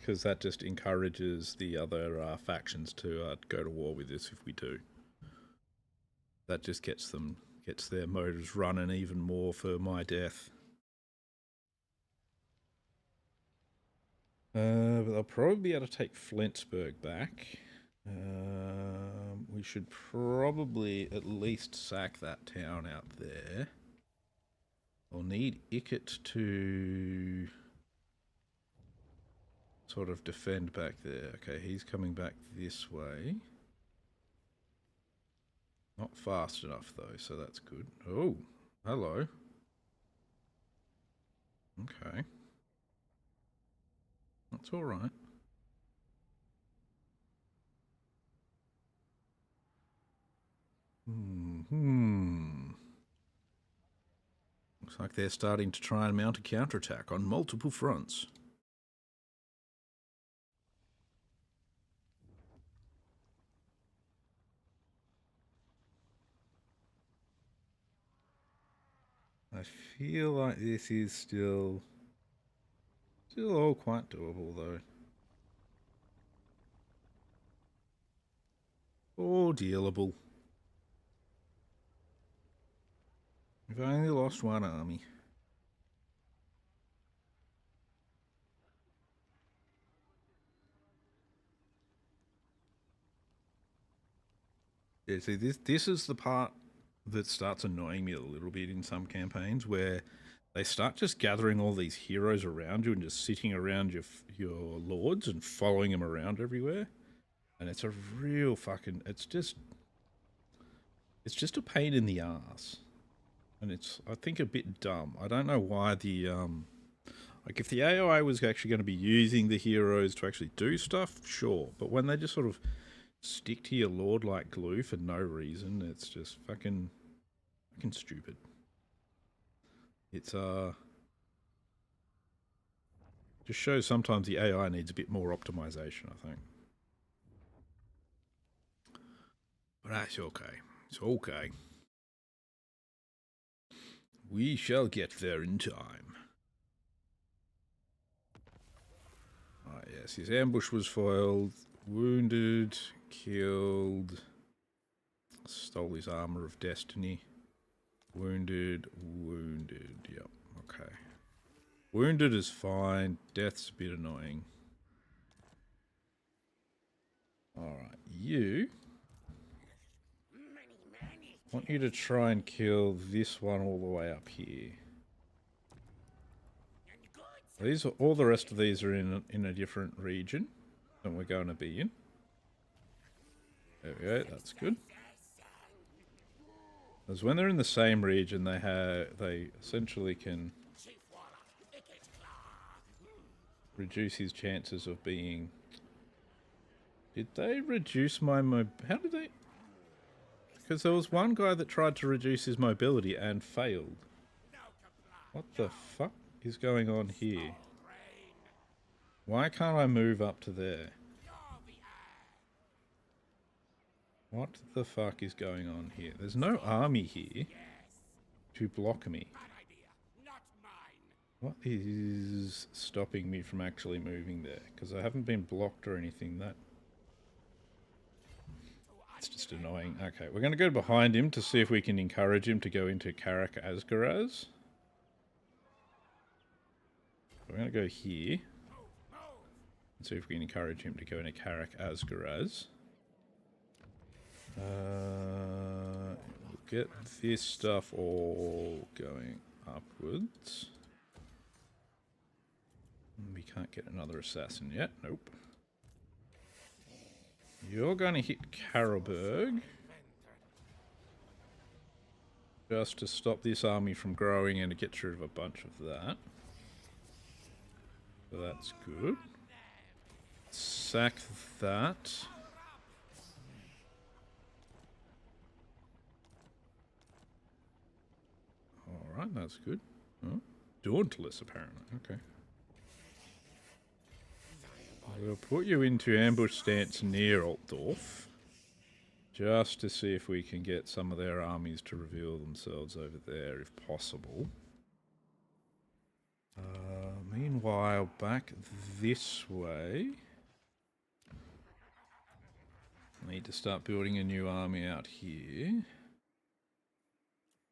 because that just encourages the other factions to go to war with us if we do. That just gets their motors running even more for my death. But they'll probably be able to take Flensburg back. We should probably at least sack that town out there. I'll need Ikit to sort of defend back there. Okay, he's coming back this way. Not fast enough though, so that's good. Oh, hello. Okay. That's alright. Looks like they're starting to try and mount a counterattack on multiple fronts. I feel like this is still all quite doable though. All dealable. We've only lost one army. Yeah, see, this is the part that starts annoying me a little bit in some campaigns, where they start just gathering all these heroes around you and just sitting around your lords and following them around everywhere, and it's a real fucking it's just a pain in the ass, and it's, I think, a bit dumb. I don't know why the like, if the AI was actually going to be using the heroes to actually do stuff, sure, but when they just sort of stick to your lord like glue for no reason, it's just fucking stupid. It's just shows sometimes the AI needs a bit more optimization, I think. But that's okay. It's okay. We shall get there in time. Ah, yes, his ambush was foiled, wounded, killed, stole his armor of destiny. Wounded, yep, okay. Wounded is fine, death's a bit annoying. Alright, you want you to try and kill this one all the way up here. These are, all the rest of these are in a different region than we're going to be in. There we go, that's good. Because when they're in the same region, they essentially can reduce his chances of being... Did they reduce my how did they... Because there was one guy that tried to reduce his mobility and failed. What the fuck is going on here? Why can't I move up to there? What the fuck is going on here? There's no army here to block me. What is stopping me from actually moving there? Because I haven't been blocked or anything. It's just annoying. Okay, we're going to go behind him to see if we can encourage him to go into Karak Asgaraz. We're going to go here and see if we can encourage him to go into Karak Asgaraz. We'll get this stuff all going upwards. We can't get another assassin yet. Nope. You're going to hit Karlberg just to stop this army from growing and to get rid of a bunch of that. So that's good. Sack that. Alright, that's good. Oh, Dauntless, apparently. Okay. We'll put you into ambush stance near Altdorf, just to see if we can get some of their armies to reveal themselves over there, if possible. Meanwhile, back this way, I need to start building a new army out here.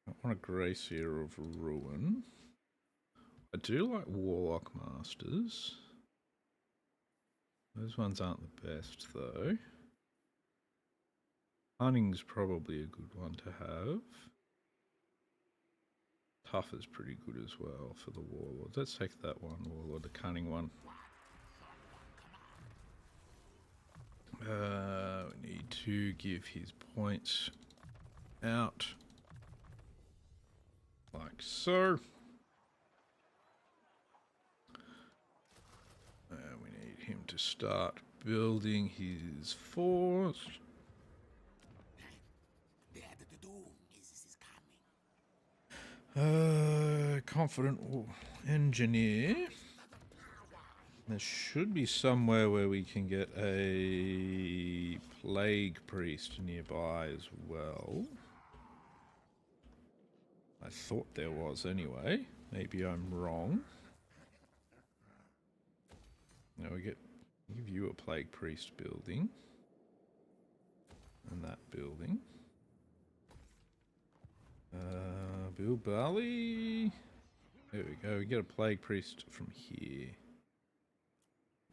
I want a Gracier of Ruin. I do like Warlock Masters. Those ones aren't the best, though. Cunning's probably a good one to have. Tough is pretty good as well for the Warlord. Let's take that one, Warlord, the Cunning one. We need to give his points out. Like so. We need him to start building his force. Confident engineer. There should be somewhere where we can get a plague priest nearby as well. I thought there was anyway. Maybe I'm wrong. Now we give you a plague priest building. And that building. Build Bali. There we go. We get a plague priest from here.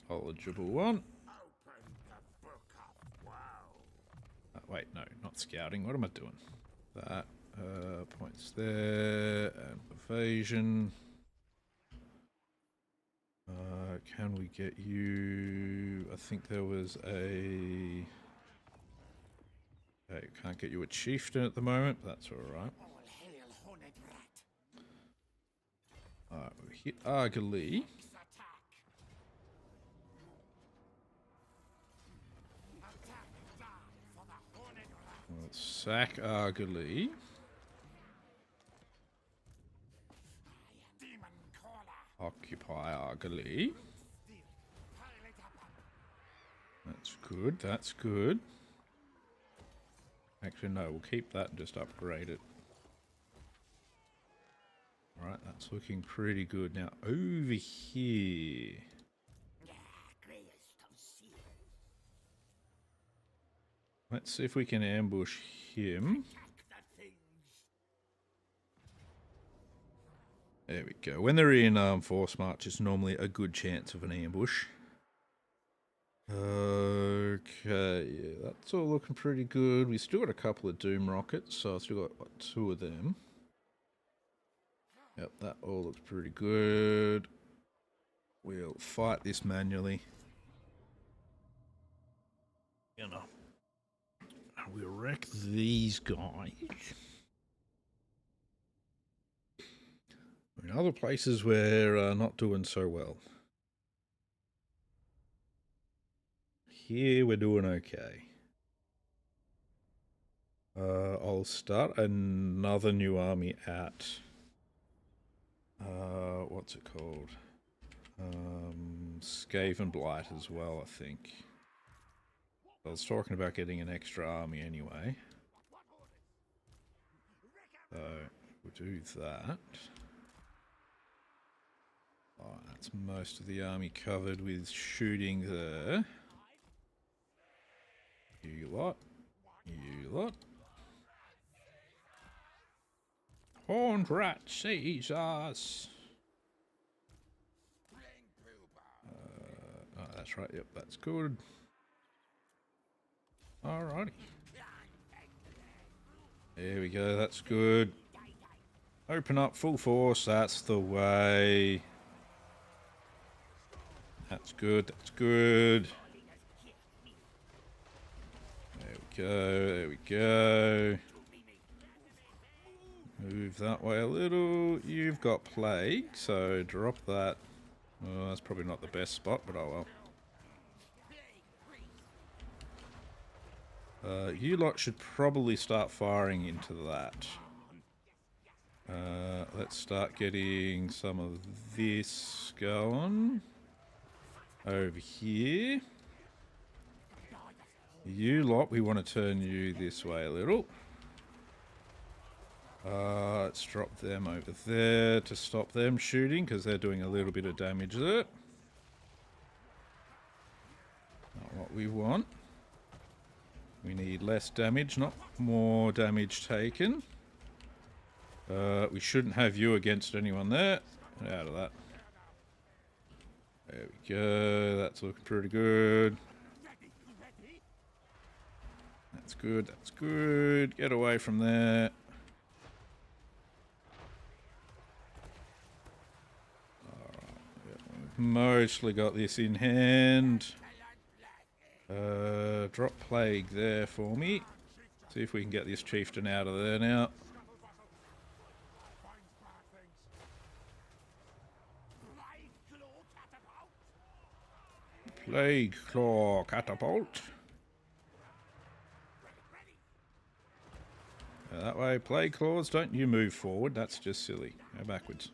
Eligible one. Wait, no, not scouting. What am I doing? That points there and evasion. Can we get you? I think there was a. Okay, can't get you a chieftain at the moment, but that's all right. Alright, we'll hit Argalee. We'll sack Argalee. Occupy Argalee. That's good, that's good. Actually, no, we'll keep that and just upgrade it. Right, that's looking pretty good. Now, over here. Let's see if we can ambush him. There we go. When they're in force march, it's normally a good chance of an ambush. Okay, Okay, yeah, that's all looking pretty good. We still got a couple of Doom rockets, so I've still got what, 2 of them. Yep, that all looks pretty good. We'll fight this manually. You know, we'll wreck these guys. In other places we're not doing so well. Here we're doing okay. I'll start another new army at what's it called? Skaven Blight as well, I think. I was talking about getting an extra army anyway. So we'll do that. Oh, that's most of the army covered with shooting there. You lot. You lot. Horned rat sees us. Oh, that's right. Yep, that's good. Alrighty. There we go. That's good. Open up full force. That's the way. That's good. That's good. There we go. There we go. Move that way a little. You've got plague, so drop that. Oh, that's probably not the best spot, but oh well. You lot should probably start firing into that. Let's start getting some of this going. Over here. You lot, we want to turn you this way a little. Let's drop them over there to stop them shooting, because they're doing a little bit of damage there. Not what we want. We need less damage, not more damage taken. We shouldn't have you against anyone there. Get out of that. There we go. That's looking pretty good. That's good. That's good. Get away from there. Mostly got this in hand. Drop plague there for me. See if we can get this chieftain out of there now. Plague Claw catapult. That way, Plague Claws, don't you move forward. That's just silly. Go backwards.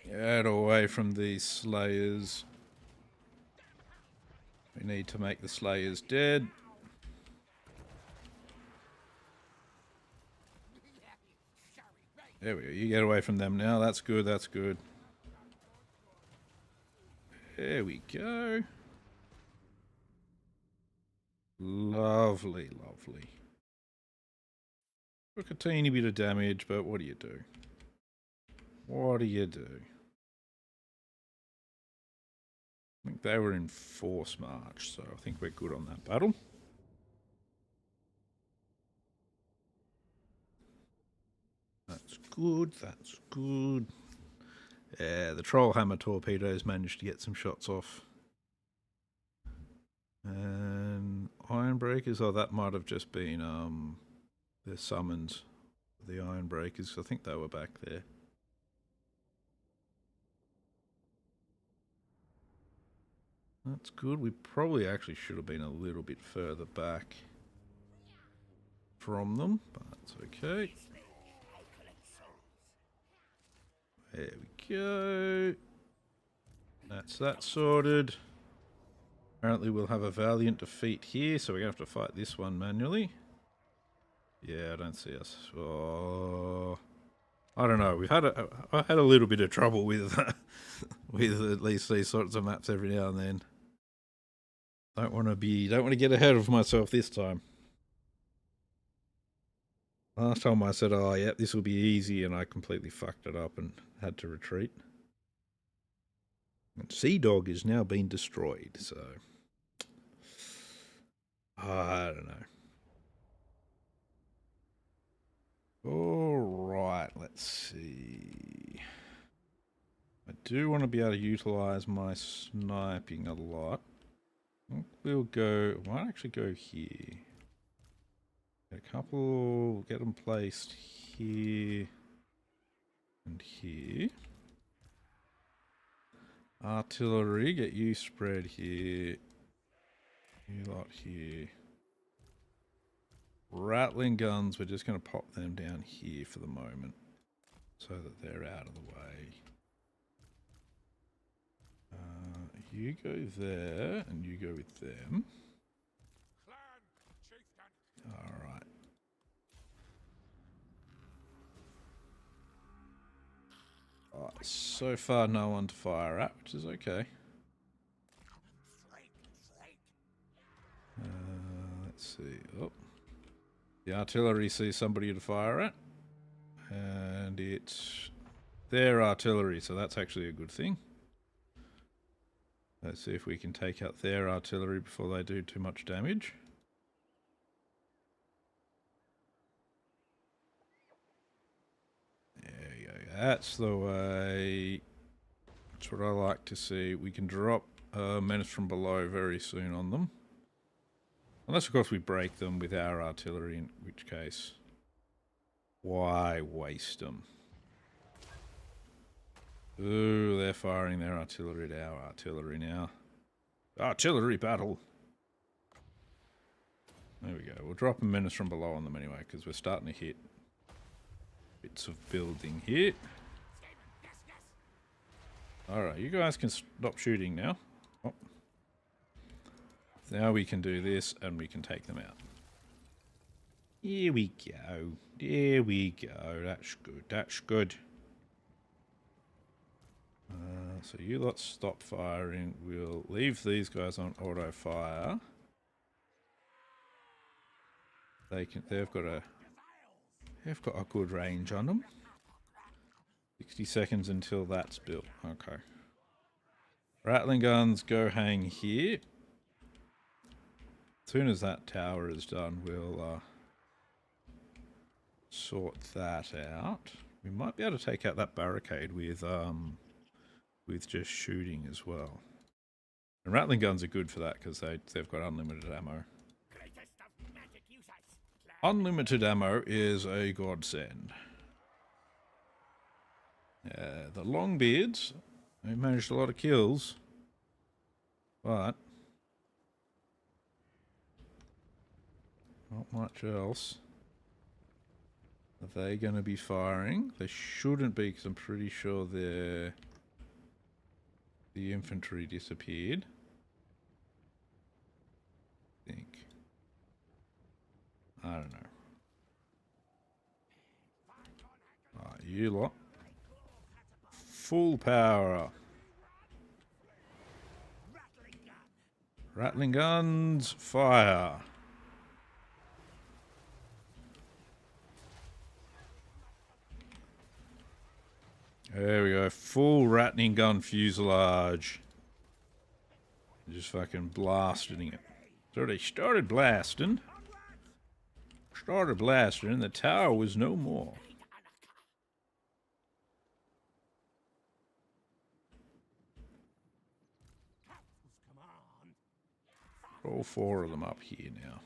Get away from these slayers. We need to make the slayers dead. There we go. You get away from them now. That's good. That's good. There we go. Lovely, lovely. Took a teeny bit of damage, but what do you do? What do you do? I think they were in force march, so I think we're good on that battle. That's good, that's good. Yeah, the troll hammer torpedoes managed to get some shots off. And iron breakers, oh, that might have just been the summons, the iron breakers. I think they were back there. That's good. We probably actually should have been a little bit further back from them, but that's okay. There we go. That's that sorted. Apparently we'll have a valiant defeat here, so we're going to have to fight this one manually. Yeah, I don't see us. Oh, I don't know. I had a little bit of trouble with with at least these sorts of maps every now and then. Don't want to get ahead of myself this time. Last time I said, oh, yep, this will be easy, and I completely fucked it up and had to retreat. And Sea Dog is now being destroyed, so I don't know. All right, let's see. I do want to be able to utilize my sniping a lot. We'll go. Might actually go here. Get a couple. Get them placed here and here. Artillery, get you spread here. You lot here. Rattling guns, we're just going to pop them down here for the moment so that they're out of the way. You go there and you go with them. Alright. So far no one to fire at, which is okay. Let's see. Oh. The artillery sees somebody to fire at. And it's their artillery, so that's actually a good thing. Let's see if we can take out their artillery before they do too much damage. There you go. That's the way. That's what I like to see. We can drop menace from below very soon on them. Unless, of course, we break them with our artillery, in which case, why waste them? Ooh, they're firing their artillery at our artillery now. Artillery battle! There we go. We'll drop a menace from below on them anyway, because we're starting to hit bits of building here. Alright, you guys can stop shooting now. Oh. Now we can do this, and we can take them out. Here we go. There we go. That's good. That's good. So you lot stop firing. We'll leave these guys on auto fire. They've got a good range on them. 60 seconds until that's built. Okay. Rattling guns go hang here. As soon as that tower is done, we'll sort that out. We might be able to take out that barricade with just shooting as well. And rattling guns are good for that because they've got unlimited ammo. Unlimited ammo is a godsend. Yeah, the Longbeards, they managed a lot of kills, but not much else. Are they going to be firing? They shouldn't be, because I'm pretty sure the infantry disappeared. I think. I don't know. Alright, you lot. Full power. Rattling guns, fire. There we go, full rattling gun fuselage. Just fucking blasting it. So they started blasting. And the tower was no more. All four of them up here now.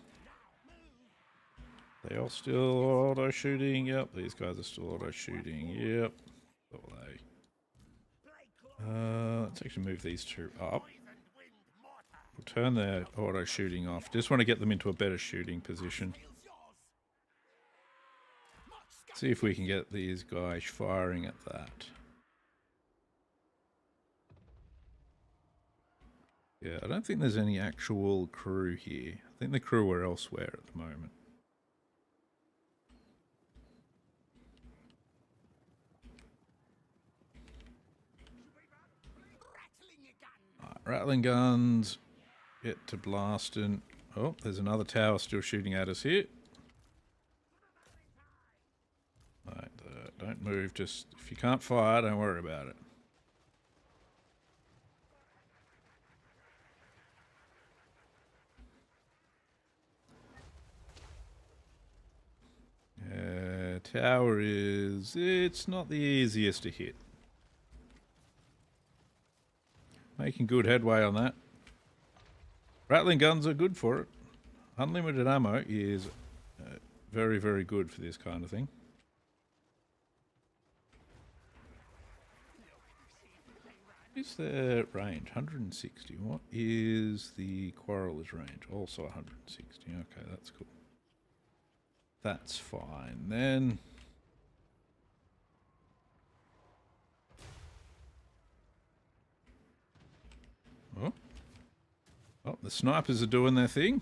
They all still auto shooting. Yep, these guys are still auto shooting. Yep. So are they. Let's actually move these two up. We'll turn their auto shooting off. Just want to get them into a better shooting position. See if we can get these guys firing at that. Yeah, I don't think there's any actual crew here. I think the crew are elsewhere at the moment. Rattling guns. Get to blasting. Oh, there's another tower still shooting at us here. Right, don't move. Just if you can't fire, don't worry about it. tower is... It's not the easiest to hit. Making good headway on that. Rattling guns are good for it. Unlimited ammo is very, very good for this kind of thing. Is their range? 160. What is the Quarrel's range? Also 160. Okay, that's cool. That's fine then. Oh. Oh, the snipers are doing their thing.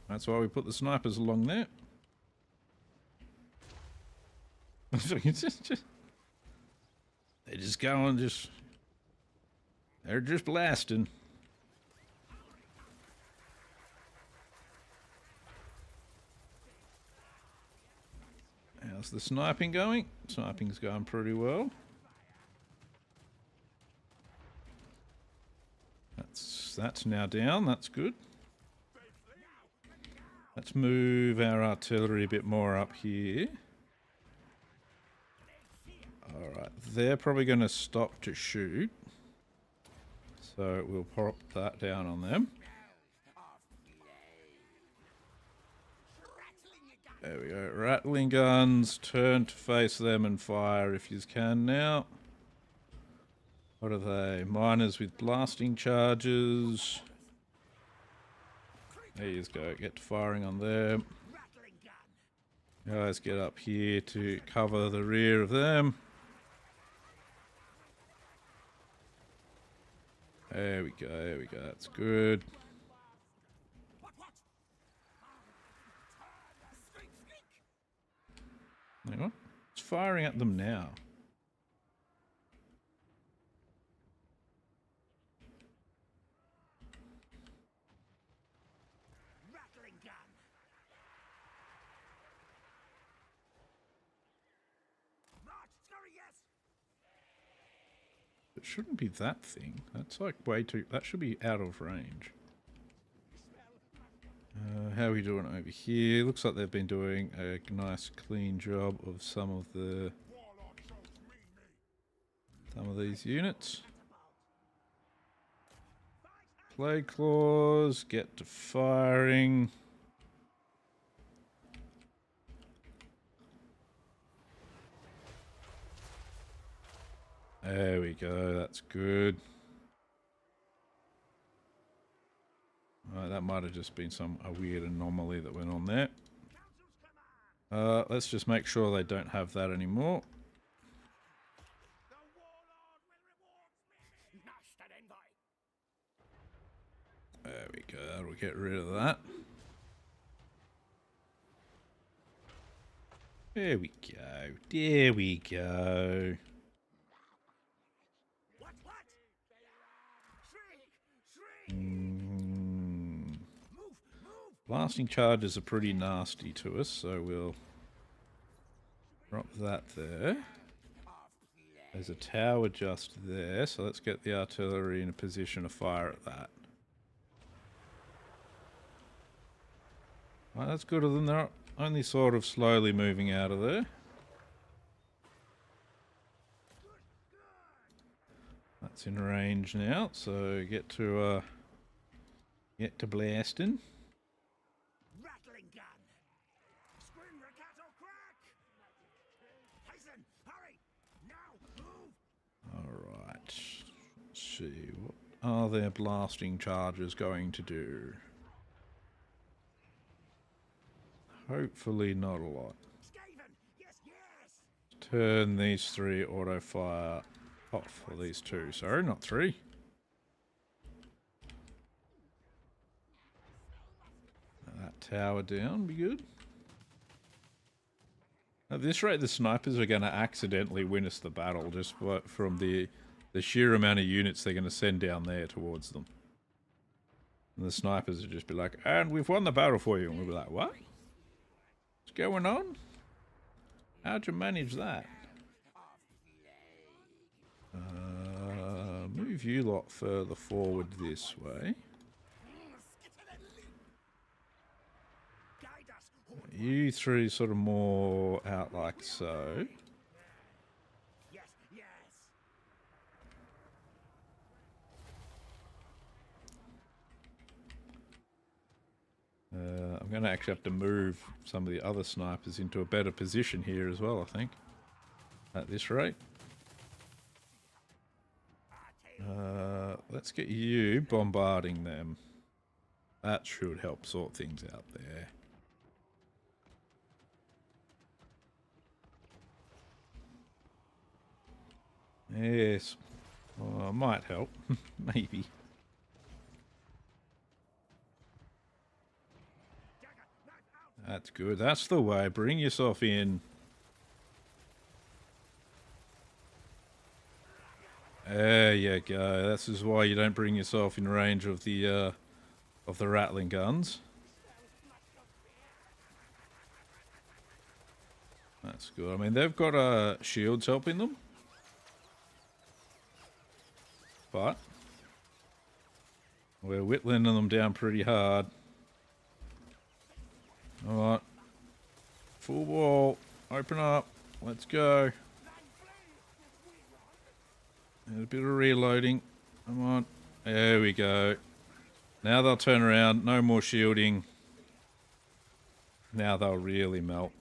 That's why we put the snipers along there. They're just going, they're just blasting. How's the sniping going? Sniping's going pretty well. That's now down, that's good. Let's move our artillery a bit more up here. Alright, they're probably going to stop to shoot. So we'll pop that down on them. There we go. Rattling guns, turn to face them and fire if you can now. What are they? Miners with blasting charges. There you go. Get to firing on them. Guys, get up here to cover the rear of them. There we go. There we go. That's good. Hang on. It's firing at them now. It shouldn't be that thing. That's like way too... That should be out of range. How are we doing over here? Looks like they've been doing a nice clean job of some of these units. Plague Claws, get to firing. There we go, that's good. That might have just been a weird anomaly that went on there. Let's just make sure they don't have that anymore. There we go, that'll get rid of that. There we go, there we go. Blasting charges are pretty nasty to us, so we'll drop that there. There's a tower just there, so let's get the artillery in a position to fire at that. Well, that's good of them. They're only sort of slowly moving out of there. That's in range now, so get to blasting. Rattling gun. Scream racket or crack. Hasten, hurry. Now, move. All right. Let's see, what are their blasting charges going to do? Hopefully not a lot. Yes, yes. Turn these three auto fire off, for these two. Sorry, not three. That tower down, be good. At this rate, the snipers are going to accidentally win us the battle just from the sheer amount of units they're going to send down there towards them. And the snipers will just be like, and we've won the battle for you. And we'll be like, what? What's going on? How'd you manage that? Move you lot further forward this way. You three sort of more out like so. Yes, yes. I'm going to actually have to move some of the other snipers into a better position here as well, I think. At this rate. Let's get you bombarding them. That should help sort things out there. Yes. Well, might help. Maybe. That's good. That's the way. Bring yourself in. There you go. This is why you don't bring yourself in range of the rattling guns. That's good. I mean, they've got shields helping them. But we're whittling them down pretty hard. Alright. Full wall. Open up. Let's go. A bit of reloading. Come on. There we go. Now they'll turn around. No more shielding. Now they'll really melt.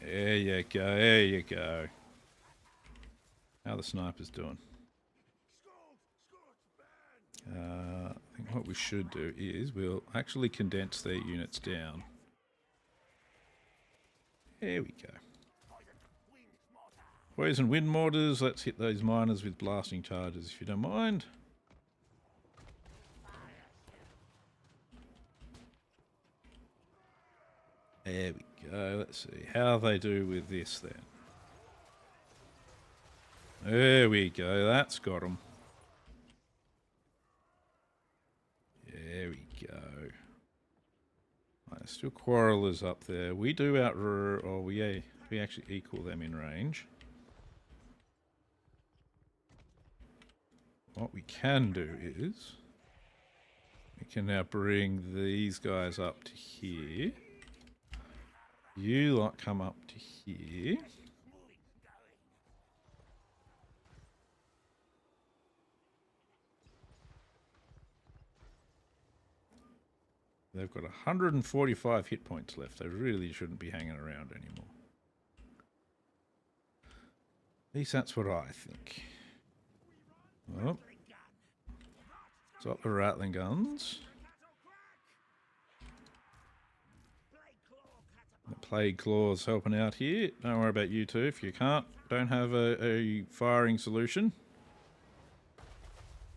There you go. There you go. How are the snipers doing? I think what we should do is we'll actually condense their units down. There we go. Poison wind mortars. Let's hit those miners with blasting charges if you don't mind. There we go. Let's see how they do with this then. There we go. That's got them. There we go. Right, still quarrelers up there. We do we actually equal them in range. What we can do is we can now bring these guys up to here. You lot come up to here. They've got 145 hit points left. They really shouldn't be hanging around anymore. At least that's what I think. Oh. Stop the rattling guns. The Plague Claw's helping out here. Don't worry about you two. If you don't have a firing solution,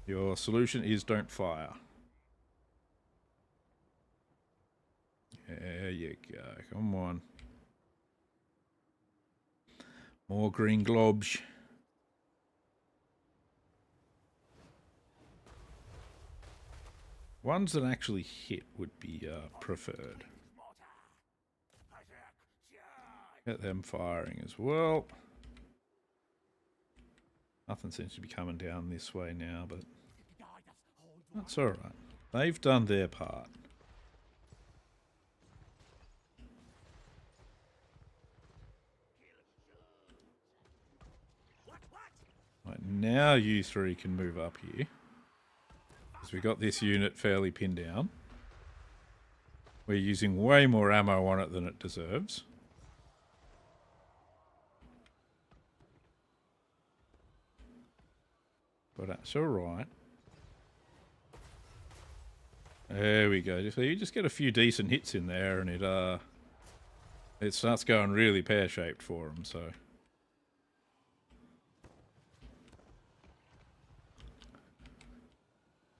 your solution is don't fire. There you go. Come on. More green globs. Ones that actually hit would be preferred. Get them firing as well. Nothing seems to be coming down this way now, but that's alright. They've done their part. Right, now you three can move up here. Because we got this unit fairly pinned down. We're using way more ammo on it than it deserves. But that's alright. There we go. So you just get a few decent hits in there and it starts going really pear-shaped for them, so...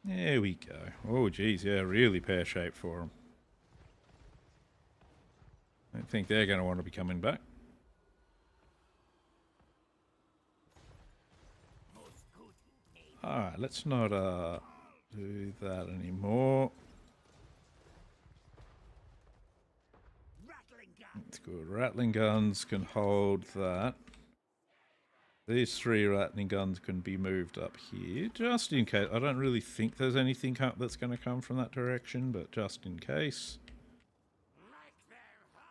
There we go. Oh, geez, yeah, really pear-shaped for them. I don't think they're going to want to be coming back. Alright, let's not do that anymore. That's good. Rattling guns can hold that. These 3 lightning guns can be moved up here, just in case. I don't really think there's anything that's going to come from that direction, but just in case. Make them hurt!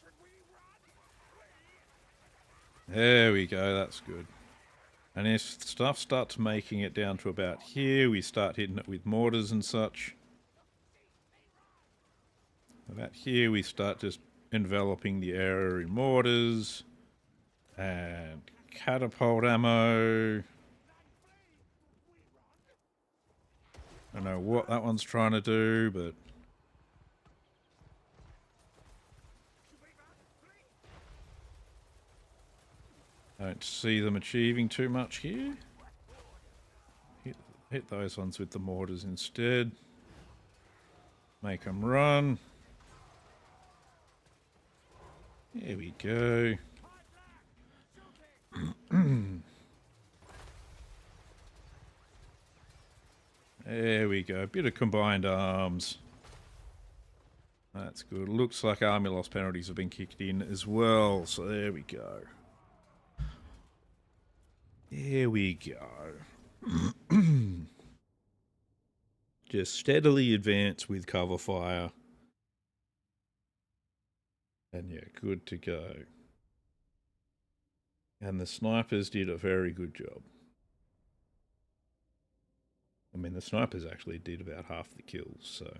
Should we run? There we go, that's good. And if stuff starts making it down to about here, we start hitting it with mortars and such. About here, we start just enveloping the area in mortars and catapult ammo. I don't know what that one's trying to do, but I don't see them achieving too much here. Hit those ones with the mortars instead. Make them run. There we go. There we go. Bit of combined arms. That's good. Looks like army loss penalties have been kicked in as well. So there we go. There we go. Just steadily advance with cover fire. And yeah, good to go. And the snipers did a very good job. I mean, the snipers actually did about half the kills, so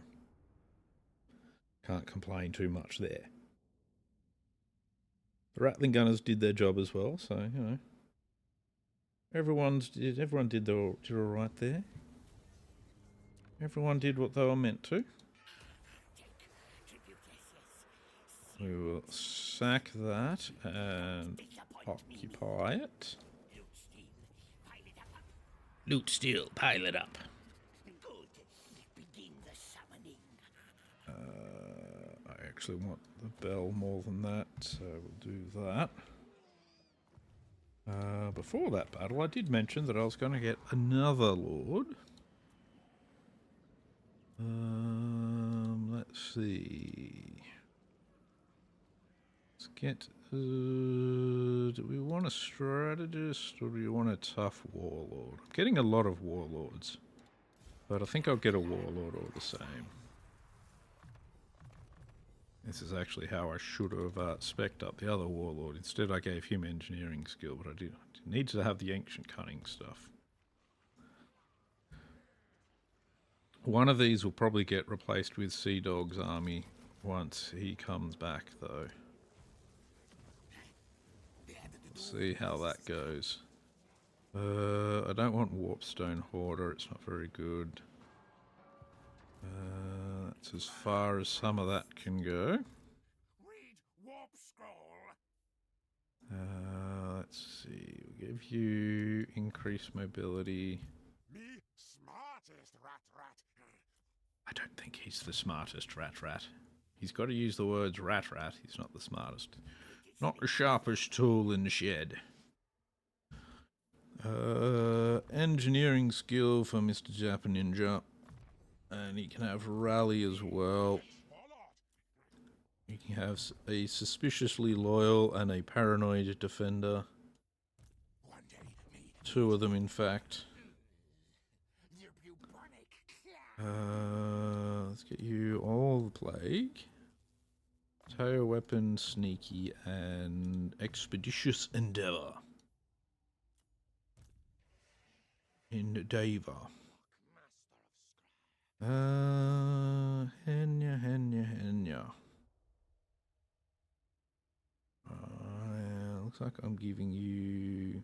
can't complain too much there. The Rattling gunners did their job as well, so you know, everyone did all right there. Everyone did what they were meant to. We will sack that and occupy it. Loot steel, pile it up. I actually want the bell more than that, so we'll do that. Before that battle, I did mention that I was going to get another lord. Let's see. Let's get. Do we want a strategist or do we want a tough warlord? I'm getting a lot of warlords, but I think I'll get a warlord all the same. This is actually how I should have spec'd up the other warlord. Instead, I gave him engineering skill, but I need to have the ancient cunning stuff. One of these will probably get replaced with Sea Dog's army once he comes back, though. See how that goes. I don't want Warpstone Hoarder, it's not very good. That's as far as some of that can go. Read Warp Scroll. Let's see, we'll give you increased mobility. Me smartest rat. I don't think he's the smartest rat. He's got to use the words rat. He's not the smartest. Not the sharpest tool in the shed. Engineering skill for Mr. Japa Ninja. And he can have rally as well. He can have a suspiciously loyal and a paranoid defender. 2 of them, in fact. Let's get you all the plague. Tail weapon, sneaky, and expeditious endeavor. Henya. Looks like I'm giving you.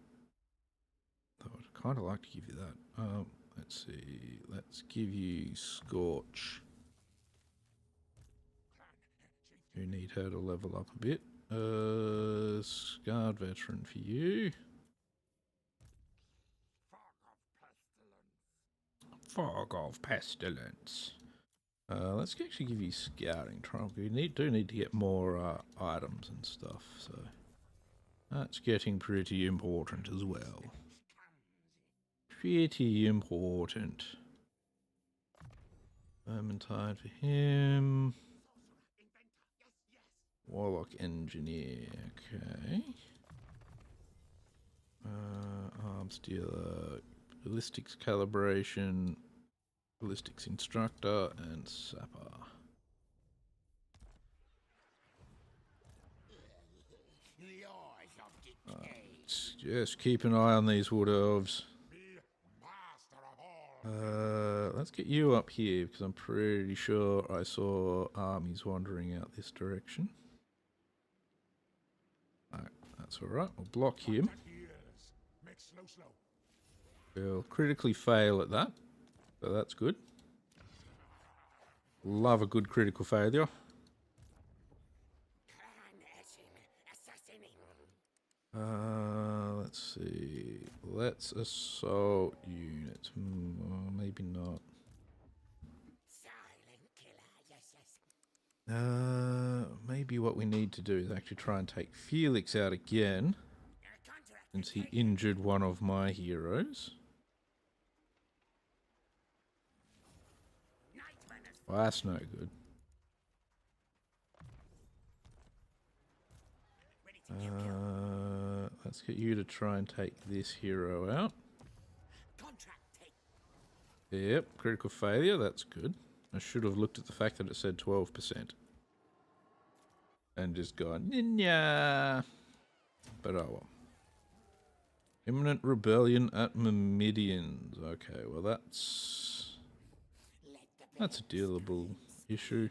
Though I'd kind of like to give you that. Let's see. Let's give you Scorch. You need her to level up a bit. Scarred Veteran for you. Fog of Pestilence. Let's actually give you Scouting Trial. We do need to get more items and stuff, so that's getting pretty important as well. Pretty important. Vermintide for him. Warlock Engineer, okay. Arms dealer, ballistics calibration, ballistics instructor, and sapper. The eyes of decay. Just keep an eye on these wood elves. Be master of all. Let's get you up here because I'm pretty sure I saw armies wandering out this direction. Alright, that's alright. We'll block him. Make slow, slow. We'll critically fail at that, so that's good. Love a good critical failure. Let's see. Let's assault units. Maybe not. Silent killer, yes. Maybe what we need to do is actually try and take Felix out again, since he injured one of my heroes. Well, that's no good. Let's get you to try and take this hero out. Yep, critical failure, that's good. I should have looked at the fact that it said 12%. And just gone, Ninya! But oh well. Imminent rebellion at Myrmidons. Okay, well that's a dealable issue.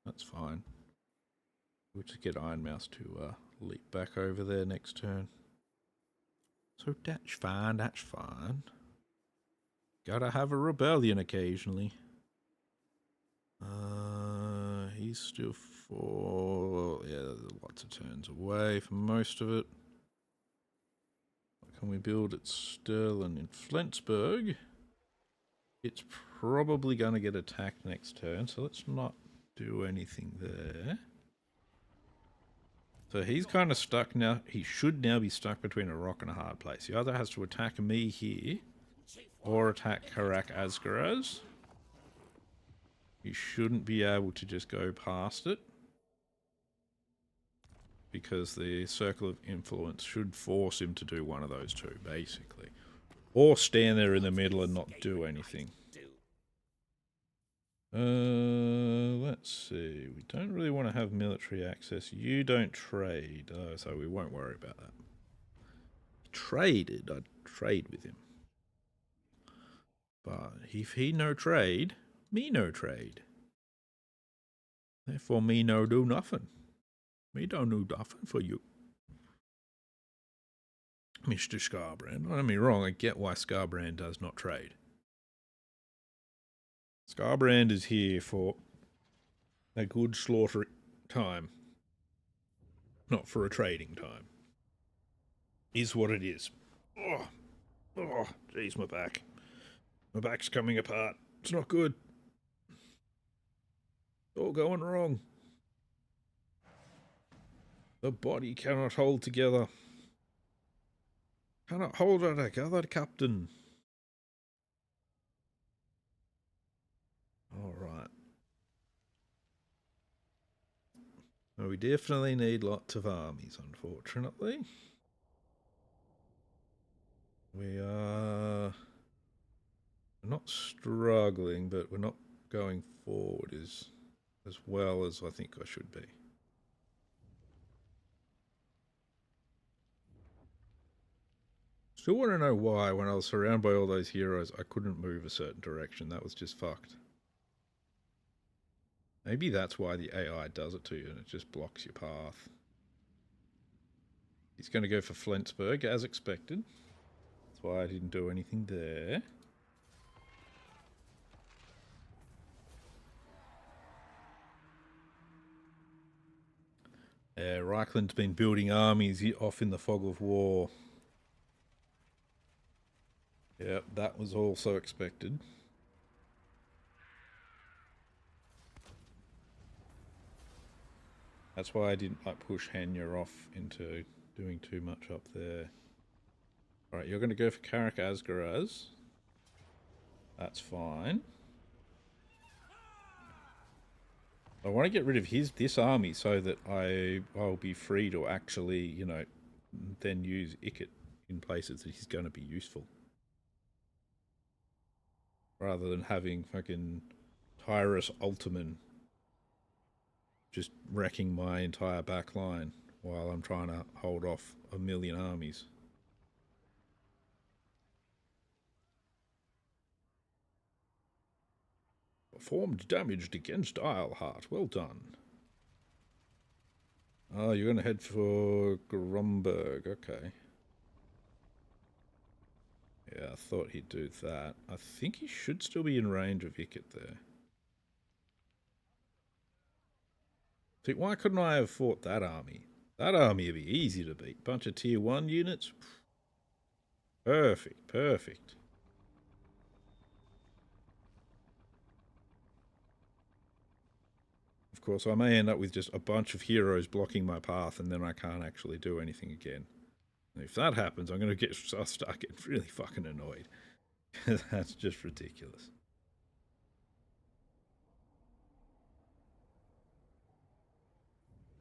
That's fine. We'll just get Iron Mouse to leap back over there next turn. So that's fine, that's fine. Gotta have a rebellion occasionally. He's still lots of turns away for most of it. What can we build at Stirling in Flensburg? It's probably going to get attacked next turn, so let's not do anything there. So he's kind of stuck now. He should now be stuck between a rock and a hard place. He either has to attack me here or attack Karak Asgaraz. He shouldn't be able to just go past it, because the circle of influence should force him to do one of those two, basically. Or stand there in the middle and not do anything. Let's see. We don't really want to have military access. You don't trade, so we won't worry about that. He traded. I'd trade with him. But if he no trade, me no trade. Therefore, me no do nothing. Me don't do nothing for you. Mr. Scarbrand. Don't get me wrong, I get why Scarbrand does not trade. Scarbrand is here for a good slaughter time, not for a trading time. Is what it is. Oh, jeez, my back. My back's coming apart. It's not good. It's all going wrong. The body cannot hold together. Cannot hold it together, Captain. Alright. Well, we definitely need lots of armies, unfortunately. We are not struggling, but we're not going forward as well as I think I should be. Still want to know why, when I was surrounded by all those heroes, I couldn't move a certain direction. That was just fucked. Maybe that's why the AI does it to you and it just blocks your path. He's going to go for Flensburg, as expected. That's why I didn't do anything there. Reichland's been building armies off in the fog of war. Yep, that was also expected. That's why I didn't push Hanya off into doing too much up there. Alright, you're going to go for Karak Asgaraz. That's fine. I want to get rid of this army so that I'll be free to actually, you know, then use Ikit in places that he's going to be useful. Rather than having fucking Tyrus Ultiman just wrecking my entire back line while I'm trying to hold off a million armies. Performed damage against Isleheart. Well done. Oh, you're going to head for Grumberg. Okay. Yeah, I thought he'd do that. I think he should still be in range of Ikit there. See, why couldn't I have fought that army? That army would be easy to beat. Bunch of tier 1 units. Perfect, perfect. Of course, I may end up with just a bunch of heroes blocking my path and then I can't actually do anything again. And if that happens, I'm going to start getting really fucking annoyed. That's just ridiculous.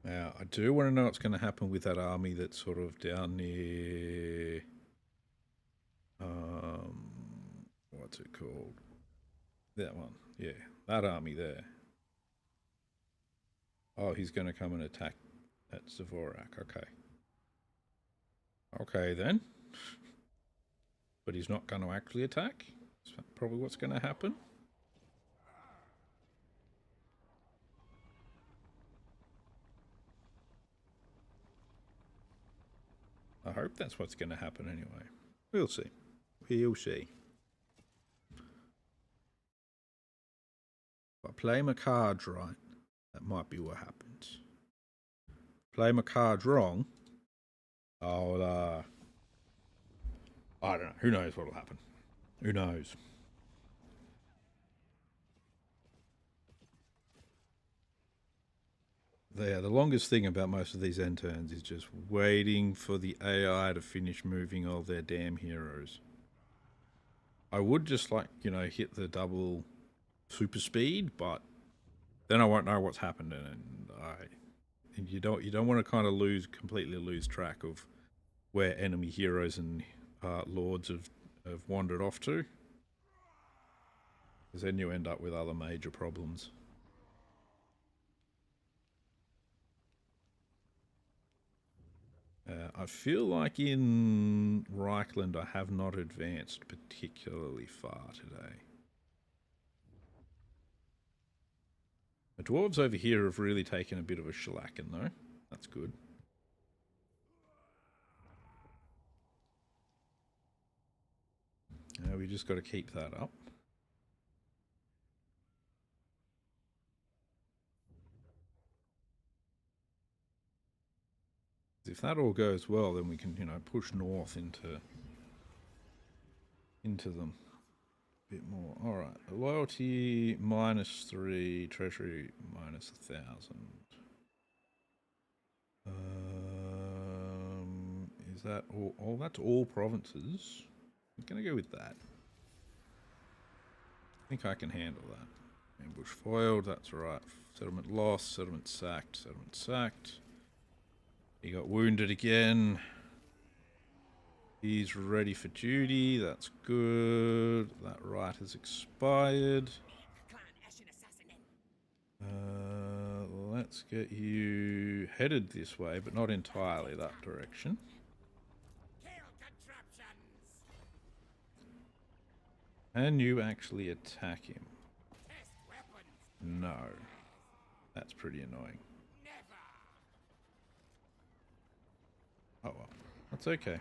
Now, I do want to know what's going to happen with that army that's sort of down near... what's it called? That one. Yeah, that army there. Oh, he's going to come and attack at Zavorak. Okay. Okay, then. But he's not going to actually attack? That's probably what's going to happen. I hope that's what's going to happen anyway. We'll see. We'll see. If I play my cards right, that might be what happens. Play my cards wrong, I'll, I don't know. Who knows what'll happen? Who knows? Yeah, the longest thing about most of these end turns is just waiting for the AI to finish moving all their damn heroes. I would just like, you know, hit the double super speed, but then I won't know what's happened, and you don't want to kind of completely lose track of where enemy heroes and lords have wandered off to, because then you end up with other major problems. I feel like in Reichland I have not advanced particularly far today. The dwarves over here have really taken a bit of a shellacking though. That's good. We just got to keep that up. If that all goes well, then we can, you know, push north into them a bit more. All right, loyalty -3, treasury -1,000. Is that all? Oh, that's all provinces. I'm gonna go with that. I think I can handle that. Ambush foiled. That's right. Settlement lost. Settlement sacked. Settlement sacked. He got wounded again. He's ready for duty. That's good. That right has expired. Let's get you headed this way, but not entirely that direction. Can you actually attack him? No. That's pretty annoying. Oh well, that's okay.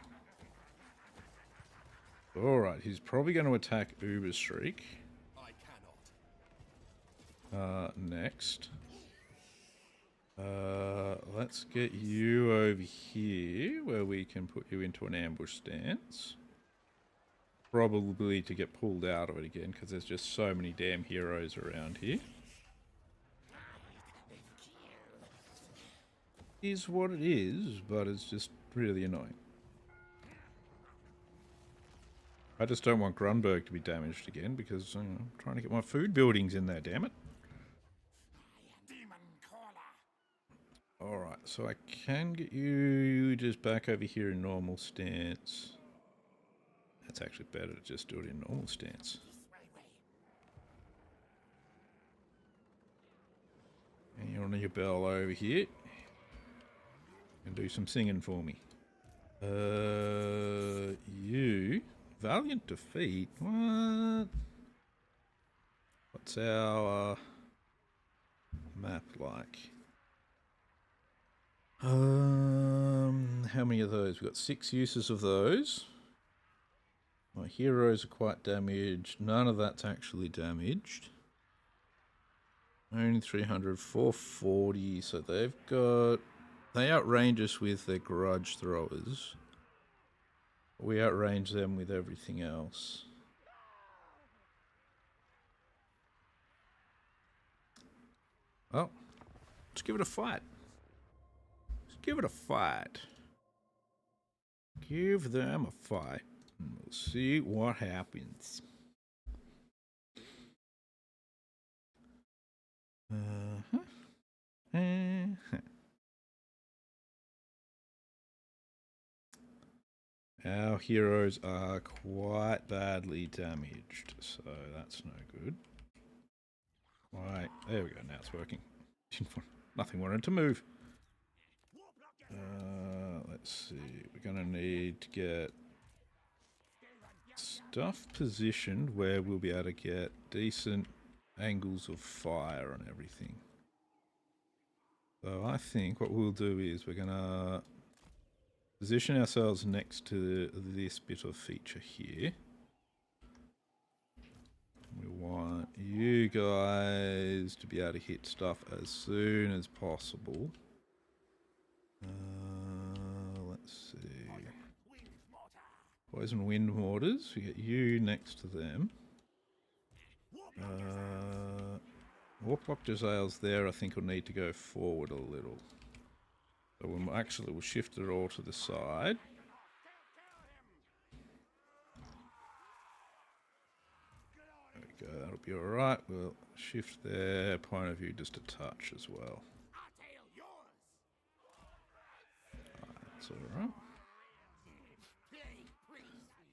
Alright, he's probably going to attack Uberstreak. Next. Let's get you over here where we can put you into an ambush stance. Probably to get pulled out of it again because there's just so many damn heroes around here. Is what it is, but it's just really annoying. I just don't want Grunberg to be damaged again because, you know, I'm trying to get my food buildings in there, damn it. Alright, so I can get you just back over here in normal stance. It's actually better to just do it in normal stance. And you'll need your bell over here. And do some singing for me. You... Valiant defeat? What? What's our map like? How many of those? We've got 6 uses of those. My heroes are quite damaged. None of that's actually damaged. Only 300, 440. So they've got... They outrange us with their grudge throwers. We outrange them with everything else. Oh, let's give it a fight. Let's give it a fight. Give them a fight. And we'll see what happens. Our heroes are quite badly damaged, so that's no good. Right, there we go, now it's working. Nothing wanted to move. Let's see, we're going to need to get stuff positioned where we'll be able to get decent angles of fire on everything. So I think what we'll do is we're going to position ourselves next to this bit of feature here. We want you guys to be able to hit stuff as soon as possible. Let's see. Poison wind mortars. We get you next to them. Warplock Jezzail's there. I think will need to go forward a little. So we'll shift it all to the side. There we go, that'll be alright. We'll shift their point of view just a touch as well. That's alright.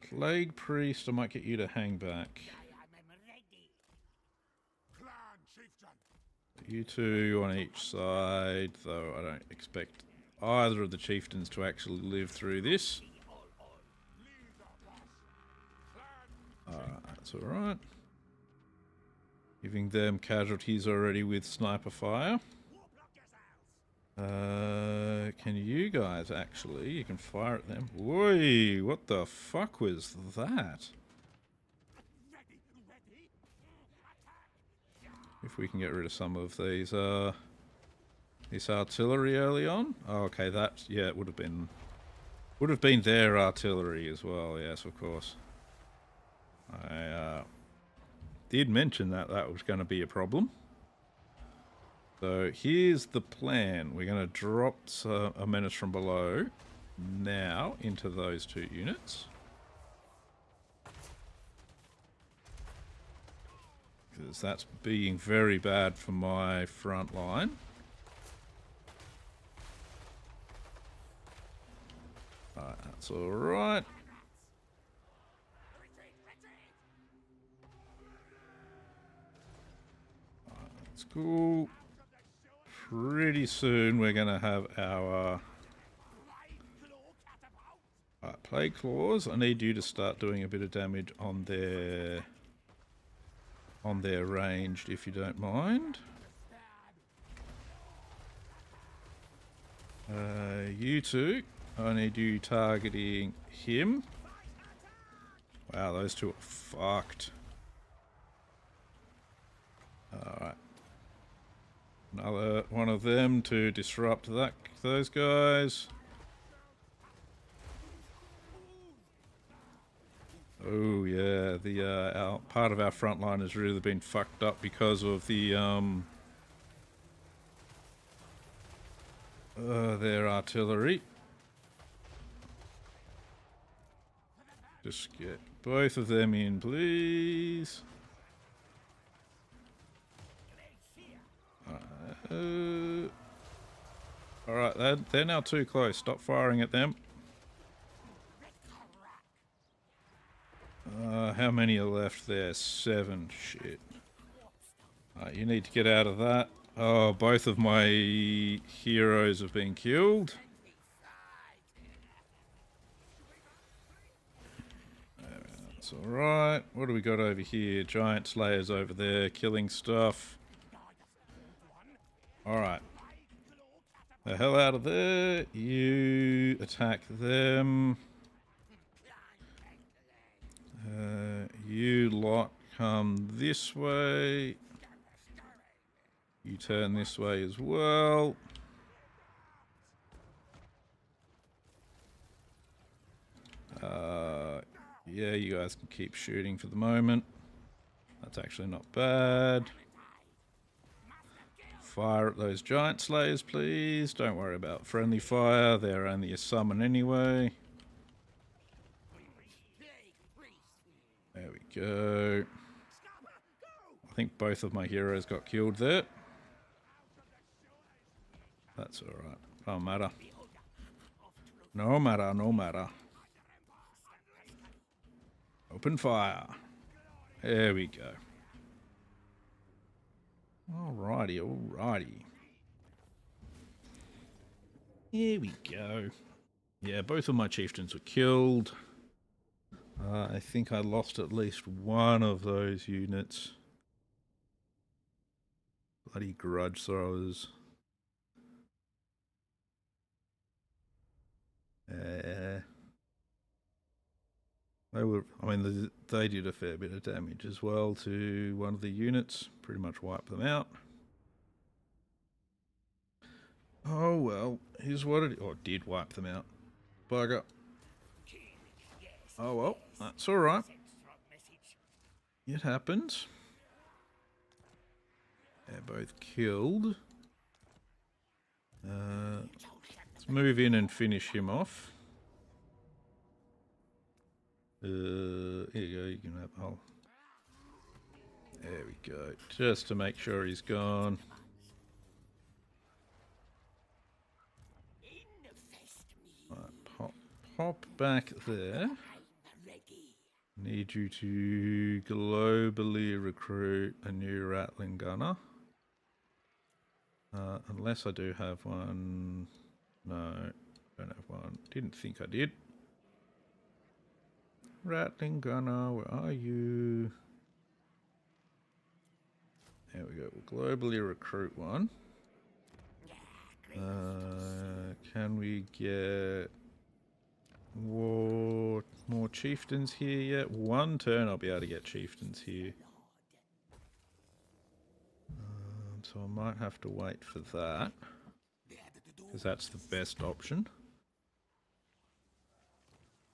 Plague Priest, I might get you to hang back. You two on each side, though I don't expect either of the chieftains to actually live through this. That's alright. Giving them casualties already with sniper fire. Can you guys actually, you can fire at them. Whoa, what the fuck was that? If we can get rid of some of these, this artillery early on. Oh, okay, that, yeah, it would have been their artillery as well. Yes, of course. I did mention that was going to be a problem. So here's the plan. We're going to drop a menace from below now into those 2 units. Because that's being very bad for my front line. Alright, that's alright. That's cool. Pretty soon we're going to have our Plague Claws. I need you to start doing a bit of damage on their ranged, if you don't mind. You two, I need you targeting him. Wow, those two are fucked. Alright. Another one of them to disrupt those guys. Oh yeah, our part of our front line has really been fucked up because of the their artillery. Just get both of them in, please. Alright, they're now too close. Stop firing at them. How many are left there? 7. Shit. You need to get out of that. Oh, both of my heroes have been killed. That's alright. What do we got over here? Giant Slayers over there, killing stuff. Alright. The hell out of there. You attack them. You lot come this way. You turn this way as well. Yeah, you guys can keep shooting for the moment. That's actually not bad. Fire at those giant slayers, please. Don't worry about friendly fire. They're only a summon anyway. There we go. I think both of my heroes got killed there. That's alright. Don't matter. No matter, no matter. Open fire. There we go. Alrighty, alrighty. Here we go. Yeah, both of my chieftains were killed. I think I lost at least one of those units. Bloody grudge throwers. They were, I mean, they did a fair bit of damage as well to one of the units. Pretty much wiped them out. Oh well, here's what it, or did wipe them out. Bugger. Oh well, that's alright. It happens. They're both killed. Let's move in and finish him off. Here you go, you can have, oh. There we go, just to make sure he's gone. Right, pop back there. Need you to globally recruit a new Rattling Gunner. Unless I do have one. No, don't have one. Didn't think I did. Rattling Gunner, where are you? There we go. We'll globally recruit one. Can we get more chieftains here yet? One turn I'll be able to get chieftains here. So I might have to wait for that, because that's the best option.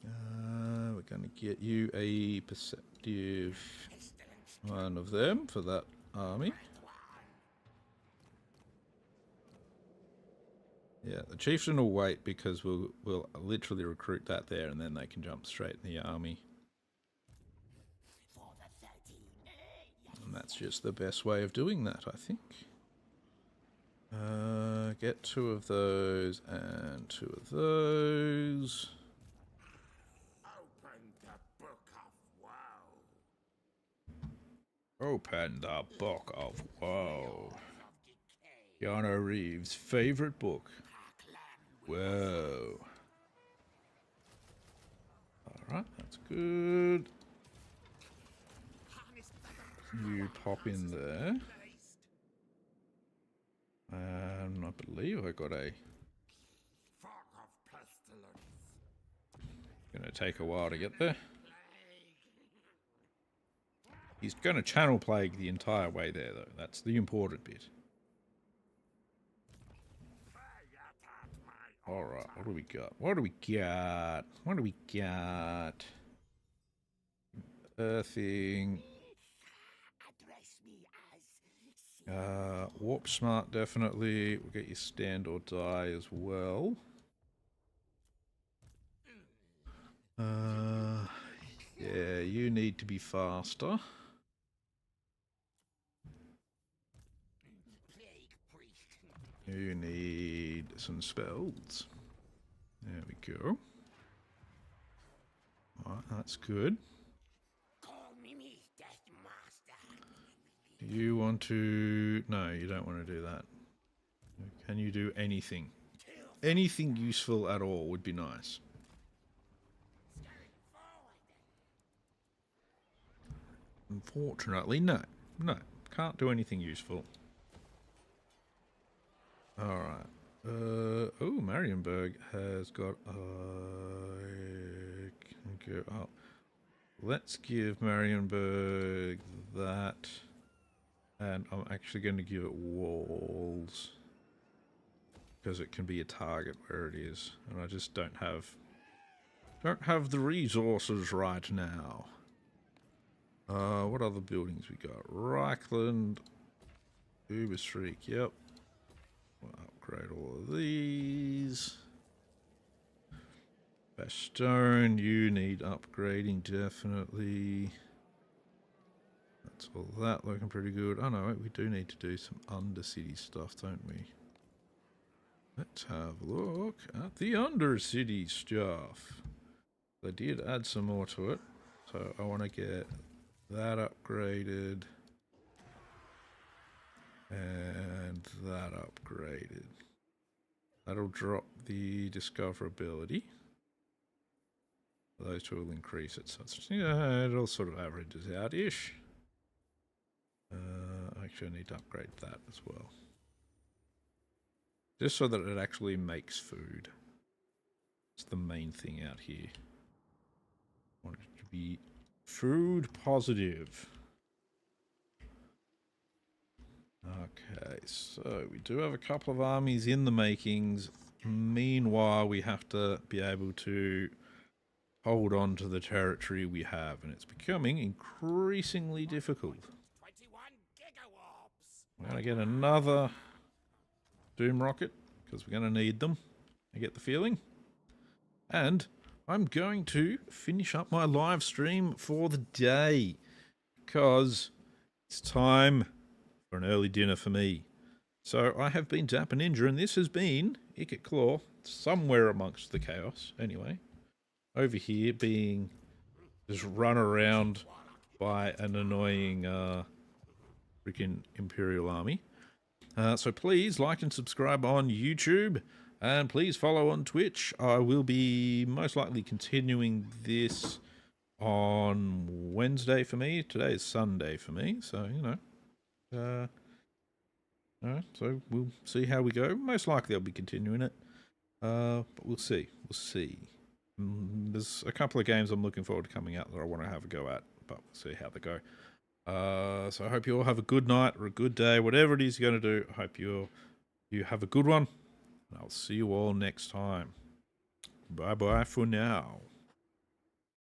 We're going to get you a perceptive one of them for that army. Yeah, the chieftain will wait because we'll literally recruit that there, and then they can jump straight in the army. And that's just the best way of doing that, I think. Get 2 of those and 2 of those. Open the Book of Woe. Keanu Reeves' favorite book. Whoa. Alright, that's good. You pop in there. And I believe I got a... Gonna take a while to get there. He's gonna channel plague the entire way there though. That's the important bit. Alright, what do we got? What do we got? What do we got? Earthing. Warp Smart, definitely. We'll get you Stand or Die as well. Yeah, you need to be faster. You need some spells. There we go. Alright, that's good. You want to... No, you don't want to do that. Can you do anything? Anything useful at all would be nice. Unfortunately, no. No, can't do anything useful. Alright. Oh, Marienburg has got... okay, oh. Let's give Marienburg that. And I'm actually going to give it walls. Because it can be a target where it is. And I just don't have the resources right now. What other buildings we got? Reichland. Uberstreak, yep. We'll upgrade all of these. Bastogne, you need upgrading, definitely. That's all that looking pretty good. Oh no, wait, we do need to do some Undercity stuff, don't we? Let's have a look at the Undercity stuff. They did add some more to it, so I want to get that upgraded. And that upgraded. That'll drop the discoverability. Those two will increase it, so it's, yeah, it all sort of averages out-ish. Actually, I need to upgrade that as well. Just so that it actually makes food. It's the main thing out here. I want it to be food positive. Okay, so we do have a couple of armies in the makings. Meanwhile, we have to be able to hold on to the territory we have, and it's becoming increasingly difficult. 21 gigawarps. We're going to get another Doom Rocket, because we're going to need them. I get the feeling. And I'm going to finish up my live stream for the day, because it's time for an early dinner for me. So I have been Dapper Ninja, and this has been Ikit Claw, somewhere amongst the chaos, anyway. Over here being just run around by an annoying freaking Imperial army. So please like and subscribe on YouTube, and please follow on Twitch. I will be most likely continuing this on Wednesday for me. Today is Sunday for me, so, you know. So we'll see how we go. Most likely I'll be continuing it. But we'll see. We'll see. There's a couple of games I'm looking forward to coming out that I want to have a go at, but we'll see how they go. So I hope you all have a good night or a good day, whatever it is you're going to do. I hope you have a good one, and I'll see you all next time. Bye bye for now.